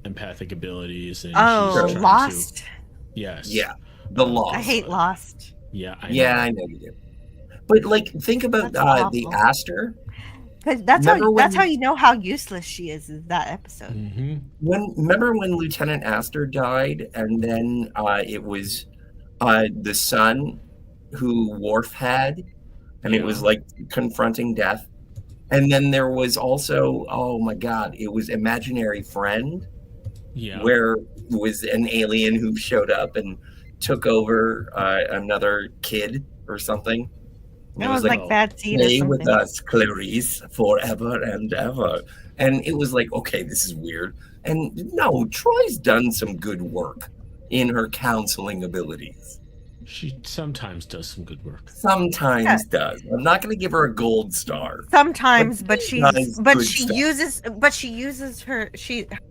empathic abilities and she's Lost. Yes. Yeah. The Lost. I hate Lost. Yeah, I know you do. But like think about the Aster. Because that's how you know how useless she is that episode. Mm-hmm. Remember when Lieutenant Aster died, and then it was the son who Worf had, and it was like confronting death. And then there was also, oh my God, it was Imaginary Friend, where it was an alien who showed up and took over another kid or something. It was like Bad Seed or Stay something. with us, Clarice, forever and ever. And it was like, okay, this is weird. And no, Troy's done some good work in her counseling abilities. She sometimes does some good work. Sometimes does. I'm not going to give her a gold star. Sometimes, but she uses her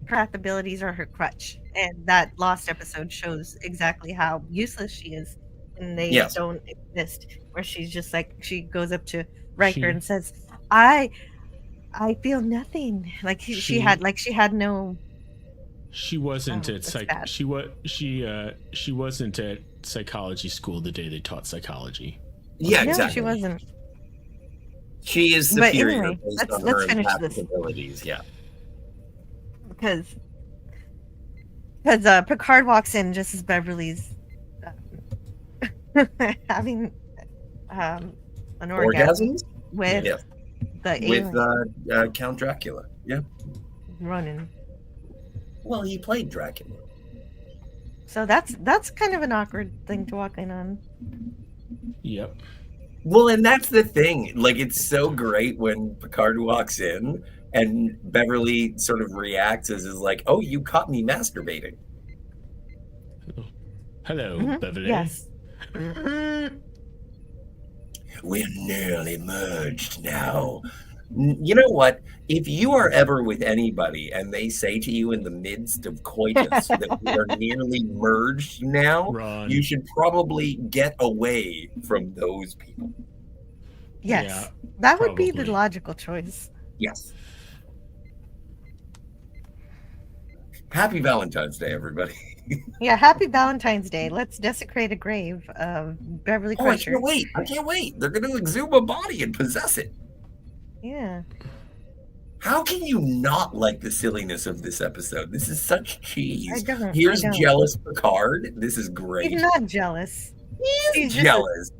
path abilities or her crutch, and that Lost episode shows exactly how useless she is, and they don't exist. Where she's just like she goes up to Riker and says, "I feel nothing." Like she had no. She wasn't at she wasn't at psychology school the day they taught psychology. Yeah, no, exactly. She wasn't. She is superior anyway, based on her empathic abilities. Yeah, because Picard walks in just as Beverly's having an orgasm with the alien. With Count Dracula. Yeah, running. Well, he played Dracula. So that's kind of an awkward thing to walk in on. Yep. Well, and that's the thing. Like, it's so great when Picard walks in and Beverly sort of reacts as is like, "Oh, you caught me masturbating." Hello, Beverly. Yes. We're nearly merged now. You know what? If you are ever with anybody and they say to you in the midst of coitus that we are nearly merged now, you should probably get away from those people. Yes. That would be the logical choice. Yes. Happy Valentine's Day, everybody. Yeah, happy Valentine's Day. Let's desecrate a grave of Beverly Oh, Crusher. I can't wait. They're going to exhume a body and possess it. Yeah. How can you not like the silliness of this episode? This is such cheese. I don't. Here's jealous Picard. This is great. He's not jealous. He's jealous.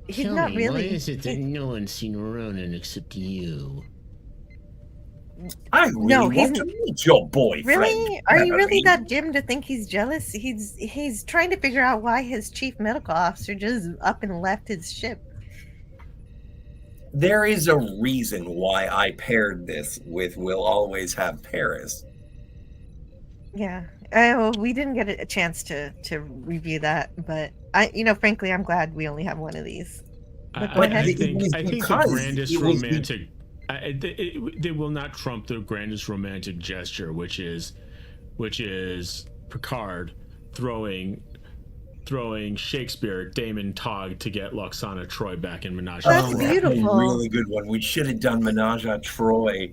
He's Tell not me, really. why is it that no one's seen Ronan except you? I really want to meet your boyfriend. Really? Are you really Beverly. that dim to think he's jealous? He's trying to figure out why his chief medical officer just up and left his ship. There is a reason why I paired this with We'll Always Have Paris. Yeah. We didn't get a chance to review that, but frankly, I'm glad we only have one of these. But go ahead. I think the grandest romantic. They will not trump the grandest romantic gesture, which is Picard throwing Shakespeare Damon Togg to get Loxana Troy back in Menage. That's beautiful. A really good one. We should have done Menage a Troy.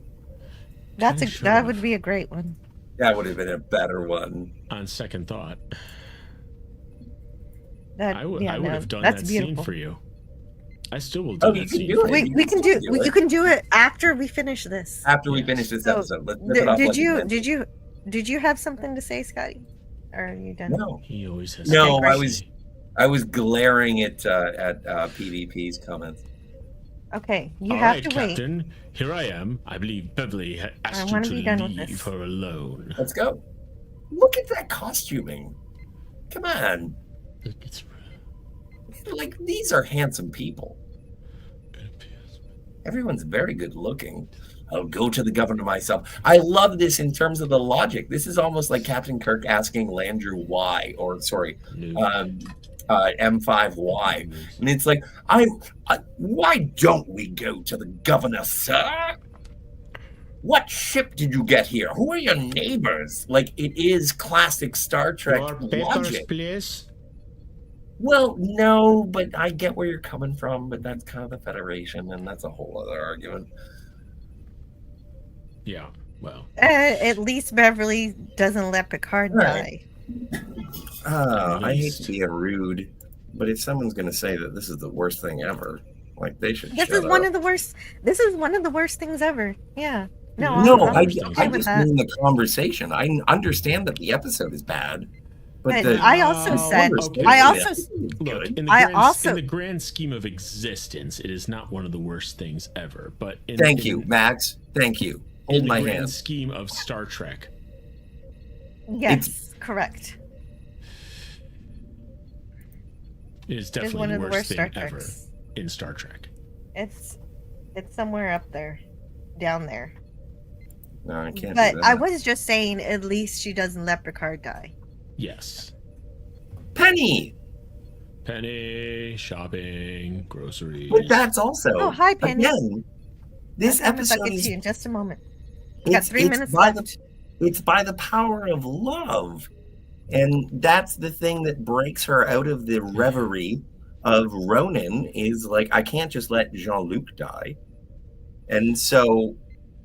That would be a great one. That would have been a better one. On second thought, I would have done that's that beautiful. scene for you. I still will do that scene. You can do it after we finish this. After we finish this episode, let's rip it off like you meant. Did you have something to say, Scotty? Or are you done? No, he always has. No, I was glaring at PvP's comments. Okay, you All have right, to Captain, wait. here I am. I believe Beverly asked you wanna to be done with leave this. her alone. Let's go. Look at that costuming. Come on. Like, these are handsome people. Everyone's very good looking. I'll go to the governor myself. I love this in terms of the logic. This is almost like Captain Kirk asking Landru why, or sorry, M5 why. And it's like, why don't we go to the governor, sir? What ship did you get here? Who are your neighbors? Like, it is classic Star Trek logic. Please. Well, no, but I get where you're coming from, but that's kind of the Federation, and that's a whole other argument. Yeah, well. At least Beverly doesn't let Picard die. I hate to be a rude, but if someone's going to say that this is the worst thing ever, like, they should This shut is one up. of the worst. This is one of the worst things ever. Yeah. No, I I'm just okay with that. mean the conversation. I understand that the episode is bad, but But I also said, Look, in the grand scheme of existence, it is not one of the worst things ever. But Thank you, Max. Thank you. Hold in my the grand hand. scheme of Star Trek, Yes, correct. it is It's definitely one the of the worst worst thing Star ever Treks. in Star Trek. It's somewhere up there, down there. No, I can't. But do that. I was just saying, at least she doesn't let Picard die. Yes. Penny, shopping, groceries. but that's also. Oh, hi, Penny. Again, this I'll episode get is. to you in just a moment. We got 3 minutes by left. It's by the power of love, and that's the thing that breaks her out of the reverie of Ronan. Is like, I can't just let Jean-Luc die, and so,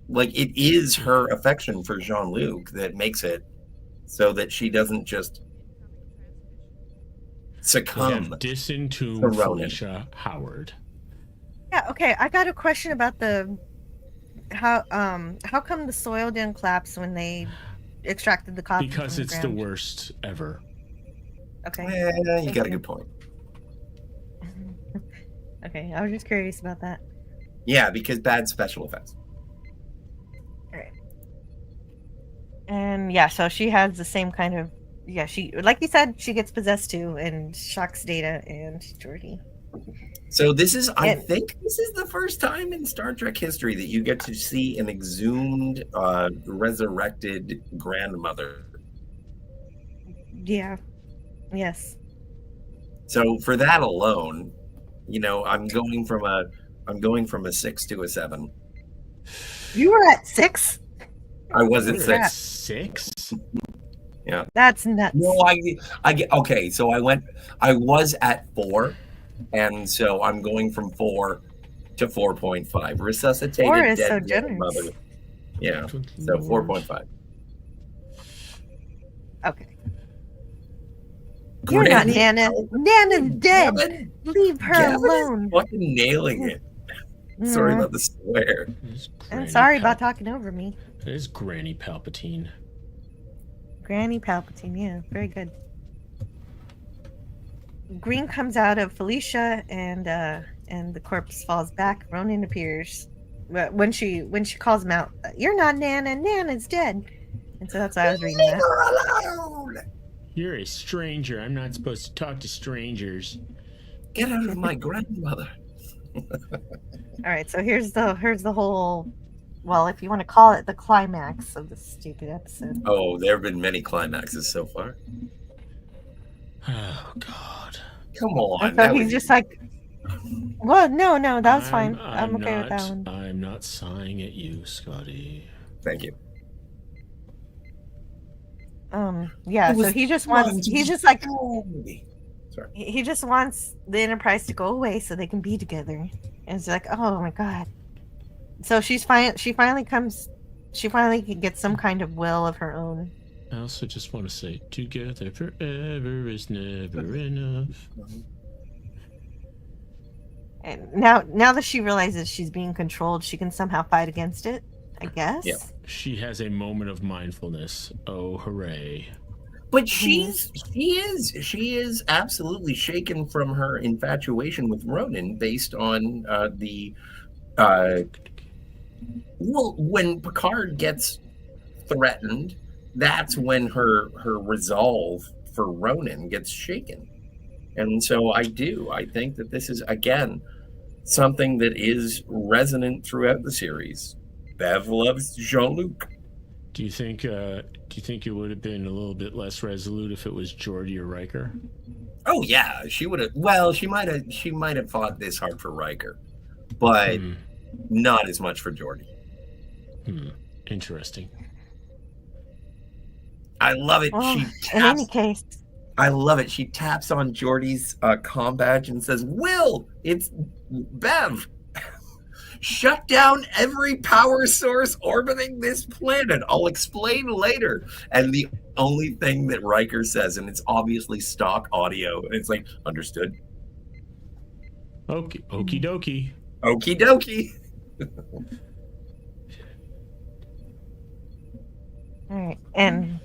like, it is her affection for Jean-Luc that makes it so that she doesn't just succumb to Disentomb Ronan. Felicia Howard. Yeah. Okay. I got a question about how come the soil didn't collapse when they extracted the coffee? Because from it's the ground? worst ever. Okay. Yeah, you Thank got a good point. Okay. I was just curious about that. Yeah, because bad special effects. All right. And yeah, so she has the same kind of she, like you said, she gets possessed too and shocks Data and Geordi. So this is, I think this is the first time in Star Trek history that you get to see an exhumed, resurrected grandmother. Yeah. Yes. So for that alone, I'm going from a 6 to a 7. You were at 6? I was at Crap. 6. 6? Yeah. That's nuts. No, I get okay. So I was at 4, and so I'm going from 4 to 4.5. Resuscitated 4 is dead so generous. grandmother. Yeah. So 4.5. Okay. You're not Granny Nana. Palpatine? Nana's dead. Gavin? Leave her Gavin alone. is fucking nailing it. Sorry about the swear. I'm sorry about talking over me. It is Granny Palpatine. Granny Palpatine, yeah, very good. Green comes out of Felicia, and the corpse falls back. Ronan appears. But when she calls him out, "You're not Nana. Nana's dead." And so that's why I was reading that. Leave her alone! You're a stranger. I'm not supposed to talk to strangers. Get out of my grandmother. All right, so here's the whole, well, if you want to call it the climax of this stupid episode. Oh, there have been many climaxes so far. Oh God! Come on. And so he's just like, well, no, that was fine. I'm okay not, with that one. I'm not sighing at you, Scotty. Thank you. Yeah, so he just wants, he's just like, Sorry. he just wants the Enterprise to go away so they can be together. And it's like, oh my God. So she finally gets some kind of will of her own. I also just want to say, together forever is never enough. And now that she realizes she's being controlled, she can somehow fight against it, I guess. Yeah. She has a moment of mindfulness. Oh, hooray. But she is absolutely shaken from her infatuation with Ronan based on when Picard gets threatened, that's when her resolve for Ronan gets shaken. And so I think that this is, again, something that is resonant throughout the series. Bev loves Jean-Luc. Do you think it would have been a little bit less resolute if it was Geordi or Riker? Oh yeah, she would have. Well, she might have fought this hard for Riker, but not as much for Geordi. Interesting. I love it. Well, She in any case, I love it. She taps on Geordi's comm badge and says, "Will, it's Bev. Shut down every power source orbiting this planet. I'll explain later." And the only thing that Riker says, and it's obviously stock audio, and it's like, understood. Okie dokie. Okie dokie. all right, and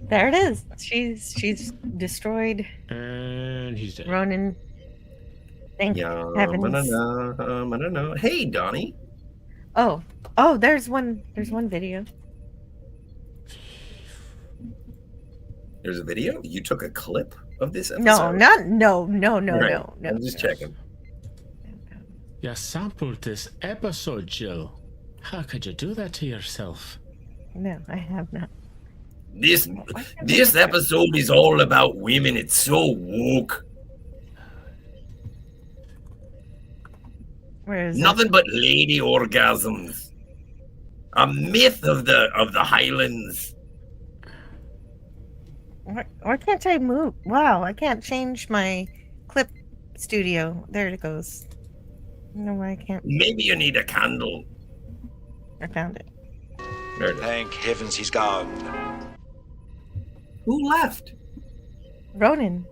there it is. She's destroyed. And he's dead. Ronan. Thank heavens. Hey, Donnie. Oh, there's one video. There's a video? You took a clip of this episode? No. I'm just checking. You sampled this episode, Jill. How could you do that to yourself? No, I have not. This episode is all about women. It's so woke. Where is Nothing but lady orgasms. A myth of the Highlands. Why can't I move? Wow, I can't change my clip studio. There it goes. No, why I can't. Maybe you need a candle. I found it. There it is. Thank heavens he's gone. Who left? Ronan.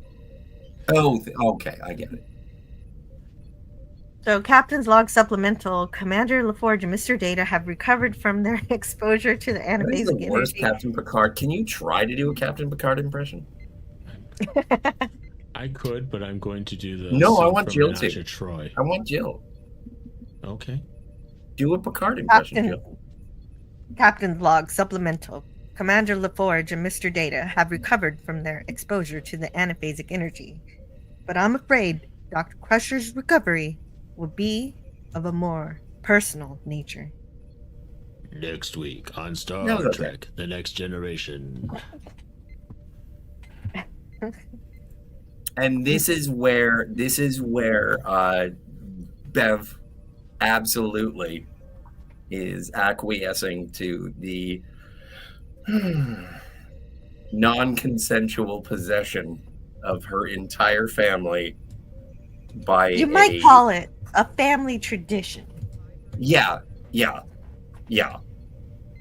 Oh, okay, I get it. So, Captain's Log Supplemental, Commander LaForge and Mr. Data have recovered from their exposure to the That is anaphasic the worst energy. Captain Picard. Can you try to do a Captain Picard impression? I could, but I'm going to do the. No, I song want from Jill Master to. Troy. I want Jill. Okay. Do a Picard impression, Jill. Captain's Log Supplemental, Commander LaForge and Mr. Data have recovered from their exposure to the anaphasic energy. But I'm afraid Dr. Crusher's recovery will be of a more personal nature. Next week on Star No, okay. Trek: The Next Generation. And this is where Bev absolutely is acquiescing to the non-consensual possession of her entire family by You might call it a family tradition. Yeah.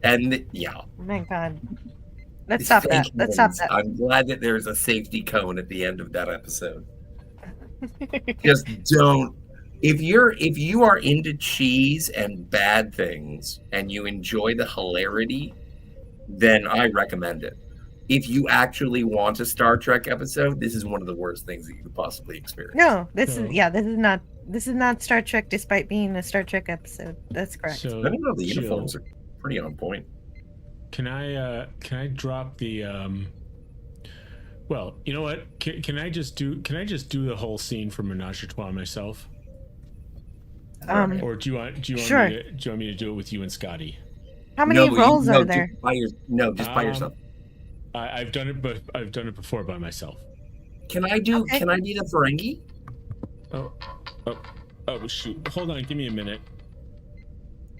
And yeah. Oh my God. Let's stop that. Fake Let's stop ones. that. I'm glad that there's a safety cone at the end of that episode. Just don't. If you are into cheese and bad things and you enjoy the hilarity, then I recommend it. If you actually want a Star Trek episode, this is one of the worst things that you could possibly experience. No, this is not Star Trek, despite being a Star Trek episode. That's correct. So, I don't know. The Jill, uniforms are pretty on point. Can I drop the Well, you know what? Can I just do the whole scene from Menage a Trois myself? Or do you want sure. me to do it with you and Scotty? How many roles are there? Just by yourself. I've done it, but I've done it before by myself. Can I be the Ferengi? Oh shoot! Hold on, give me a minute.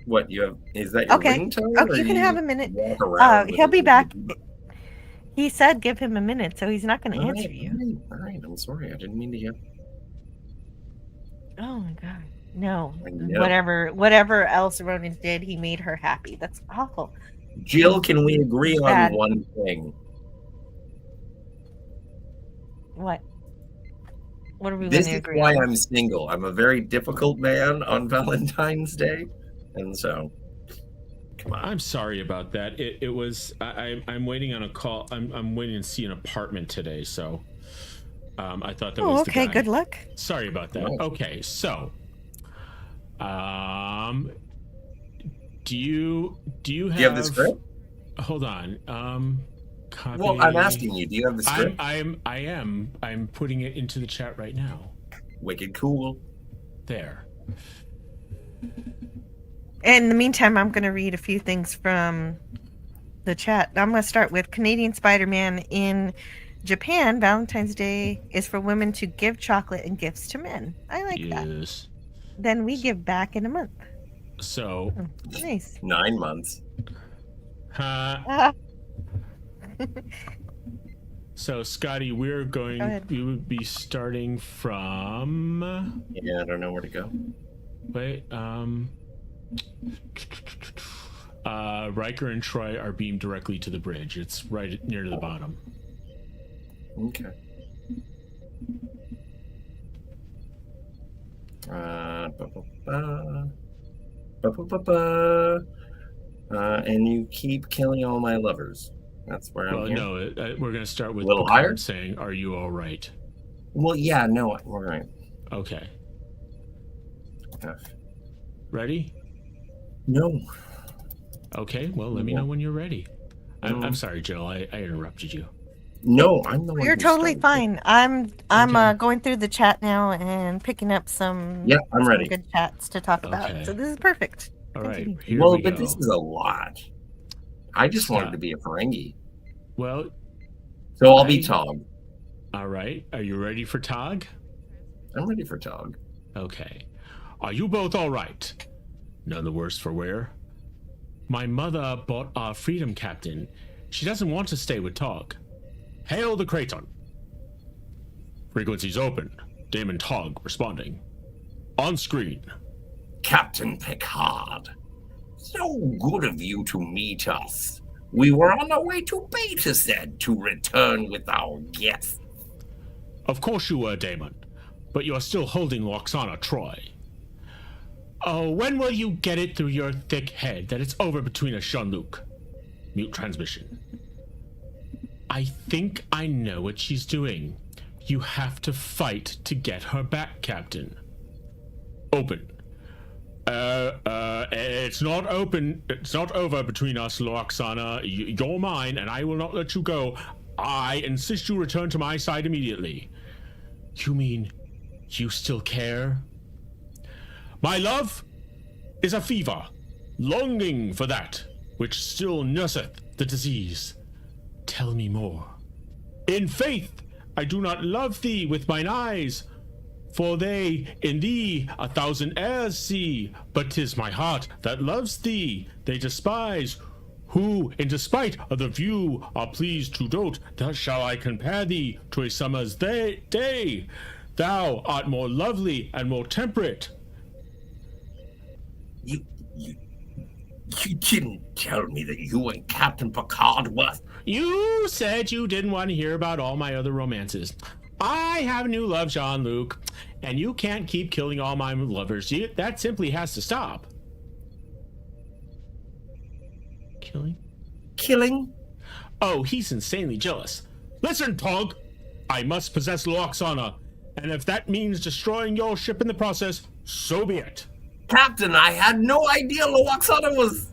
What you have? Is that your ringtone? Okay, you can have a minute. He'll be back. He said give him a minute, so he's not going to answer you. All right, I'm sorry. I didn't mean to get. Oh my god. No. I know. Whatever else Ronan did, he made her happy. That's awful. Jill, can we agree on one thing? What? What are we This going to is agree why on? I'm single. I'm a very difficult man on Valentine's Day, and so. I'm sorry about that. It was I'm waiting on a call. I'm waiting to see an apartment today, so I thought that was the okay. guy. Good luck. Sorry about that. Okay, so do you have the script? Hold on. Copy. Well, I'm asking you. Do you have the script? I'm putting it into the chat right now. Wicked cool. There. In the meantime, I'm going to read a few things from the chat. I'm going to start with Canadian Spider-Man. In Japan, Valentine's Day is for women to give chocolate and gifts to men. I like that. Then we give back in a month. So nice. 9 months. So Scotty, we would be starting from. Yeah, I don't know where to go. Wait, Riker and Troy are beamed directly to the bridge. It's right near to the bottom. Okay. And you keep killing all my lovers. That's where I'm here. No, we're going to start with Little Picard higher? saying, "Are you all right?" Well, yeah, no, we're right. Okay. Yeah. Ready? No. Okay, well, let me know when you're ready. I'm sorry, Jill. I interrupted you. No, I'm the one. You're totally fine. I'm going through the chat now and picking up some. Yeah, I'm ready. Good chats to talk about. So this is perfect. All right. Well, but this is a lot. I just wanted to be a Ferengi. Well, so I'll be Tog. All right. Are you ready for Tog? I'm ready for Tog. Okay. Are you both all right? None the worse for wear. My mother bought our freedom captain. She doesn't want to stay with Tog. Hail the Kraton. Frequencies open. Damon Tog responding. On screen. Captain Picard. So good of you to meet us. We were on our way to Beta said to return with our guests. Of course you were, Damon. But you are still holding Loxana Troy. Oh, when will you get it through your thick head that it's over between us, Jean-Luc? Mute transmission. I think I know what she's doing. You have to fight to get her back, Captain. Open. It's not open. It's not over between us, Loxana. You're mine, and I will not let you go. I insist you return to my side immediately. You mean you still care? My love is a fever, longing for that which still nurseth the disease. Tell me more. In faith, I do not love thee with mine eyes, for they in thee 1,000 airs see, but 'tis my heart that loves thee. They despise, who, in despite of the view, are pleased to dote. Thus shall I compare thee to a summer's day. Thou art more lovely and more temperate. You didn't tell me that you and Captain Picard were You said you didn't want to hear about all my other romances. I have a new love, Jean-Luc, and you can't keep killing all my lovers. That simply has to stop. Killing? Oh, he's insanely jealous. Listen, Tog, I must possess Loaxana, and if that means destroying your ship in the process, so be it. Captain, I had no idea Loaxana was...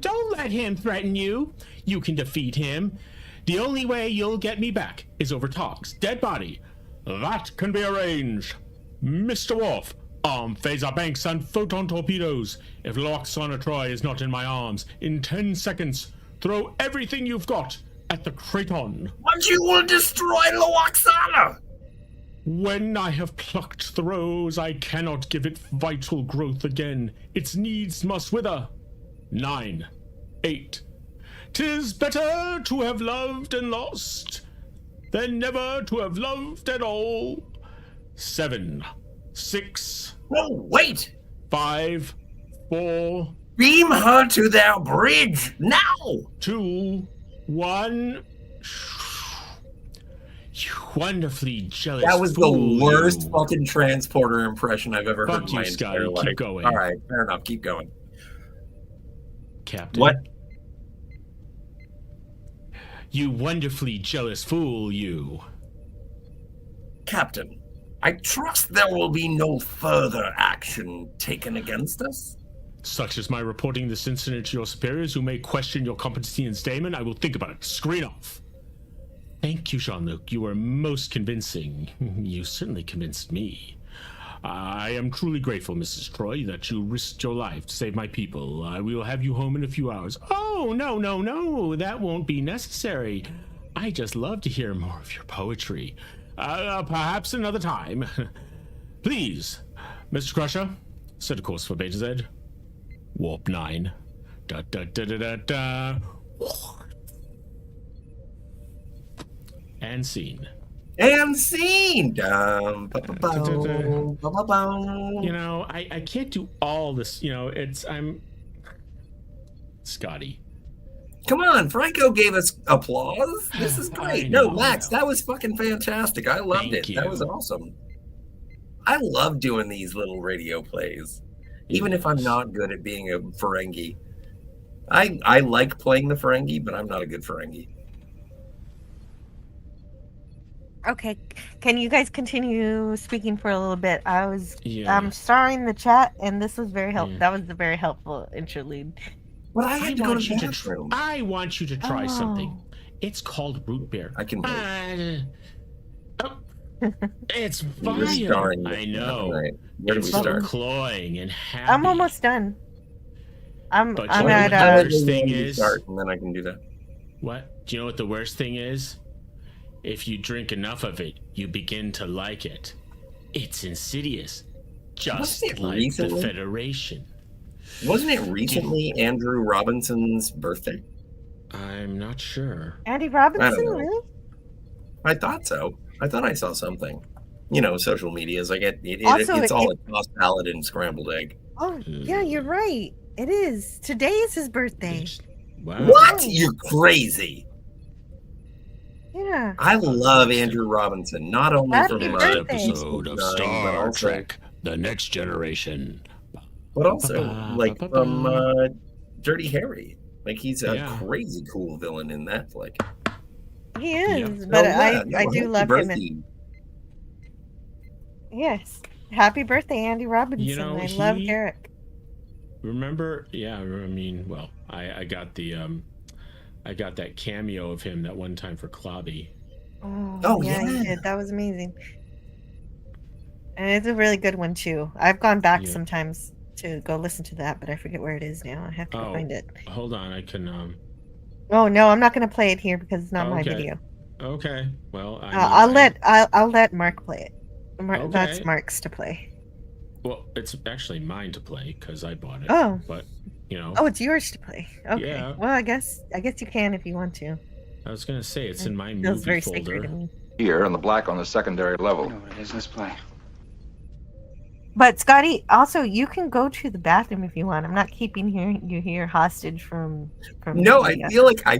Don't let him threaten you. You can defeat him. The only way you'll get me back is over Tog's dead body. That can be arranged. Mr. Worf, arm phaser banks and photon torpedoes. If Loaxana Troy is not in my arms, in 10 seconds, throw everything you've got at the Kraton. But you will destroy Loaxana! When I have plucked the rose, I cannot give it vital growth again. Its needs must wither. 9, 8. 'Tis better to have loved and lost than never to have loved at all. 7, 6. No, wait! 5, 4. Beam her to their bridge now! 2, 1. You wonderfully jealous. That was fool, the worst you. fucking transporter impression I've ever heard Fuck in my you, Scotty. entire life. Keep going. All right, fair enough. Keep going. Captain. What? You wonderfully jealous fool, you. Captain, I trust there will be no further action taken against us. Such as my reporting this incident to your superiors who may question your competency in statement, I will think about it. Screen off. Thank you, Jean-Luc. You were most convincing. You certainly convinced me. I am truly grateful, Mrs. Troy, that you risked your life to save my people. We will have you home in a few hours. Oh, no. That won't be necessary. I just love to hear more of your poetry. Perhaps another time. Please, Mr. Crusher, set a course for Beta Z. Warp 9. And scene. And scene! You know, I can't do all this. You know, I'm Scotty. Come on, Franco gave us applause. This is great. know, No, Max, that was fucking fantastic. I loved it. That was awesome. I love doing these little radio plays, even if I'm not good at being a Ferengi. I like playing the Ferengi, but I'm not a good Ferengi. Okay, can you guys continue speaking for a little bit? I was starring the chat, and this was very helpful. That was a very helpful interlude. But I had to go to the bathroom. I want you to try something. It's called root beer. I can it's fine. I know. Right. Where do we start? Cloying and happy. I'm almost done. I'm at at the worst thing is start, and then I can do that. What? Do you know what the worst thing is? If you drink enough of it, you begin to like it. It's insidious. Just like the Federation. Wasn't it recently Andrew Robinson's birthday? I'm not sure. Andy Robinson, really? I thought so. I thought I saw something. You know, social media is like Also, it's all a tossed salad and scrambled egg. Oh, yeah, you're right. It is. Today is his birthday. Wow. What? You're crazy. Yeah. I love Andrew Robinson, not only from next episode of Star Trek: The Next Generation, but also like from Dirty Harry. Like he's a crazy cool villain in that flick. He is, but I do love him. Yes. Happy birthday, Andy Robinson. You know, I love Garrick. Remember? Yeah, I mean, well, I got the I got that cameo of him that one time for Klobby. Oh yeah, you did. That was amazing. And it's a really good one too. I've gone back sometimes to go listen to that, but I forget where it is now. I have to find it. Hold on, I can Oh no, I'm not going to play it here because it's not my video. Okay. Well, I'll let Mark play it. That's Mark's to play. Well, it's actually mine to play because I bought it. Oh. But you know. Oh, it's yours to play. Okay. Yeah. Well, I guess you can if you want to. I was gonna say it's in my movie feels very folder. sacred to me. Here in the black on the secondary level. I know what it is. Let's play. But Scotty, also you can go to the bathroom if you want. I'm not keeping you here hostage from. No, I the,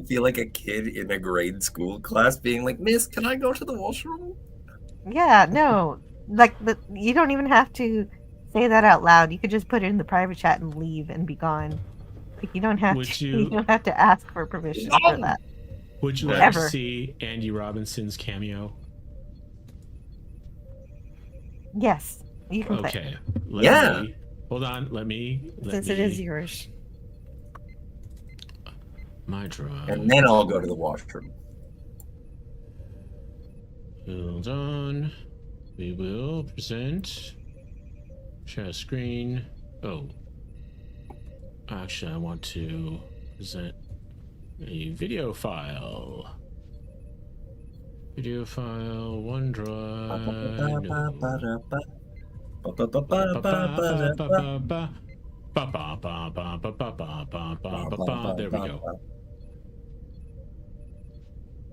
feel like a kid in a grade school class being like, "Miss, can I go to the washroom?" Yeah, no, like you don't even have to say that out loud. You could just put it in the private chat and leave and be gone. Like you don't have Would to. you- You don't have to ask for permission for that. Would you like Ever. to see Andy Robinson's cameo? Yes, you can play. Okay. Yeah. Hold on. Let me. Since it is yours. My drive. And then I'll go to the washroom. Hold on. We will present. Share screen. Oh. Actually, I want to present a video file. Video file, OneDrive. There we go.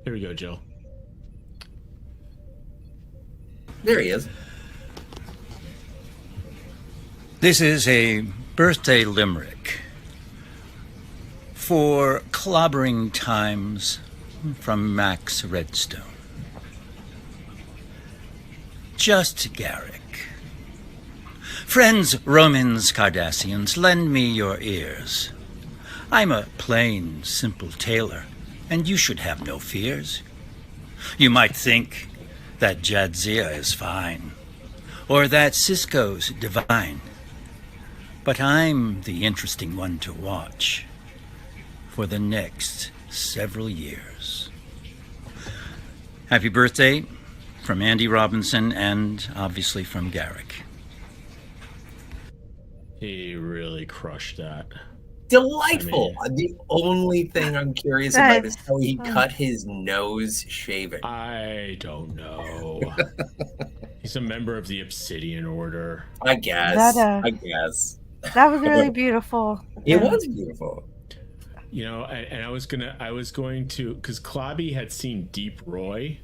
Here we go, Jill. There he is. This is a birthday limerick for clobbering times from Max Redstone. Just Garrick. Friends Romans, Cardassians, lend me your ears. I'm a plain, simple tailor, and you should have no fears. You might think that Jadzia is fine, or that Cisco's divine. But I'm the interesting one to watch for the next several years. Happy birthday from Andy Robinson and obviously from Garrick. He really crushed that. Delightful. The only thing I'm curious about is how he cut his nose shaving. I don't know. He's a member of the Obsidian Order. I guess. I guess. That was really beautiful. It was beautiful. You know, and I was going to, because Clobby had seen Deep Roy.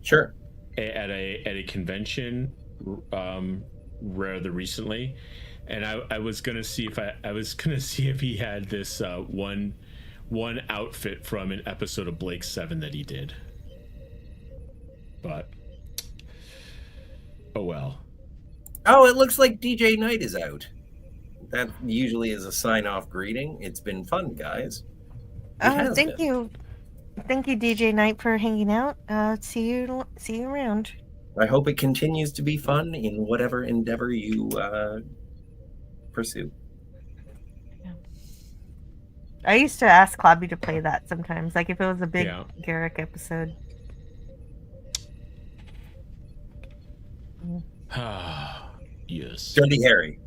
Sure. At a convention, rather recently, and I was gonna see if he had this one outfit from an episode of Blake 7 that he did. But oh well. Oh, it looks like DJ Knight is out. That usually is a sign-off greeting. It's been fun, guys. Thank you, DJ Knight, for hanging out. See you around. I hope it continues to be fun in whatever endeavor you pursue. Yeah. I used to ask Clobby to play that sometimes, like if it was a big Garrick episode. Yes. Dirty Harry.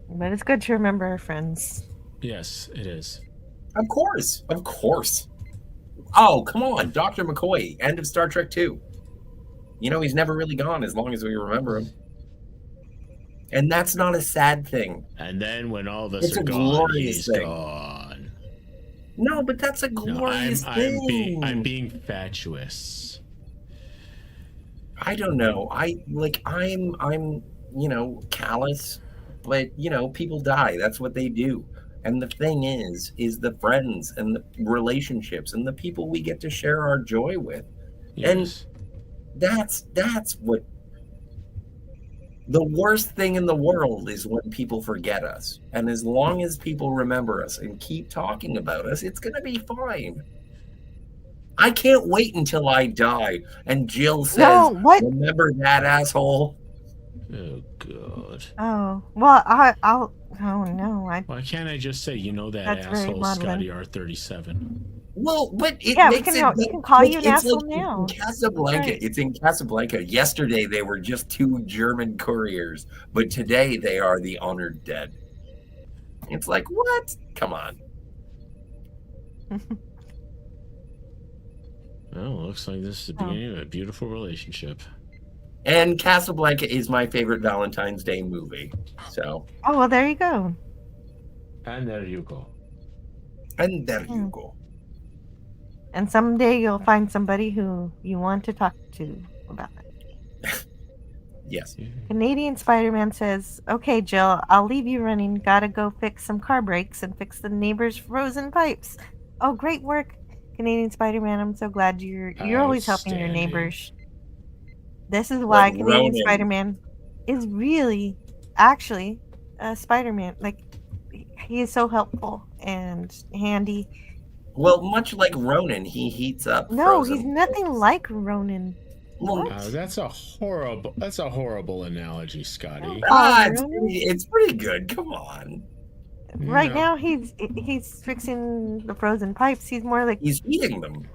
But it's good to remember our friends. Yes, it is. Of course. Oh, come on. Dr. McCoy, end of Star Trek 2. You know, he's never really gone as long as we remember him. And that's not a sad thing. And then when all the It's a gone, glorious he's thing. gone. No, but that's a glorious thing. I'm being fatuous. I don't know. I'm callous, but people die. That's what they do. And the thing is the friends and the relationships and the people we get to share our joy with. Yes. And that's what the worst thing in the world is, when people forget us. And as long as people remember us and keep talking about us, it's going to be fine. I can't wait until I die and Jill says, remember that asshole? Oh, God. Oh, well, I'll. Oh, no. Why can't I just say, that That's very asshole, modeling. Scotty R37? Well, but it Yeah, makes we can call you an asshole now. In Casablanca. Right. It's in Casablanca. Yesterday they were just two German couriers, but today they are the honored dead. It's like, what? Come on. Well, looks like this is the beginning of a beautiful relationship. And Casablanca is my favorite Valentine's Day movie. So. Oh, well, there you go. And there you go. And there you go. And someday you'll find somebody who you want to talk to about it. Yes. Canadian Spider-Man says, "Okay, Jill, I'll leave you running. Gotta go fix some car brakes and fix the neighbor's frozen pipes." Oh, great work, Canadian Spider-Man. I'm so glad you're always helping your Outstanding. neighbors. This is why Like Canadian Ronan. Spider-Man is really, actually, Spider-Man. Like, he is so helpful and handy. Well, much like Ronan, he heats up. No, frozen he's nothing like Ronan. Well, What? That's a horrible analogy, Scotty. it's pretty good. Come on. Right No. now, he's fixing the frozen pipes. He's more like He's eating them.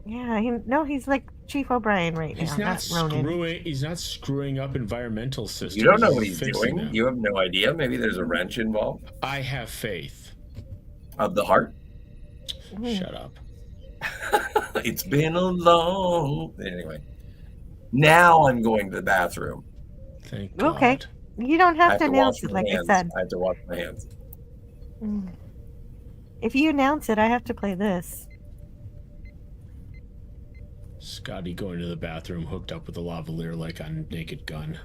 Yeah, he's like Chief O'Brien right He's now. not Ronan. screwing. He's not screwing up environmental systems. You don't know what he's fixing doing. them. You have no idea. Maybe there's a wrench involved. I have faith. Of the heart. Shut up. It's been a long. Anyway, now I'm going to the bathroom. Thank God. Okay, you don't have to wash announce it my like I hands. said. I have to wash my hands. If you announce it, I have to play this. Scotty going to the bathroom, hooked up with a lavalier like on Naked Gun.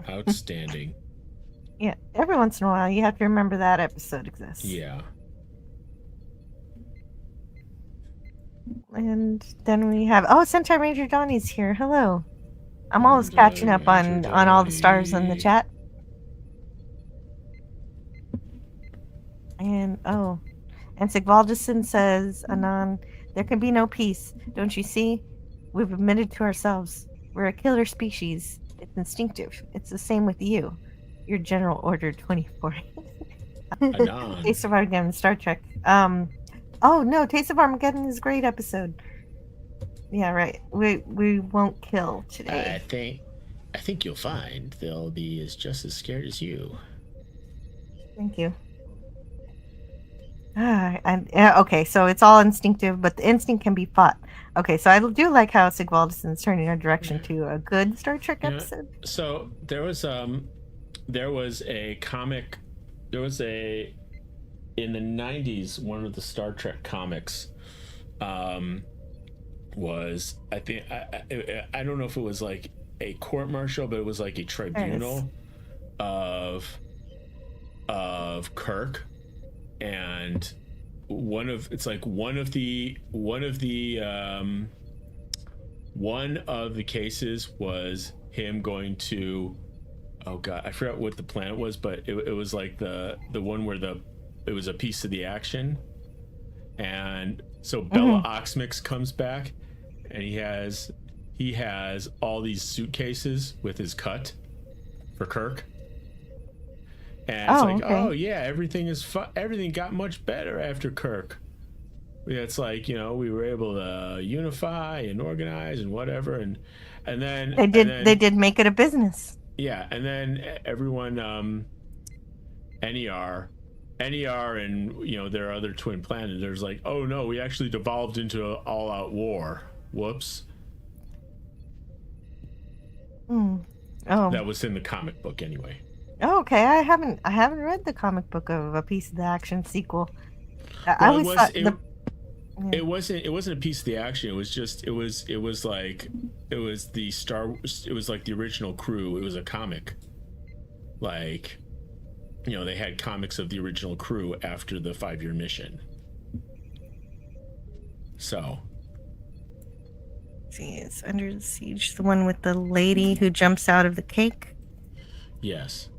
Outstanding. Yeah, every once in a while, you have to remember that episode exists. Yeah. And then we have Sentai Ranger Donnie's here. Hello. I'm always catching up on all the stars in the chat. And Sigvaldison says, Anon, there can be no peace. Don't you see? We've admitted to ourselves. We're a killer species. It's instinctive. It's the same with you. Your General Order 24. Anon. Taste of Armageddon, Star Trek. Oh no, Taste of Armageddon is a great episode. Yeah, right. We won't kill today. I think you'll find they'll be just as scared as you. Thank you. Okay, so it's all instinctive, but the instinct can be fought. Okay, so I do like how Sigvaldison's turning our direction to a good Star Trek episode. So there was a comic. There was in the 90s, one of the Star Trek comics was, I think, I don't know if it was like a court martial, but it was like a tribunal of Kirk, and one of the cases was him going to, oh god, I forgot what the planet was, but it was like the one where it was a piece of the action. And so Bella Oxmix comes back, and he has all these suitcases with his cut for Kirk. And it's oh yeah, everything got much better after Kirk. Yeah, it's like, we were able to unify and organize and whatever, and then they did make it a business. Yeah, and then everyone, NER and their other twin planet, there's like, oh no, we actually devolved into an all-out war. Whoops. That was in the comic book anyway. Oh, okay. I haven't read the comic book of A Piece of the Action sequel. I always thought it wasn't a piece of the action. It was like the original crew. It was a comic. Like, they had comics of the original crew after the 5-year mission. So. See, it's Under the Siege, the one with the lady who jumps out of the cake. Yes.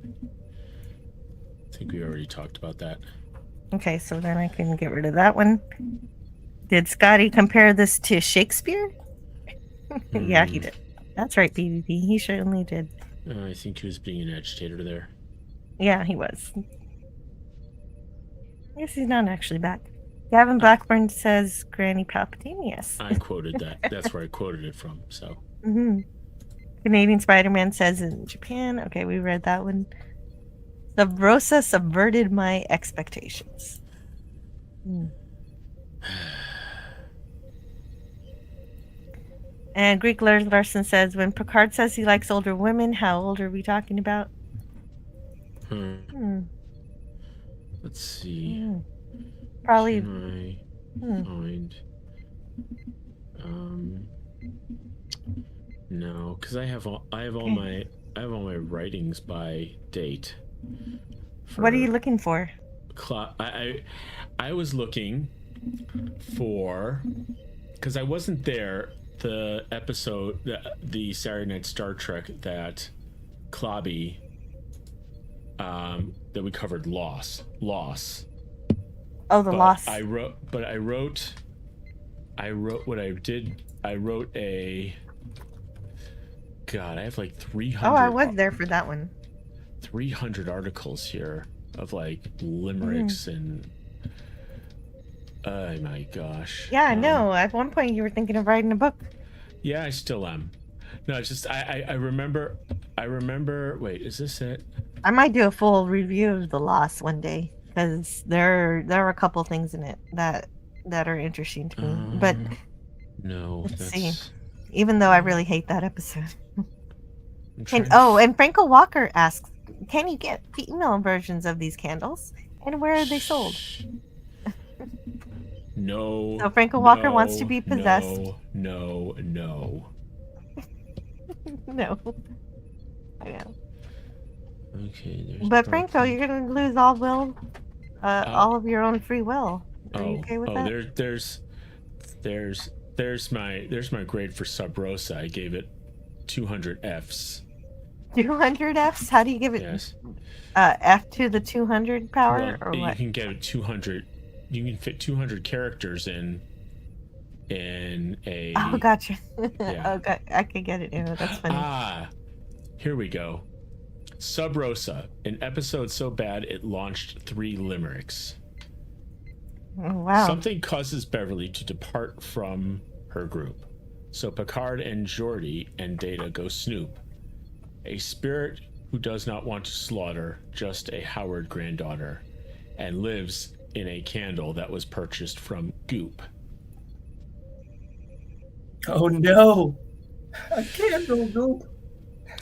I think we already talked about that. Okay, so then I can get rid of that one. Did Scotty compare this to Shakespeare? Yeah, he did. That's right, BBB. He certainly did. I think he was being an agitator there. Yeah, he was. I guess he's not actually back. Gavin Blackburn says Granny Palpatine, yes. I quoted that. That's where I quoted it from, so. Canadian Spider-Man says in Japan. Okay, we read that one. Rosa subverted my expectations. And Greek Larson says, when Picard says he likes older women, how old are we talking about? Let's see. Probably. Can I find? No, because I have all my writings by date. What are you looking for? I was looking for, because I wasn't there, the episode, the Saturday Night Star Trek that Clobby, that we covered, Loss. Oh, the Loss. I wrote what I did. I wrote a. God, I have like 300. Oh, I was there for that one. 300 articles here of like limericks and. Oh my gosh. Yeah, I know. At one point, you were thinking of writing a book. Yeah, I still am. No, it's just I remember. Wait, is this it? I might do a full review of The Lost one day because there are a couple things in it that are interesting to me. But no, let's see. Even though I really hate that episode. And Franco Walker asks, "Can you get female versions of these candles? And where are they sold?" No. So Franco Walker wants to be possessed. No. No. I know. Okay. But Franco, you're gonna lose all all of your own free will. Are you okay with that? There's my grade for Sub Rosa. I gave it 200 Fs. 200 Fs? How do you give it? Yes. F to the 200 power, Well, or what? You can get 200. You can fit 200 characters in a. Oh, gotcha. Yeah. Okay, I could get it in. That's funny. Here we go. Sub Rosa, an episode so bad it launched 3 limericks. Oh, wow. Something causes Beverly to depart from her group. So Picard and Geordi and Data go snoop. A spirit who does not want to slaughter just a Howard granddaughter and lives in a candle that was purchased from Goop. Oh no! A candle, Goop!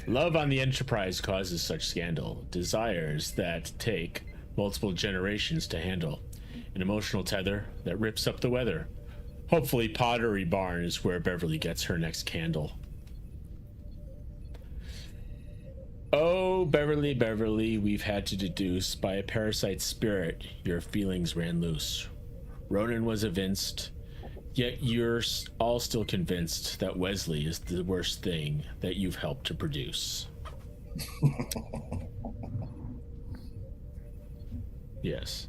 Love on the Enterprise causes such scandal. Desires that take multiple generations to handle. An emotional tether that rips up the weather. Hopefully Pottery Barn is where Beverly gets her next candle. Oh, Beverly, Beverly, we've had to deduce by a parasite spirit your feelings ran loose. Ronan was evinced, yet you're all still convinced that Wesley is the worst thing that you've helped to produce. Yes.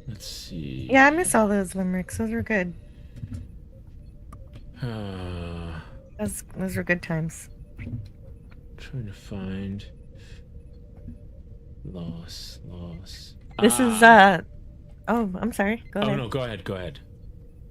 Let's see. Yeah, I miss all those limericks. Those were good. Those were good times. Trying to find loss. This is oh, I'm sorry. Go ahead. Oh no, go ahead.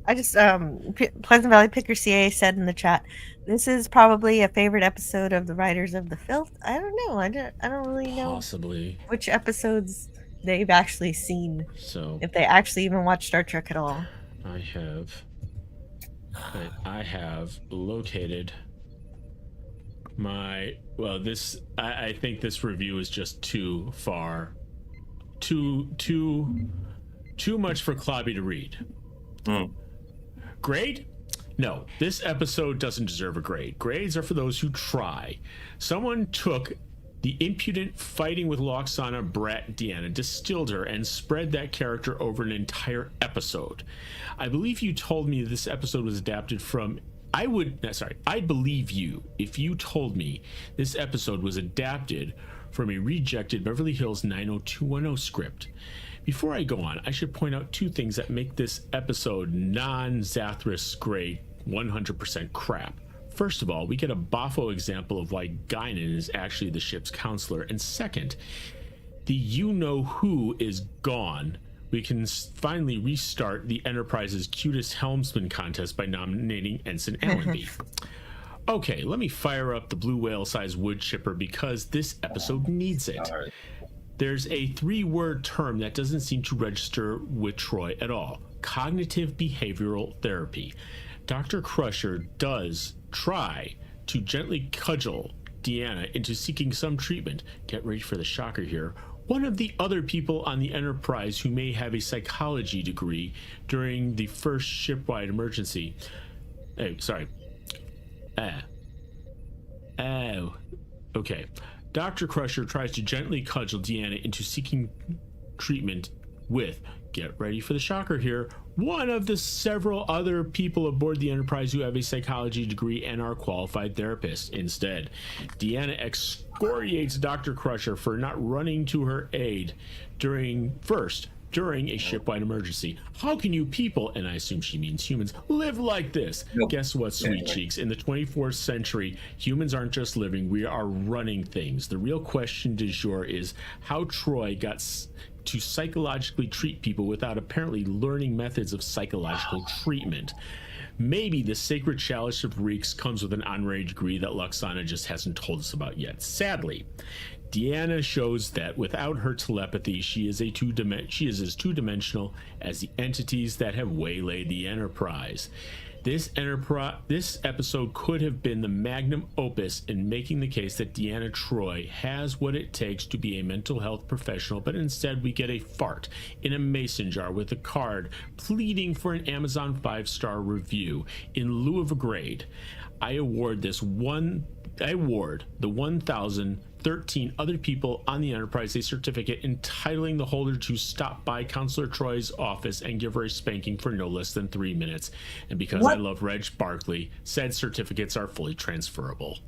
I just Pleasant Valley Picker CA said in the chat, this is probably a favorite episode of the Writers of the Filth. I don't know. I don't really know possibly which episodes they've actually seen. So if they actually even watch Star Trek at all. I have located my I think this review is just too far, too much for Clobby to read. Grade? No, this episode doesn't deserve a grade. Grades are for those who try. Someone took the impudent fighting with Loxana brat Deanna, distilled her, and spread that character over an entire episode. I believe you told me this episode was adapted from... I'd believe you if you told me this episode was adapted from a rejected Beverly Hills 90210 script. Before I go on, I should point out 2 things that make this episode non-Zathras grade 100% crap. First of all, we get a boffo example of why Guinan is actually the ship's counselor. And second, the you-know-who is gone. We can finally restart the Enterprise's cutest helmsman contest by nominating Ensign Allenby. Okay, let me fire up the blue whale-sized wood chipper because this episode needs it. There's a 3-word term that doesn't seem to register with Troy at all: cognitive behavioral therapy. Dr. Crusher does try to gently cudgel Deanna into seeking some treatment. Get ready for the shocker here. One of the other people on the Enterprise who may have a psychology degree during the first shipwide emergency. Okay. Dr. Crusher tries to gently cudgel Deanna into seeking treatment with, get ready for the shocker here, one of the several other people aboard the Enterprise who have a psychology degree and are qualified therapists. Instead, Deanna excoriates Dr. Crusher for not running to her aid during a shipwide emergency. How can you people, and I assume she means humans, live like this? Nope. Guess what, sweet cheeks? In the 24th century, humans aren't just living, we are running things. The real question du jour is how Troy got to psychologically treat people without apparently learning methods of psychological treatment. Maybe the sacred chalice of Reeks comes with an honorary degree that Luxana just hasn't told us about yet. Sadly, Deanna shows that without her telepathy, she is as two-dimensional as the entities that have waylaid the Enterprise. This episode could have been the magnum opus in making the case that Deanna Troi has what it takes to be a mental health professional, but instead we get a fart in a mason jar with a card pleading for an Amazon 5-star review in lieu of a grade. I award the 1,013 other people on the Enterprise a certificate entitling the holder to stop by Counselor Troy's office and give her a spanking for no less than 3 minutes. And because I love Reg Barkley, said certificates are fully transferable.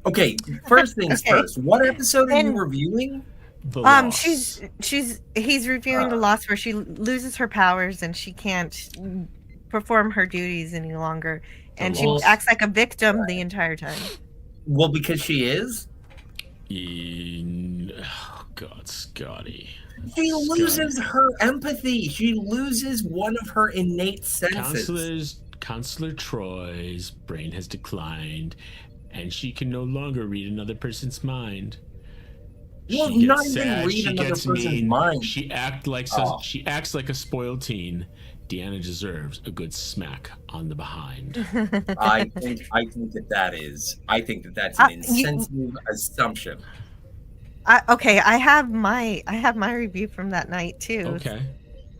Okay, first things first. What episode are you reviewing? The Lost. He's reviewing The Lost, where she loses her powers and she can't perform her duties any longer. And she acts like a victim the entire time. Well, because she is? Oh, God, Scotty. She loses her empathy. She loses one of her innate senses. Counselor Troy's brain has declined, and she can no longer read another person's mind. Well, she not gets even sad, read she another gets person's mean, mind. She acts like a spoiled teen. Deanna deserves a good smack on the behind. I think that's an insensitive assumption. I have my review from that night too. Okay.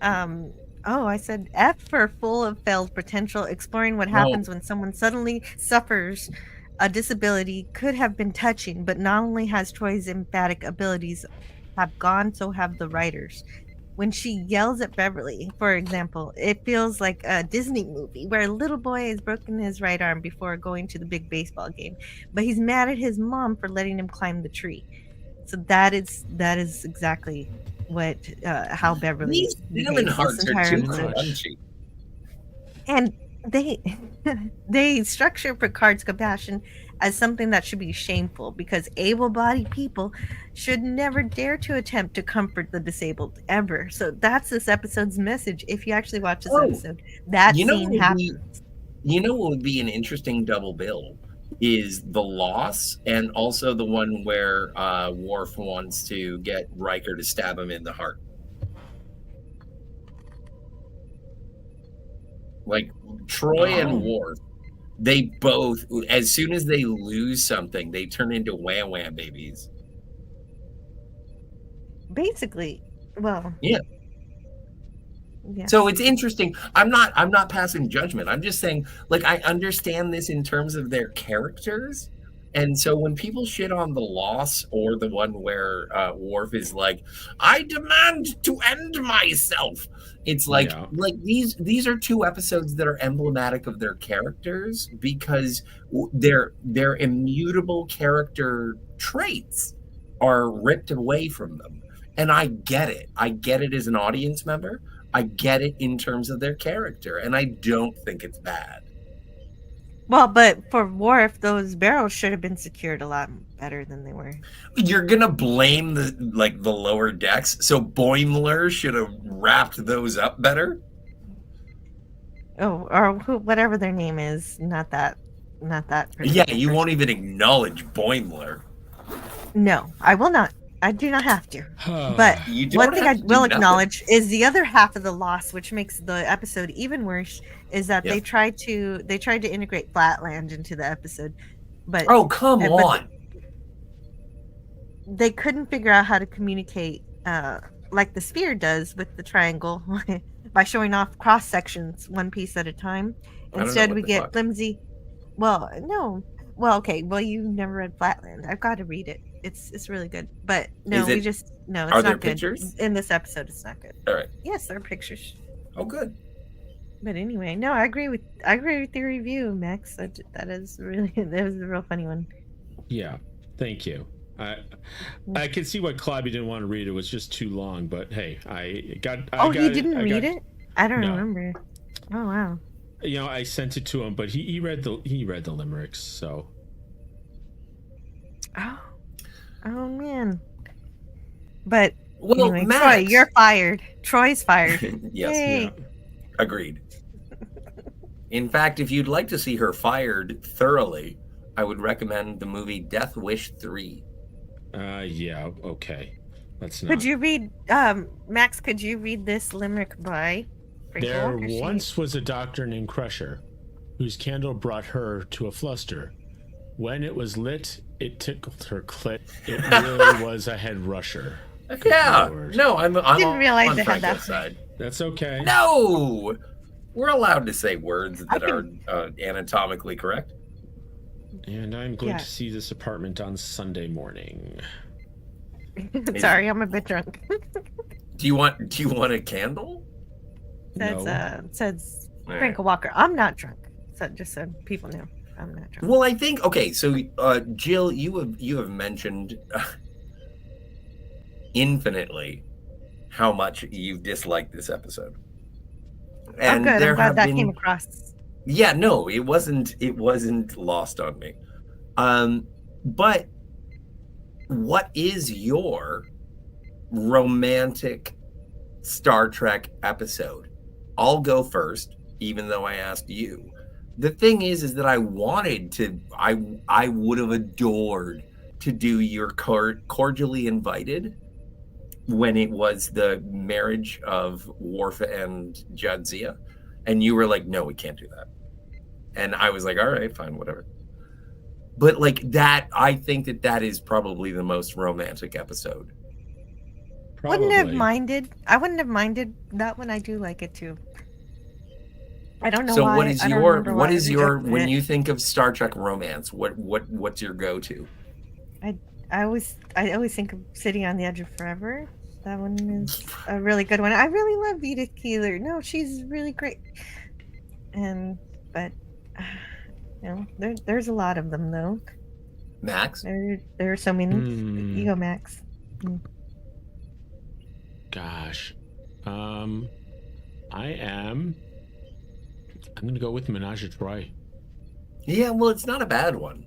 I said F for full of failed potential, exploring what happens when someone suddenly suffers a disability could have been touching, but not only has Troy's emphatic abilities have gone, so have the writers. When she yells at Beverly, for example, it feels like a Disney movie where a little boy has broken his right arm before going to the big baseball game, but he's mad at his mom for letting him climb the tree. So that is exactly what how Beverly behaves this entire episode. And they structure Picard's compassion as something that should be shameful, because able-bodied people should never dare to attempt to comfort the disabled ever. So that's this episode's message. If you actually watch this episode, that scene happens. You know what would be an interesting double bill is The Loss, and also the one where Worf wants to get Riker to stab him in the heart. Like Troy and Worf, they both, as soon as they lose something, they turn into wham wham babies. Basically, well, yeah. So it's interesting. I'm not passing judgment. I'm just saying, like, I understand this in terms of their characters. And so when people shit on The Loss, or the one where Worf is like, I demand to end myself. It's like, these are two episodes that are emblematic of their characters, because their immutable character traits are ripped away from them. And I get it. I get it as an audience member. I get it in terms of their character, and I don't think it's bad. Well, but for Worf, those barrels should have been secured a lot better than they were. You're gonna blame the lower decks, so Boimler should have wrapped those up better? Oh, or whatever their name is, not that. Yeah, you won't even acknowledge Boimler. No, I will not. I do not have to. But You don't one thing I have to do will nothing. acknowledge is the other half of the loss, which makes the episode even worse, is that they tried to integrate Flatland into the episode, but Oh, come on. They couldn't figure out how to communicate like the sphere does with the triangle by showing off cross sections one piece at a time. Instead, we get flimsy. Well, no. Well, okay. Well, you never read Flatland. I've got to read it. It's really good. But no, it's Are not there good. pictures? In this episode, it's not good. All right. Yes, there are pictures. Oh, good. But anyway, no, I agree with your review, Max. That was a real funny one. Yeah, thank you. I can see why Claudia didn't want to read it. It was just too long. But hey, he didn't read it? I don't remember. Oh wow. You know, I sent it to him, but he read the limericks. So. Oh man. But well, anyway, Max, Troy, you're fired. Troy's fired. Yes. Yay. Yeah. Agreed. In fact, if you'd like to see her fired thoroughly, I would recommend the movie Death Wish 3. Yeah, okay. Let's not. Could you read, Max, could you read this limerick by There once was a doctor named Crusher, whose candle brought her to a fluster. When it was lit, it tickled her clit. It really was a head rusher. Good Yeah. Lord. No, I'm Didn't realize on it had Franco's that. side. That's okay. No! We're allowed to say words that are anatomically correct. And I'm going to see this apartment on Sunday morning. Sorry, I'm a bit drunk. Do you want a candle? Says All Franco Walker. I'm not drunk. So just so people know, I'm not drunk. Well, I think so. Jill, you have mentioned infinitely how much you've disliked this episode, and good. there I'm glad have that been. came across. Yeah, no, it wasn't lost on me. But what is your romantic Star Trek episode? I'll go first, even though I asked you. The thing is that I wanted to, I would have adored to do your Cordially Invited when it was the marriage of Worf and Jadzia. And you were like, no, we can't do that. And I was like, all right, fine, whatever. But like that, I think that is probably the most romantic episode. Probably. Wouldn't have minded. I wouldn't have minded that one. I do like it too. I don't know So why. what is your when you think of Star Trek romance, what's your go-to? I always think of City on the Edge of Forever. That one is a really good one. I really love Vita Keeler. No, she's really great. But you know, there's a lot of them though. Max? There are so many. You go, Max. Gosh. I'm gonna go with Menage a Trois. Yeah, well, it's not a bad one.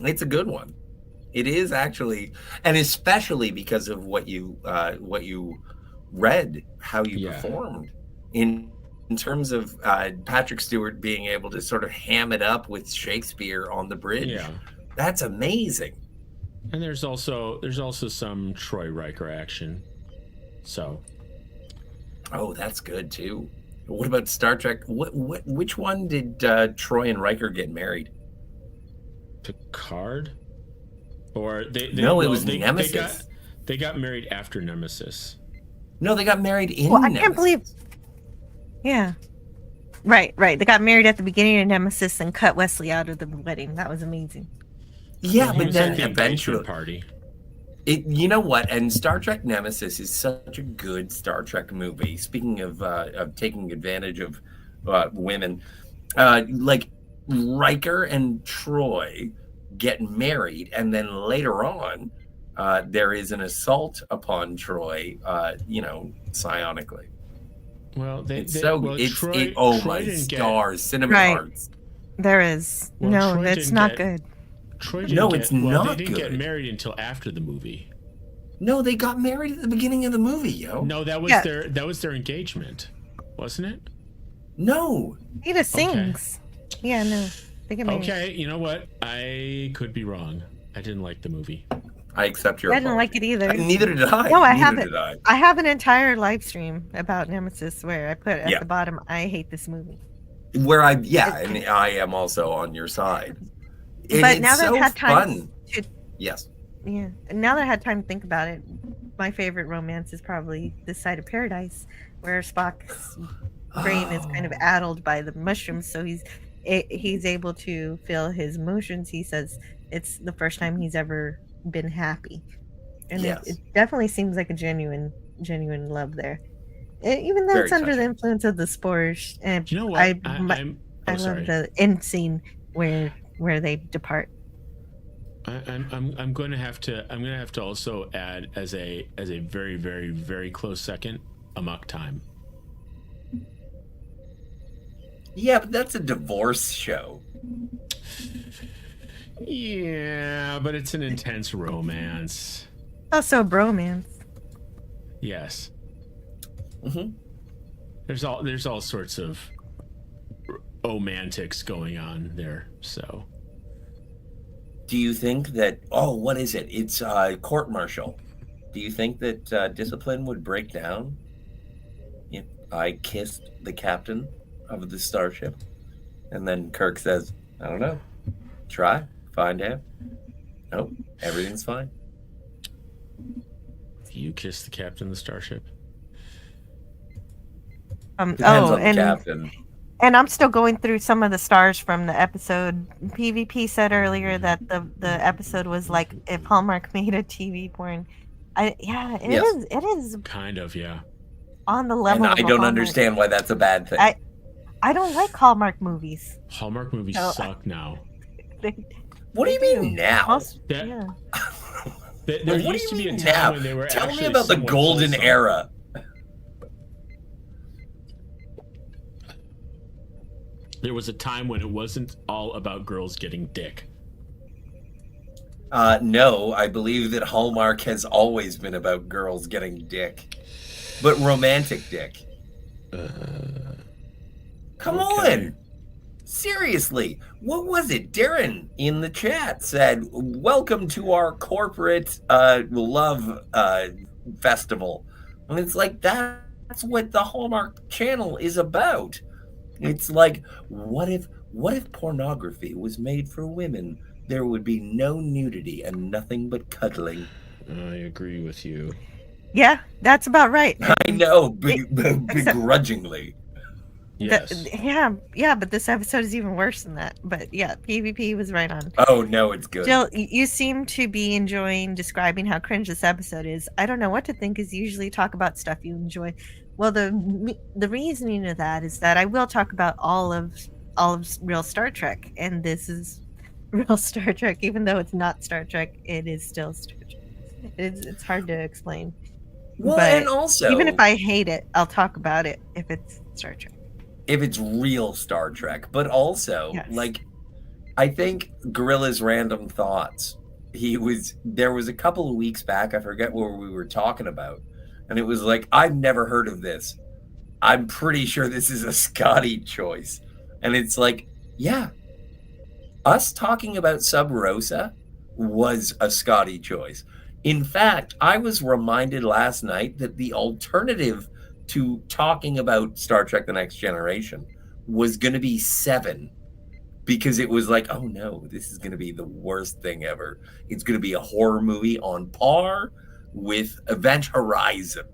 It's a good one. It is actually, and especially because of what you read, how you performed in terms of Patrick Stewart being able to sort of ham it up with Shakespeare on the bridge. Yeah, that's amazing. And there's also some Troy Riker action. So. Oh, that's good too. What about Star Trek? Which one did Troy and Riker get married? Picard? Or it was Nemesis. They got married after Nemesis. No, they got married in Well, I Nemesis. can't believe. Yeah. Right. They got married at the beginning of Nemesis and cut Wesley out of the wedding. That was amazing. Yeah, but It's then like the eventually, engagement party. you know what? And Star Trek Nemesis is such a good Star Trek movie. Speaking of taking advantage of women, like Riker and Troy get married, and then later on, there is an assault upon Troy. Psionically. Well, Troy my stars, cinnamon hearts. There is that's not good. Troy it's not They didn't good. get married until after the movie. No, they got married at the beginning of the movie, yo. No, that was their engagement, wasn't it? No. He just sings. Okay. Yeah, no. They get married. Okay, you know what? I could be wrong. I didn't like the movie. I accept your I didn't like it either. Neither did I. No, I Neither haven't. did I. I have an entire live stream about Nemesis where I put at Yeah. the bottom, I hate this movie. Where I and I am also on your side. And But it's now that so I've had time fun. to Yes. Yeah, and now that I had time to think about it, my favorite romance is probably This Side of Paradise, where Spock's brain is kind of addled by the mushrooms, so he's able to feel his emotions. He says it's the first time he's ever been happy, and Yes. it definitely seems like a genuine love there. Even though Very it's under the touching. influence of the spores, and You know what? I Oh, love sorry. the end scene where they depart. I'm going to have to also add as a very very very close second, Amok Time. Yeah, but that's a divorce show. Yeah, but it's an intense romance. Also a bromance. Yes. Mm-hmm. There's all sorts of romantics going on there. So, Do you think that? Oh, what is it? It's court martial. Do you think that discipline would break down if I kissed the captain of the starship? And then Kirk says, "I don't know. Try, find out. Nope, everything's fine." you kiss the captain of the starship? Depends on the captain. And I'm still going through some of the stars from the episode. PvP said earlier that the episode was like if Hallmark made a TV porn. It is Kind of, yeah. on the level. And of I a don't Hallmark. understand why that's a bad thing. I don't like Hallmark movies. Hallmark movies No, suck now. What do you mean now? There What used do to you be a mean time now? when they were Tell me actually about the somewhat golden wholesome. era. There was a time when it wasn't all about girls getting dick. No, I believe that Hallmark has always been about girls getting dick, but romantic dick. Come on, seriously, what was it? Darren in the chat said, "Welcome to our corporate love festival," and it's like that's what the Hallmark Channel is about. It's like, what if pornography was made for women? There would be no nudity and nothing but cuddling. I agree with you. Yeah, that's about right. I know, begrudgingly. Yes. Yeah, but this episode is even worse than that. But yeah, PvP was right on. Oh no, it's good. Jill, you seem to be enjoying describing how cringe this episode is. I don't know what to think, because you usually talk about stuff you enjoy. Well, the reasoning of that is that I will talk about all of real Star Trek, and this is real Star Trek. Even though it's not Star Trek, it is still Star Trek. It's hard to explain. Well, but and also, even if I hate it, I'll talk about it if it's Star Trek. If it's real Star Trek, but also, Yes. like, I think Gorilla's random thoughts. There was a couple of weeks back, I forget what we were talking about, and it was like, I've never heard of this. I'm pretty sure this is a Scotty choice. And it's like, yeah, us talking about Sub Rosa was a Scotty choice. In fact, I was reminded last night that the alternative to talking about Star Trek The Next Generation was going to be 7, because it was like, oh no, this is going to be the worst thing ever. It's going to be a horror movie on par with Event Horizon,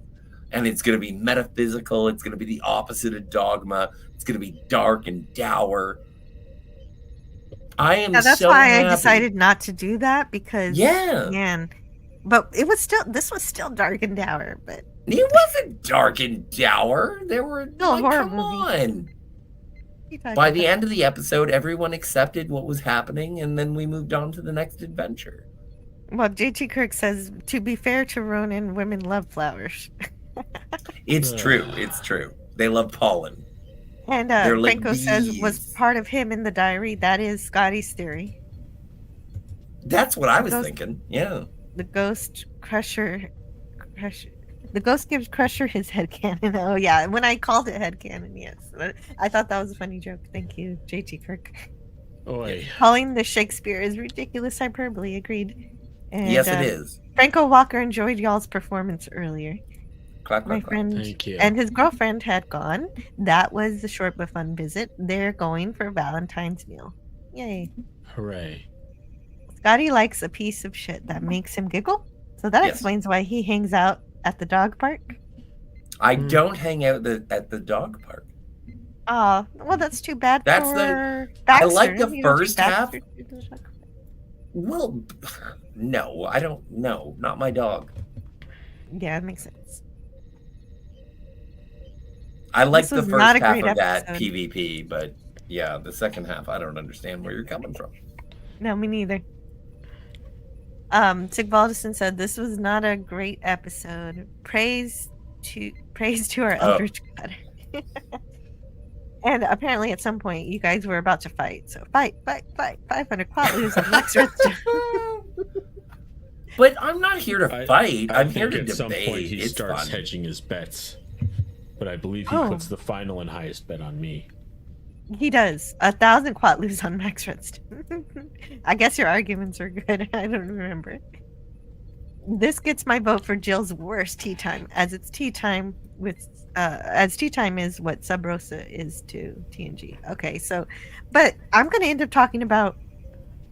and it's going to be metaphysical. It's going to be the opposite of Dogma. It's going to be dark and dour. I am That's so why happy. I decided not to do that, because Yeah. man, but this was still dark and dour, but It wasn't dark and dour. There were Still a horror come movie. on. By the end of the episode, everyone accepted what was happening, and then we moved on to the next adventure. Well, JT Kirk says, to be fair to Ronan, women love flowers. It's true. It's true. They love pollen. And They're like Franco says, bees. was part of him in the diary. That is Scotty's theory. That's what I was Those- thinking. Yeah. The ghost crusher. The ghost gives Crusher his headcanon. Oh, yeah. When I called it headcanon, yes. I thought that was a funny joke. Thank you, JT Kirk. Oi. Calling the Shakespeare is ridiculous hyperbole. Agreed. And, yes, it is. Franco Walker enjoyed y'all's performance earlier. Clap, My clap, clap. friend Thank you. and his girlfriend had gone. That was the short but fun visit. They're going for Valentine's meal. Yay. Hooray. Scotty likes a piece of shit that makes him giggle. So that Yes. explains why he hangs out at the dog park. I don't hang out at the dog park. Oh, well, that's too bad That's for I Baxter. like the You don't take first half. Baxter to the dog park. Well, no, I don't. No, not my dog. Yeah, it makes sense. I like This the was first not a half great of that episode. PvP, but yeah, the second half, I don't understand where you're coming from. No, me neither. Sigvaldison said this was not a great episode. Praise to our Eldritch God. And apparently at some point you guys were about to fight. So fight. 500 quad lose on next redstone. But I'm not here to fight. I'm here to at some debate. point he It's starts fun. hedging his bets. But I believe he Oh. puts the final and highest bet on me. He does. 1,000 quad lose on max redstone. I guess your arguments are good. I don't remember. This gets my vote for Jill's worst tea time, as it's tea time with as tea time is what Sub Rosa is to TNG. Okay, so but I'm gonna end up talking about,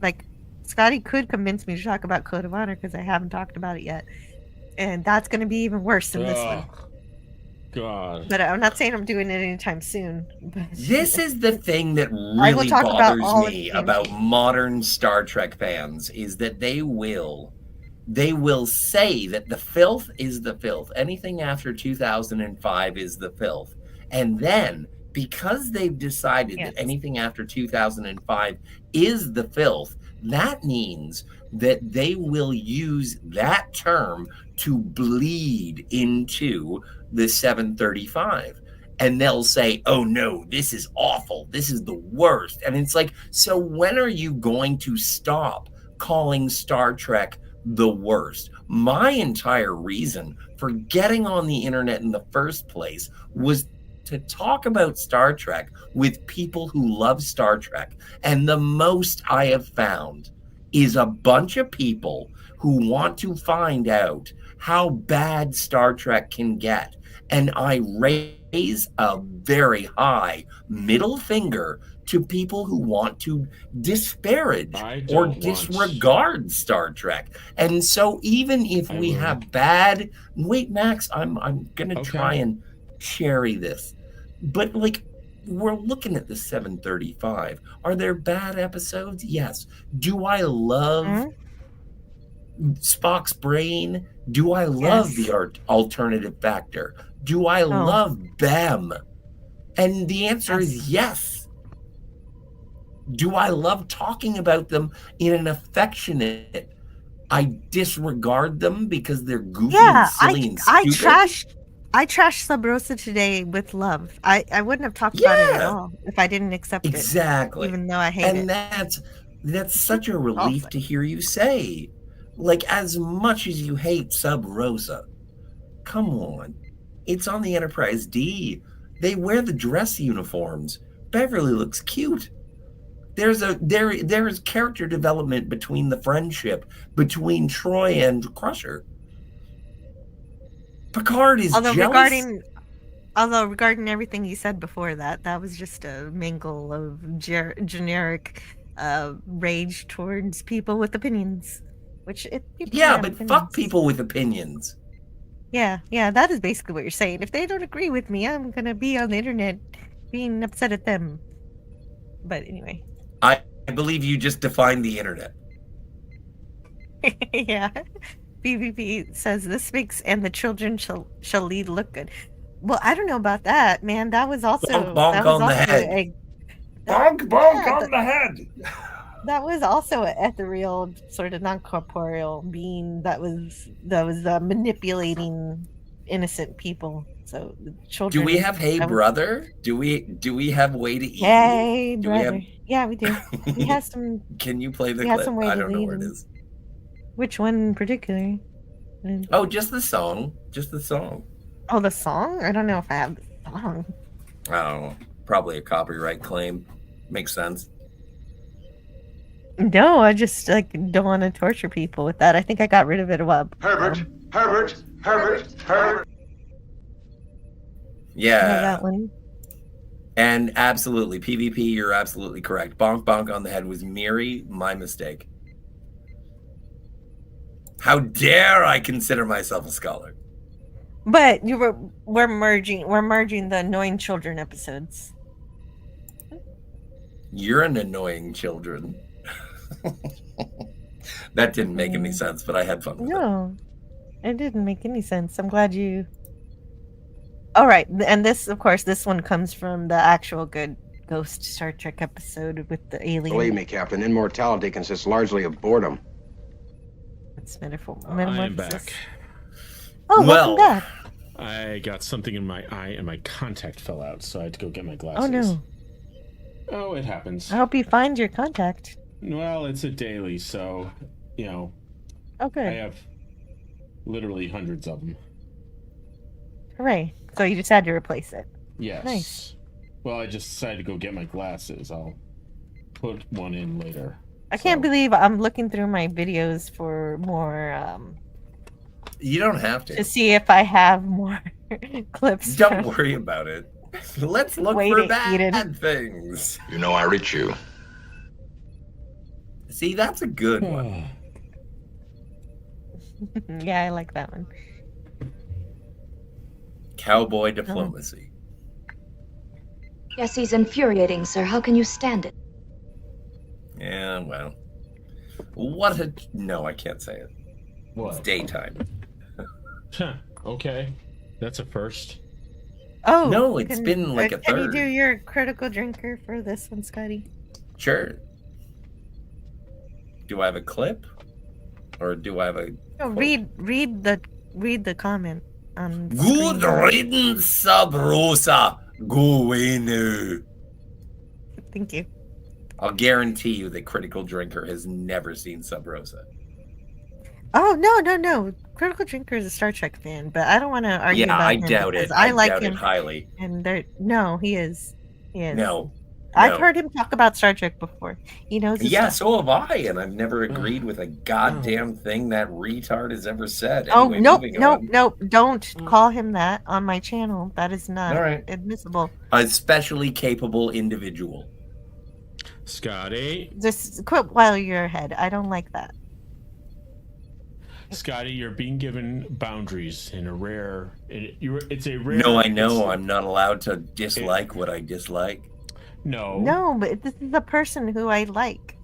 like, Scotty could convince me to talk about Code of Honor because I haven't talked about it yet. And that's gonna be even worse than this one. God. But I'm not saying I'm doing it anytime soon. But This is the thing that I will really talk about bothers all of me them. about modern Star Trek fans is that they will say that the filth is the filth. Anything after 2005 is the filth. And then because they've decided that anything after 2005 is the filth, that means that they will use that term to bleed into the 735. And they'll say, oh no, this is awful. This is the worst. And it's like, so when are you going to stop calling Star Trek the worst? My entire reason for getting on the internet in the first place was to talk about Star Trek with people who love Star Trek. And the most I have found is a bunch of people who want to find out how bad Star Trek can get. And I raise a very high middle finger to people who want to disparage or disregard Star Trek. And so even if we have bad, wait, Max, I'm gonna try and cherry this. But like, we're looking at the 735. Are there bad episodes? Yes. Do I love Spock's brain? Do I love the alternative factor? Do I love them? And the answer is yes. Do I love talking about them in an affectionate? I disregard them because they're goofy and silly and stupid. I trashed Sub Rosa today with love. I wouldn't have talked about it at all if I didn't accept it. Exactly. Even though I hate it. And that's such a relief to hear you say. Like, as much as you hate Sub Rosa, come on. It's on the Enterprise D. They wear the dress uniforms. Beverly looks cute. There is character development between the friendship between Troy and Crusher. Picard is jealous. Although regarding everything you said before that was just a mingle of generic rage towards people with opinions. Fuck people with opinions. Yeah, that is basically what you're saying. If they don't agree with me, I'm gonna be on the internet being upset at them. But anyway. I believe you just defined the internet. Yeah. BBP says this makes and the children shall lead look good. Well, I don't know about that, man. That was also bonk on the head. Bonk on the head. That was also an ethereal, sort of non-corporeal being that was manipulating innocent people. So the children. Do we have Hey Brother? Do we have Way to Eat? Hey Brother. Yeah, we do. He has some. Can you play the clip? I don't know where it is. Which one in particular? Oh, just the song. Just the song. Oh, the song? I don't know if I have the song. I don't know. Probably a copyright claim. Makes sense. No, I just like don't want to torture people with that. I think I got rid of it a while. Herbert. Yeah. That one. And absolutely, PvP, you're absolutely correct. Bonk bonk on the head was Miri, my mistake. How dare I consider myself a scholar? But we're merging the annoying children episodes. You're an annoying children. That didn't make any sense, but I had fun with it. No, it didn't make any sense. I'm glad you. All right, and this, of course, this one comes from the actual good Ghost Star Trek episode with the alien. Believe me, Captain, immortality consists largely of boredom. It's metamorphosis. I'm back. Oh, welcome back. I got something in my eye and my contact fell out, so I had to go get my glasses. Oh no. Oh, it happens. I hope you find your contact. Well, it's a daily, so, you know. Okay. I have literally hundreds of them. Hooray. So you just had to replace it. Yes. Nice. Well, I just decided to go get my glasses. I'll put one in later. I can't believe I'm looking through my videos for more, You don't have to see if I have more clips. Don't worry about it. Let's look for bad things. You know I reach you. See, that's a good one. Yeah, I like that one. Cowboy diplomacy. Yes, he's infuriating, sir. How can you stand it? Yeah, well. What a... No, I can't say it. What? It's daytime. Okay. That's a first. Oh. No, it's been like a Can you third. do your critical drinker for this one, Scotty? Sure. Do I have a clip? Or do I have a... No, read the comment on Good riddance, sub Rosa. Go away now. Thank you. I'll guarantee you that Critical Drinker has never seen Sub Rosa. Oh no! Critical Drinker is a Star Trek fan, but I don't want to argue about I him doubt because it. I like doubt him it highly. And he is. No. I've heard him talk about Star Trek before. He knows. His Yeah, stuff. so have I, and I've never agreed with a goddamn thing that retard has ever said. Oh Anyway, nope! moving on. Don't call him that on my channel. That is not All right. admissible. A specially capable individual. Scotty. Just quit while you're ahead. I don't like that. Scotty, you're being given boundaries in a rare. It's a rare. No, I know. I'm not allowed to dislike what I dislike. No, but this is a person who I like.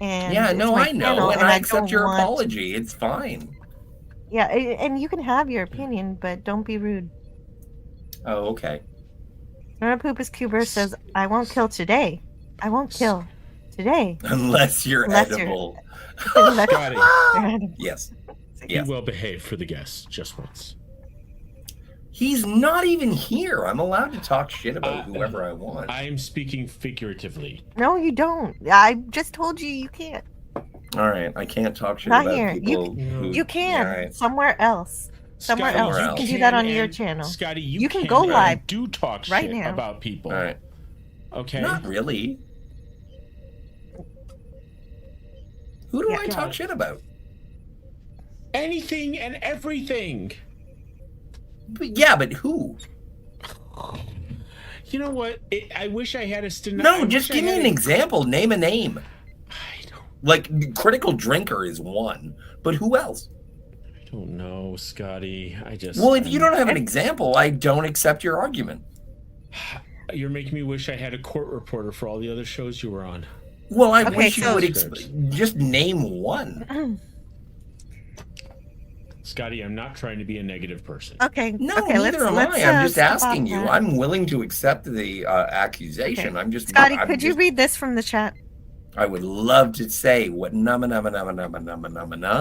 And yeah, it's no, my I know, channel, and I accept don't your want- apology. It's fine. Yeah, and you can have your opinion, but don't be rude. Oh, okay. Poopus Cuber says, "I won't kill today. I won't kill today Unless you're edible. Unless Scotty. you're edible." Yes. He will behave for the guests just once. He's not even here. I'm allowed to talk shit about whoever I want. I am speaking figuratively. No, you don't. I just told you you can't. All right, I can't talk shit Not about here. people. You can. All right. Somewhere else. Somewhere Scotty, else. somewhere You else. can do that on and- your channel. Scotty, You can can go and live do talk right shit now. about people. All right. Okay. Not really. Who do I talk shit about? Anything and everything. But who? You know what? I wish I had a No, just give me an example. Name a name. I don't. Like Critical Drinker is one, but who else? I don't know, Scotty. Well, if you don't have an example, I don't accept your argument. You're making me wish I had a court reporter for all the other shows you were on. Well, I Okay, wish you so- would just name one. Scotty, I'm not trying to be a negative person. Okay. No, okay, neither am let's, I. I'm just stop asking you. that. I'm willing to accept the accusation. Okay. I'm just Scotty, I'm could you just- read this from the chat? I would love to say what Nama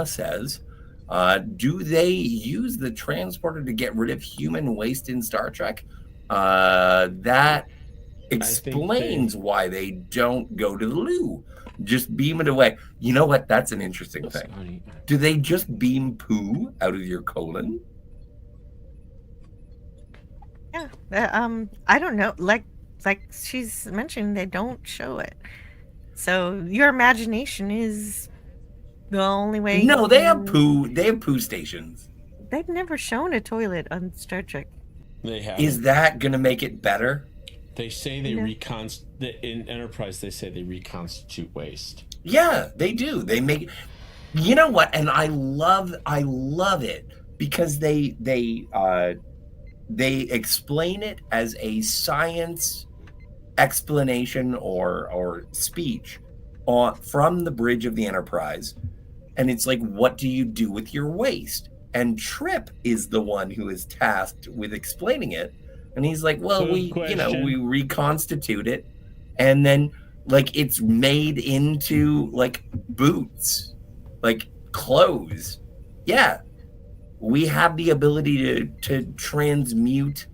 says. Do they use the transporter to get rid of human waste in Star Trek? That explains why they don't go to the loo. Just beam it away. You know what? That's an interesting thing. Do they just beam poo out of your colon? Yeah. I don't know. Like she's mentioned, they don't show it. So your imagination is the only way. No, they have poo. They have poo stations. They've never shown a toilet on Star Trek. They have. Is that going to make it better? They say they in Enterprise. They say they reconstitute waste. Yeah, they do. They make. You know what? And I love it because they explain it as a science explanation or speech from the bridge of the Enterprise, and it's like, what do you do with your waste? And Trip is the one who is tasked with explaining it, and he's like, well, we reconstitute it, and then like it's made into like boots, like clothes. Yeah, we have the ability to transmute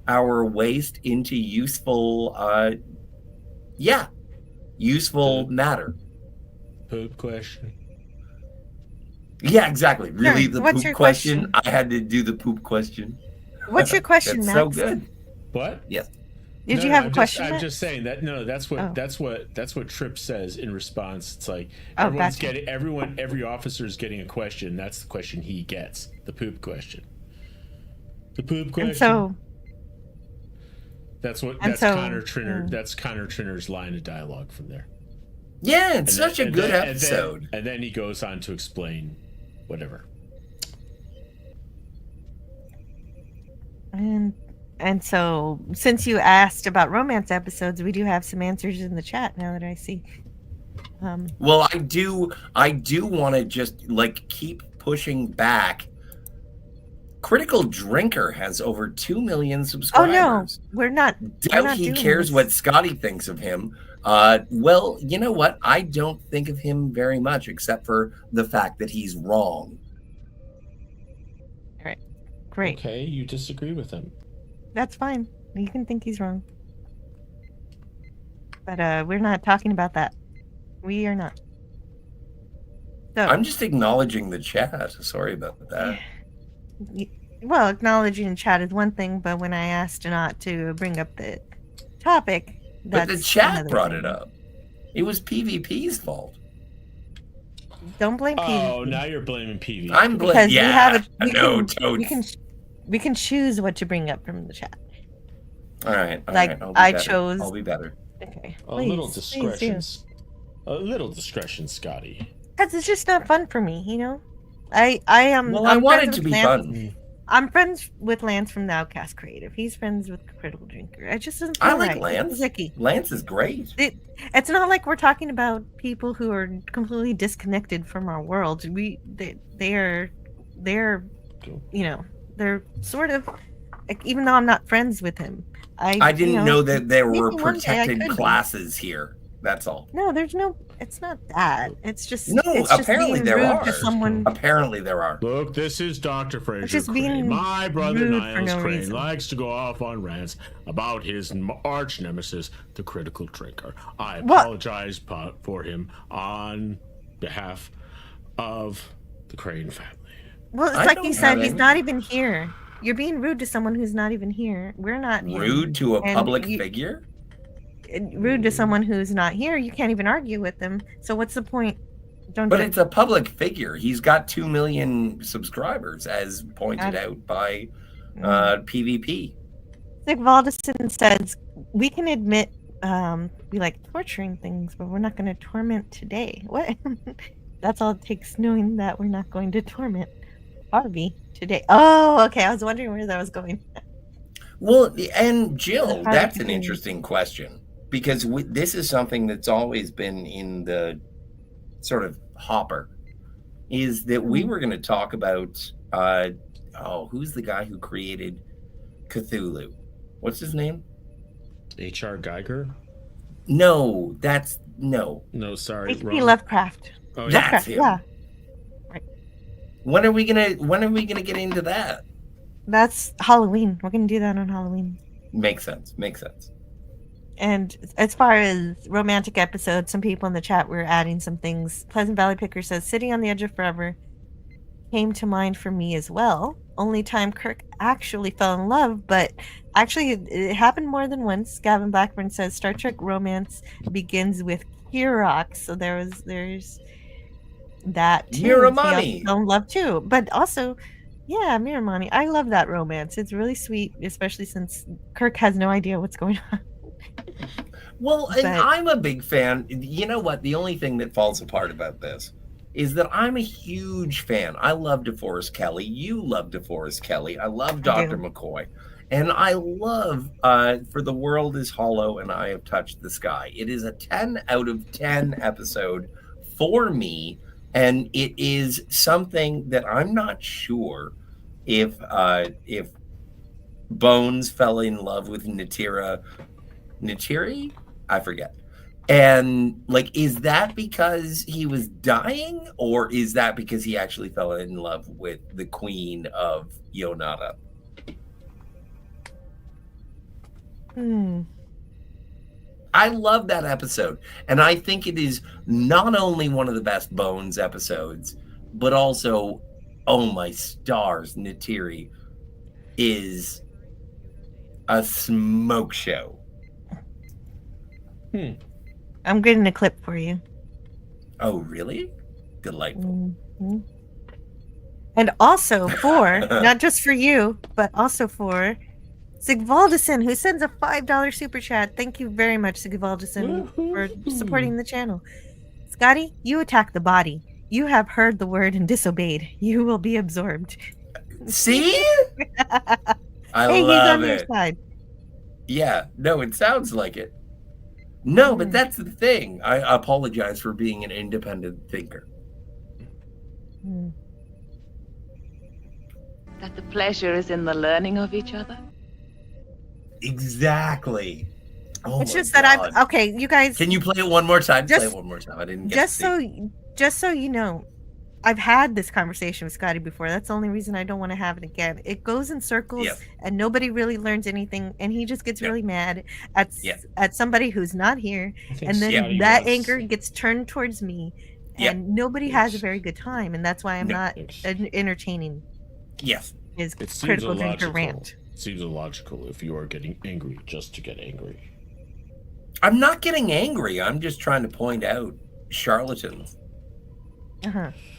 our waste into useful matter. Poop question. Yeah, exactly. Really, Sure. the What's poop your question? I had to do the poop question. What's your question, That's Max? so good. What? Yes. Did you have a question? I'm Max? just saying that. No, that's what Trip says in response. It's like gotcha. every officer is getting a question. That's the question he gets. The poop question. The poop question. And so. That's Connor Trinner. That's Connor Trinner's line of dialogue from there. Yeah, it's such a good episode. And then he goes on to explain whatever. And so, since you asked about romance episodes, we do have some answers in the chat now that I see. Well, I do want to just like keep pushing back. Critical Drinker has over 2 million subscribers. Oh no, we're not. Doubt he cares what Scotty thinks of him. Well, you know what? I don't think of him very much, except for the fact that he's wrong. All right, great. Okay, you disagree with him. That's fine. You can think he's wrong. But we're not talking about that. We are not. So, I'm just acknowledging the chat. Sorry about that. Well, acknowledging chat is one thing, but when I asked not to bring up the topic, but the chat brought it up. It was PvP's fault. Don't blame PvP. Oh, now you're blaming PvP. I'm blaming. Because Yeah, we can choose what to bring up from the chat. All right. I chose. I'll be better. Okay. A little discretion. A little discretion, Scotty. Because it's just not fun for me, you know. I am. Well, I'm I want friends it to with be Lance. fun. I'm friends with Lance from the Outcast Creative. He's friends with Critical Drinker. It just doesn't feel I like right. Lance. Zicky. Lance is great. It's not like we're talking about people who are completely disconnected from our world. They're you know, they're sort of, like, even though I'm not friends with him. I didn't know that there were maybe one day I protected could be. classes here. That's all. No, there's no. It's not that. It's just No, it's just apparently being there rude are. to someone. Apparently there are. Look, this is Dr. Fraser just Crane. being My brother rude for Niles no Crane reason. likes to go off on rants about his arch nemesis, the Critical Drinker. I What? apologize for him on behalf of the Crane family. Well, it's I like don't you said, have he's any- not even here. You're being rude to someone who's not even here. We're not here. Rude to a And public figure? Rude to someone who's not here. You can't even argue with them. So what's the point? Don't. But do it's a public figure. He's got 2 million subscribers, as pointed out by PvP. Like Valdison says, we can admit we like torturing things, but we're not going to torment today. What? That's all it takes, knowing that we're not going to torment Harvey today. Oh, okay. I was wondering where that was going. Well, and Jill, Hard that's to an do. interesting question, because this is something that's always been in the sort of hopper, is that we were going to talk about, who's the guy who created Cthulhu? What's his name? H.R. Geiger? No, that's no. No, sorry. H.P. wrong. Lovecraft. Oh, That's Lovecraft, him. yeah. When are we gonna get into that? That's Halloween. We're going to do that on Halloween. Makes sense. And as far as romantic episodes, some people in the chat were adding some things. Pleasant Valley Picker says, Sitting on the Edge of Forever came to mind for me as well. Only time Kirk actually fell in love, but actually it happened more than once. Gavin Blackburn says, Star Trek romance begins with Hirok, so there's that too. Miramani. He also love too, but also, yeah, Miramani. I love that romance. It's really sweet, especially since Kirk has no idea what's going on. Well, and I'm a big fan. You know what? The only thing that falls apart about this is that I'm a huge fan. I love DeForest Kelley. You love DeForest Kelley. I love Dr. McCoy. And I love For the World is Hollow and I Have Touched the Sky. It is a 10 out of 10 episode for me. And it is something that I'm not sure if Bones fell in love with Neytiri? I forget. And like, is that because he was dying, or is that because he actually fell in love with the queen of Yonata? I love that episode, and I think it is not only one of the best Bones episodes, but also, oh my stars, Neytiri is a smoke show. I'm getting a clip for you. Oh, really? Delightful. Mm-hmm. And also for, not just for you, but also for Sigvaldison, who sends a $5 super chat. Thank you very much, Sigvaldison, for supporting the channel. Scotty, you attack the body. You have heard the word and disobeyed. You will be absorbed. See? Hey, he's on your side. Yeah, no, it sounds like it. No, but that's the thing. I apologize for being an independent thinker. That the pleasure is in the learning of each other? Exactly. Oh, it's just that okay, you guys. Can you play it one more time? Just, play it one more time. I didn't get just so you know, I've had this conversation with Scotty before. That's the only reason I don't want to have it again. It goes in circles, and nobody really learns anything, and he just gets really mad at somebody who's not here, and then that anger gets turned towards me, and nobody has a very good time, and that's why I'm not entertaining. Yes, his critical drinker rant. It seems illogical if you are getting angry just to get angry. I'm not getting angry. I'm just trying to point out charlatans.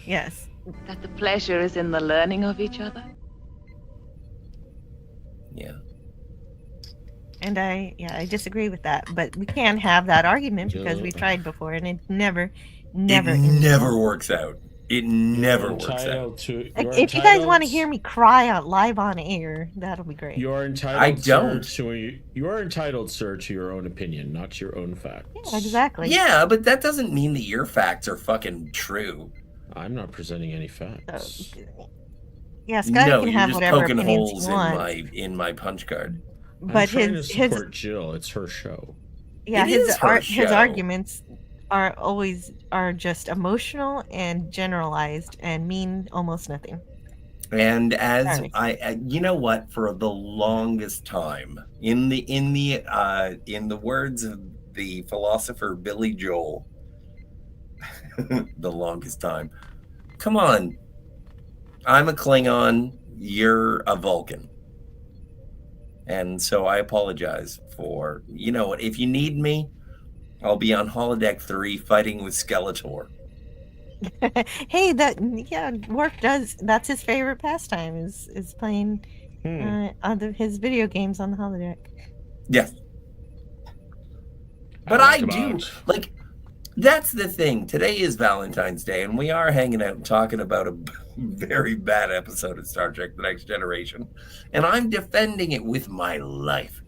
Yes. That the pleasure is in the learning of each other? Yeah. And I disagree with that, but we can't have that argument because we tried before and it never works out. It never works out. If you guys want to hear me cry out live on air, that'll be great. You're entitled. You are entitled, sir, to your own opinion, not your own facts. Yeah, exactly. Yeah, but that doesn't mean that your facts are fucking true. I'm not presenting any facts. Yeah, Scott can have whatever poking opinions holes he wants. in my punch card. But I'm trying to support Jill. It's her show. Yeah, his arguments are just emotional and generalized and mean almost nothing. And as you know what, for the longest time, in the words of the philosopher Billy Joel, the longest time. Come on, I'm a Klingon. You're a Vulcan. And so I apologize for, you know what, if you need me, I'll be on holodeck 3 fighting with Skeletor. Hey, Worf that's his favorite pastime is playing his video games on the holodeck. Yes. But I do, like, that's the thing. Today is Valentine's Day, and we are hanging out and talking about a very bad episode of Star Trek The Next Generation. And I'm defending it with my life.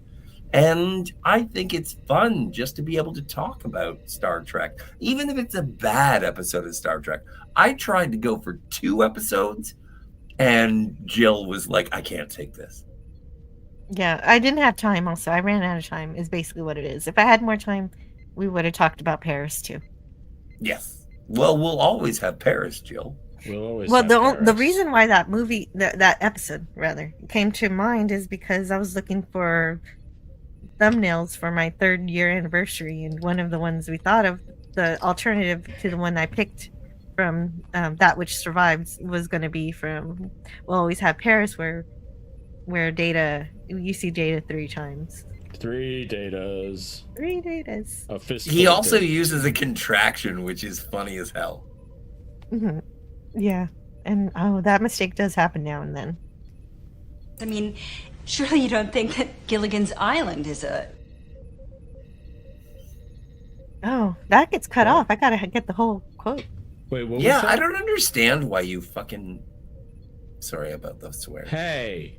And I think it's fun just to be able to talk about Star Trek, even if it's a bad episode of Star Trek. I tried to go for 2 episodes, and Jill was like, I can't take this. Yeah, I didn't have time also. I ran out of time is basically what it is. If I had more time, we would have talked about Paris too. Yes. Well, we'll always have Paris, Jill. We'll always the reason why that movie, that episode rather, came to mind is because I was looking for thumbnails for my 3rd year anniversary, and one of the ones we thought of, the alternative to the one I picked from That Which Survives, was going to be from We'll Always Have Paris, where Data, you see Data 3 times. 3 datas. 3 datas. A fist. He also uses a contraction, which is funny as hell. Mm-hmm. Yeah. And that mistake does happen now and then. I mean, surely you don't think that Gilligan's Island is a... Oh, that gets cut off. I gotta get the whole quote. Wait, what was Yeah, that? I don't understand why you fucking... Sorry about those swears. Hey.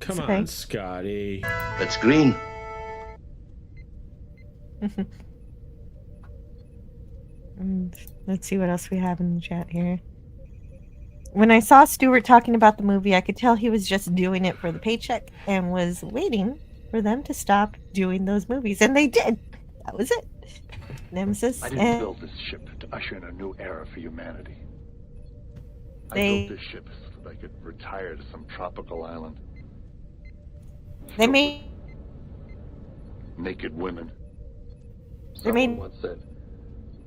Come It's okay. on, Scotty. That's green. Let's see what else we have in the chat here. When I saw Stuart talking about the movie, I could tell he was just doing it for the paycheck and was waiting for them to stop doing those movies. And they did. That was it. Nemesis. I didn't build this ship to usher in a new era for humanity. I built this ship so that I could retire to some tropical island. They made... Naked women. They made... Someone once said,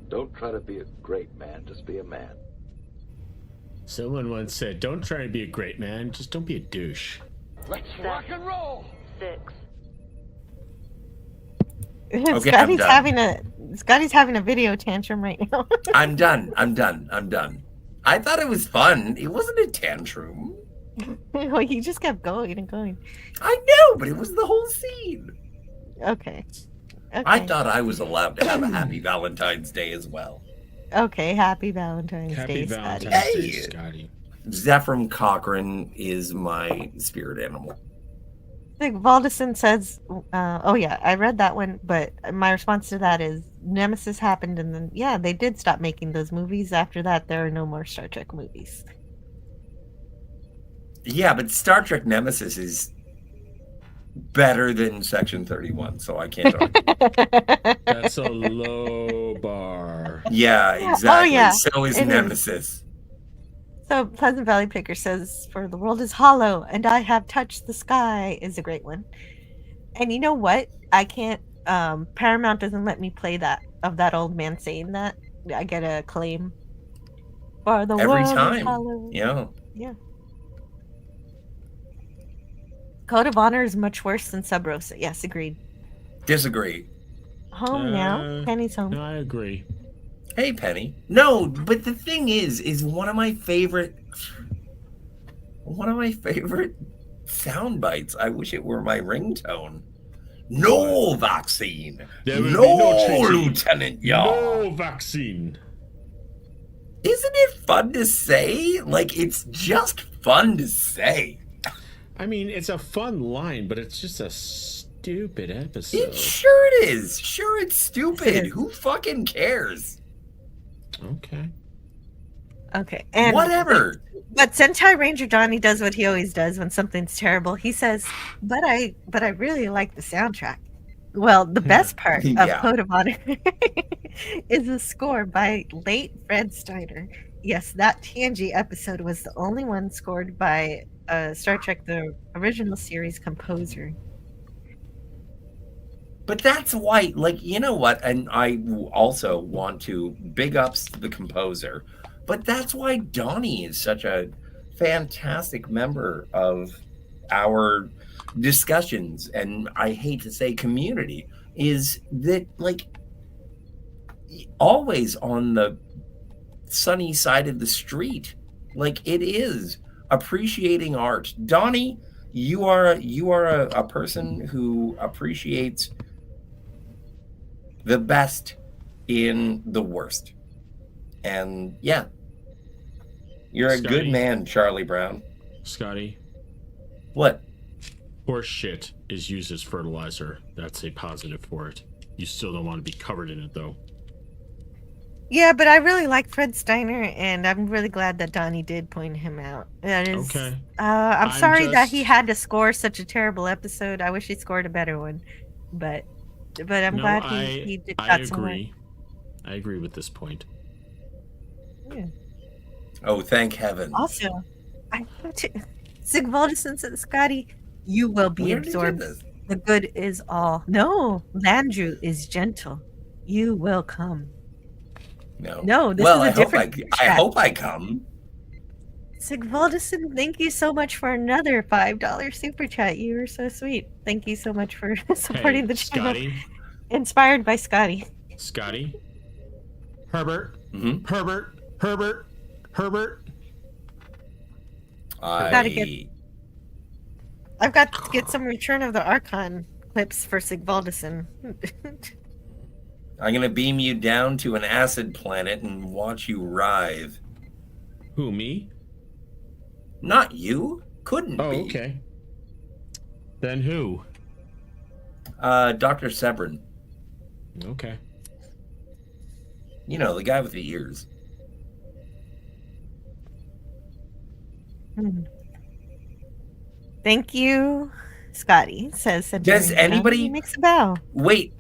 don't try to be a great man, just be a man. Someone once said, don't try to be a great man, just don't be a douche. Let's rock and roll! 6. Okay, Scotty's having a video tantrum right now. I'm done. I thought it was fun. It wasn't a tantrum. Well, he just kept going and going. I know, but it was the whole scene. Okay. I thought I was allowed to have a happy Valentine's Day as well. Okay, happy Valentine's Day, Valentine's Scotty. Day, Scotty. Zephram Cochrane is my spirit animal. Like Valdison says, oh yeah, I read that one, but my response to that is Nemesis happened, and then yeah, they did stop making those movies. After that, there are no more Star Trek movies. Yeah, but Star Trek Nemesis is better than Section 31, so I can't argue. That's a low bar. Yeah, exactly. Oh, yeah. So is It Nemesis. So Pleasant Valley Picker says, "For the world is hollow, and I have touched the sky" is a great one. And you know what? I can't. Paramount doesn't let me play that of that old man saying that. I get a claim. For the Every world time. is hollow. Yeah. Yeah. Code of Honor is much worse than Sub Rosa. Yes, agreed. Disagree. Home now. Penny's home. No, I agree. Hey, Penny. No, but the thing is one of my favorite sound bites. I wish it were my ringtone. No vaccine. There will No, be no treaty. Lieutenant Yaw. No vaccine. Isn't it fun to say? Like, it's just fun to say. I mean, it's a fun line, but it's just a stupid episode. Sure it is. Sure it's stupid. Who fucking cares? Okay. Okay. And Whatever. But Sentai Ranger Johnny does what he always does when something's terrible. He says, but I really like the soundtrack. Well, the best part of Yeah. Code of Honor is a score by late Fred Steiner. Yes, that TNG episode was the only one scored by Star Trek, the original series composer. But that's why, like, you know what? And I also want to big ups to the composer. But that's why Donnie is such a fantastic member of our discussions, and I hate to say community, is that, like, always on the sunny side of the street. Like, it is appreciating art. Donnie, you are a person who appreciates the best in the worst. And yeah, you're a good Scotty. man, Charlie Brown. Scotty, What? horse shit is used as fertilizer. That's a positive for it. You still don't want to be covered in it, though. Yeah, but I really like Fred Steiner, and I'm really glad that Donnie did point him out. That is, Okay. I'm I'm sorry that just- he had to score such a terrible episode. I wish he scored a better one, but I'm No, glad he did I got somewhere. agree. I agree with this point. Yeah. Oh, thank heaven. Also, I thought to Sigvaldison said, Scotty, you will We be already did absorbed. this. The good is all. No, Landrew is gentle. You will come. No. No, this well, is a I hope different I chat. hope I come. Sigvaldison, thank you so much for another $5 super chat. You were so sweet. Thank you so much for supporting the channel. Scotty. Inspired by Scotty. Scotty. Herbert. Mm-hmm. Herbert. Herbert. Herbert. I've got to get some Return of the Archon clips for Sigvaldison. I'm gonna beam you down to an acid planet and watch you writhe. Who, me? Not you. Couldn't be. Okay. Then who? Dr. Sebron. Okay. You know, the guy with the ears. Thank you, Scotty, says Does anybody makes a bow. Wait.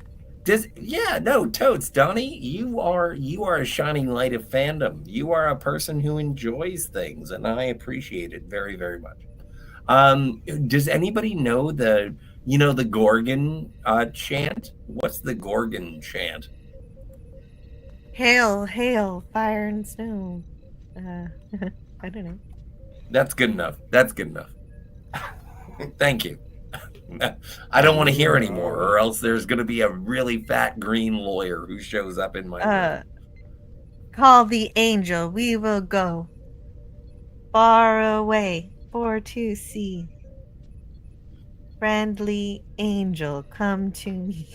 Totes, Donnie, you are a shining light of fandom. You are a person who enjoys things, and I appreciate it very, very much. Does anybody know the Gorgon chant? What's the Gorgon chant? Hail, hail, fire and snow. I don't know. That's good enough. Thank you. I don't want to hear anymore, or else there's going to be a really fat green lawyer who shows up in my room. Call the angel, we will go far away for to see. Friendly angel, come to me.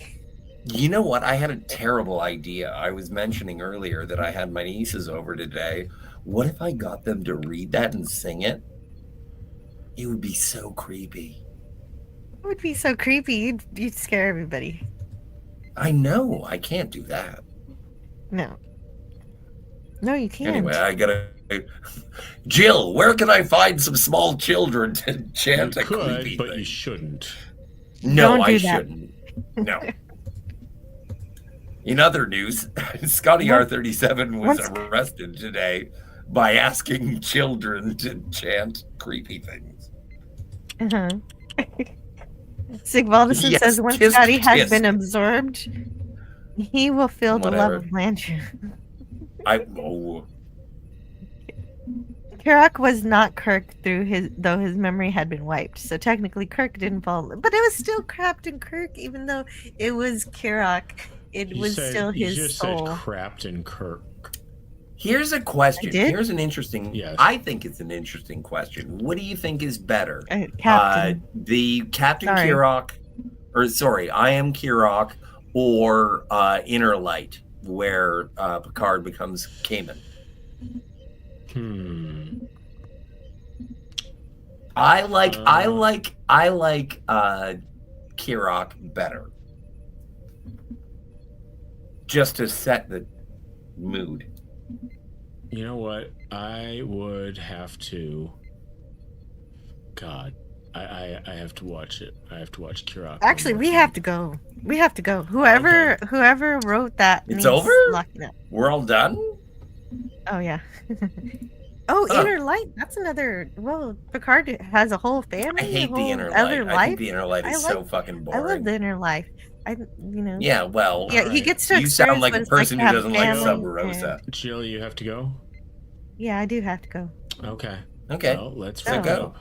You know what? I had a terrible idea. I was mentioning earlier that I had my nieces over today. What if I got them to read that and sing it? It would be so creepy. It would be so creepy. You'd scare everybody. I know. I can't do that. No, you can't. Anyway, I gotta. Jill, where can I find some small children to chant a creepy but thing? You shouldn't. No, I shouldn't. No. In other news, Scotty R37 was arrested today by asking children to chant creepy things. Sigvaldison says once Scotty has been absorbed, he will feel the love of Blanchard. Kirok was not Kirk though his memory had been wiped. So technically Kirk didn't fall, but it was still Captain Kirk, even though it was Kirok. It was still his soul. Said Captain Kirk. Here's a question. Here's an interesting. Yes. I think it's an interesting question. What do you think is better? Captain. The Captain Kirok, I Am Kirok, or Inner Light, where Picard becomes Kamen. I like Kirok better. Just to set the mood. You know what? I would have to. God, I have to watch it. I have to watch Kirok. Actually, we have to go. Whoever wrote that. It's over? Locking up. We're all done? Oh, yeah. Inner Light. That's another. Well, Picard has a whole family. I hate the Inner Light. I think the Inner Light is so fucking boring. I love the Inner Life. Yeah, well. Yeah, he gets to. You sound like a person who doesn't like Sub Rosa. Jill, you have to go? Yeah, I do have to go. Okay. Well, let's go.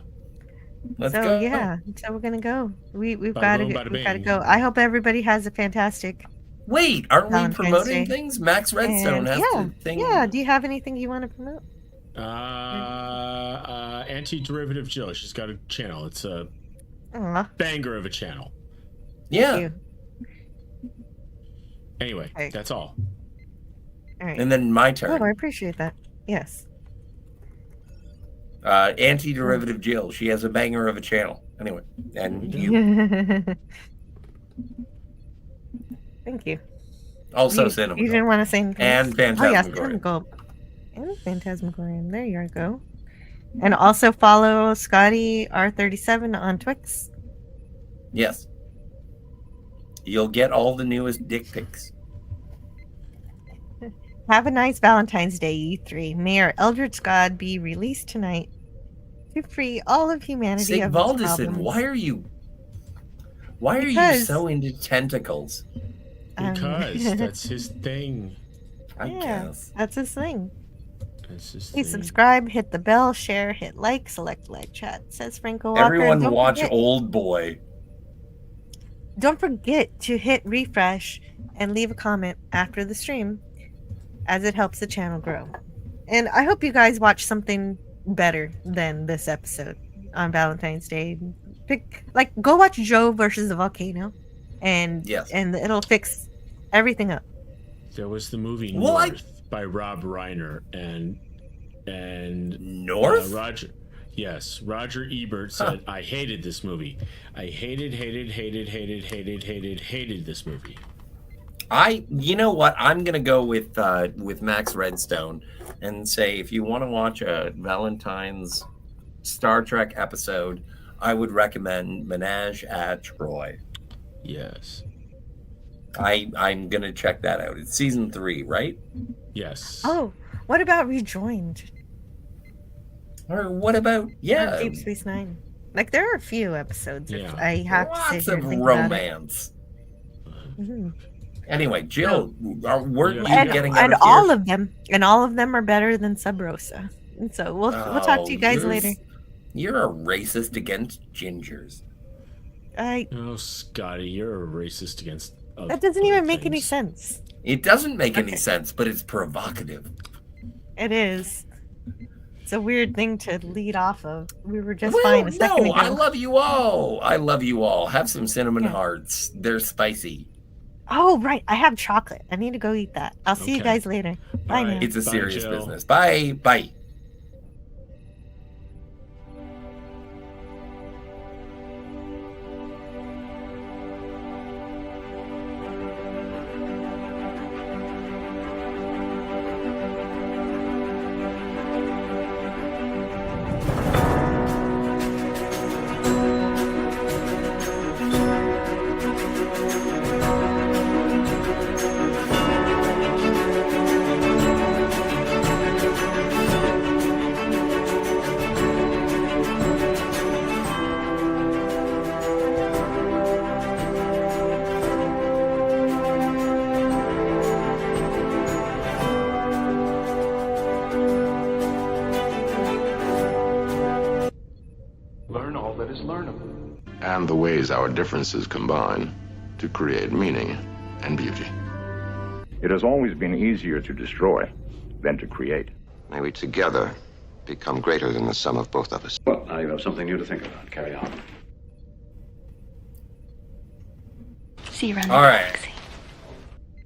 Let's go. Yeah, so we're gonna go. We've got to go. I hope everybody has a fantastic. Wait, aren't we promoting things? Max Redstone has to thing. Yeah. Do you have anything you want to promote? Anti-Derivative Jill. She's got a channel. It's a banger of a channel. Yeah. Anyway, that's all. All right. And then my turn. Oh, I appreciate that. Yes. Anti-Derivative Jill. She has a banger of a channel. Anyway, and you. Thank you. Also, Cinema. You didn't want to say anything. And Phantasmagorium. Oh, yes, and Phantasmagorium. There you go. And also follow Scotty R37 on Twix. Yes. You'll get all the newest dick pics. Have a nice Valentine's Day, you three. May our Eldritch God be released tonight to free all of humanity of its problems. why are you so into tentacles? Because that's his thing. I guess. That's his thing. Please subscribe, hit the bell, share, hit like, select live chat. Says Franco Walker. Everyone Don't watch forget, Old Boy. Don't forget to hit refresh and leave a comment after the stream, as it helps the channel grow. And I hope you guys watch something better than this episode on Valentine's Day. Go watch Joe versus the volcano, and it'll fix everything up. There was the movie North by Rob Reiner and North? Roger Ebert said, I hated this movie. I hated this movie. You know what? I'm gonna go with Max Redstone and say, if you want to watch a Valentine's Star Trek episode, I would recommend Menage a Troy. Yes. I'm gonna check that out. It's season 3, right? Yes. Oh, what about Rejoined? Or what about Deep Space Nine? Like, there are a few episodes. Yeah. I have Lots to sit here of and think romance. about it. Anyway, Jill, weren't you and, getting out and of all here? of them are better than Sub Rosa. And so we'll talk to you guys later. You're a racist against gingers. Oh, Scotty, you're a racist against. That doesn't even make any sense. It doesn't make any sense, but it's provocative. It is. It's a weird thing to lead off of. We were just fine a second ago. I love you all. I love you all. Have some cinnamon hearts. They're spicy. Oh, right. I have chocolate. I need to go eat that. I'll see you guys later. Bye now. It's a serious business. Bye. Bye. And the ways our differences combine to create meaning and beauty. It has always been easier to destroy than to create. May we together become greater than the sum of both of us. Well, now you have something new to think about. Carry on. See you around All right.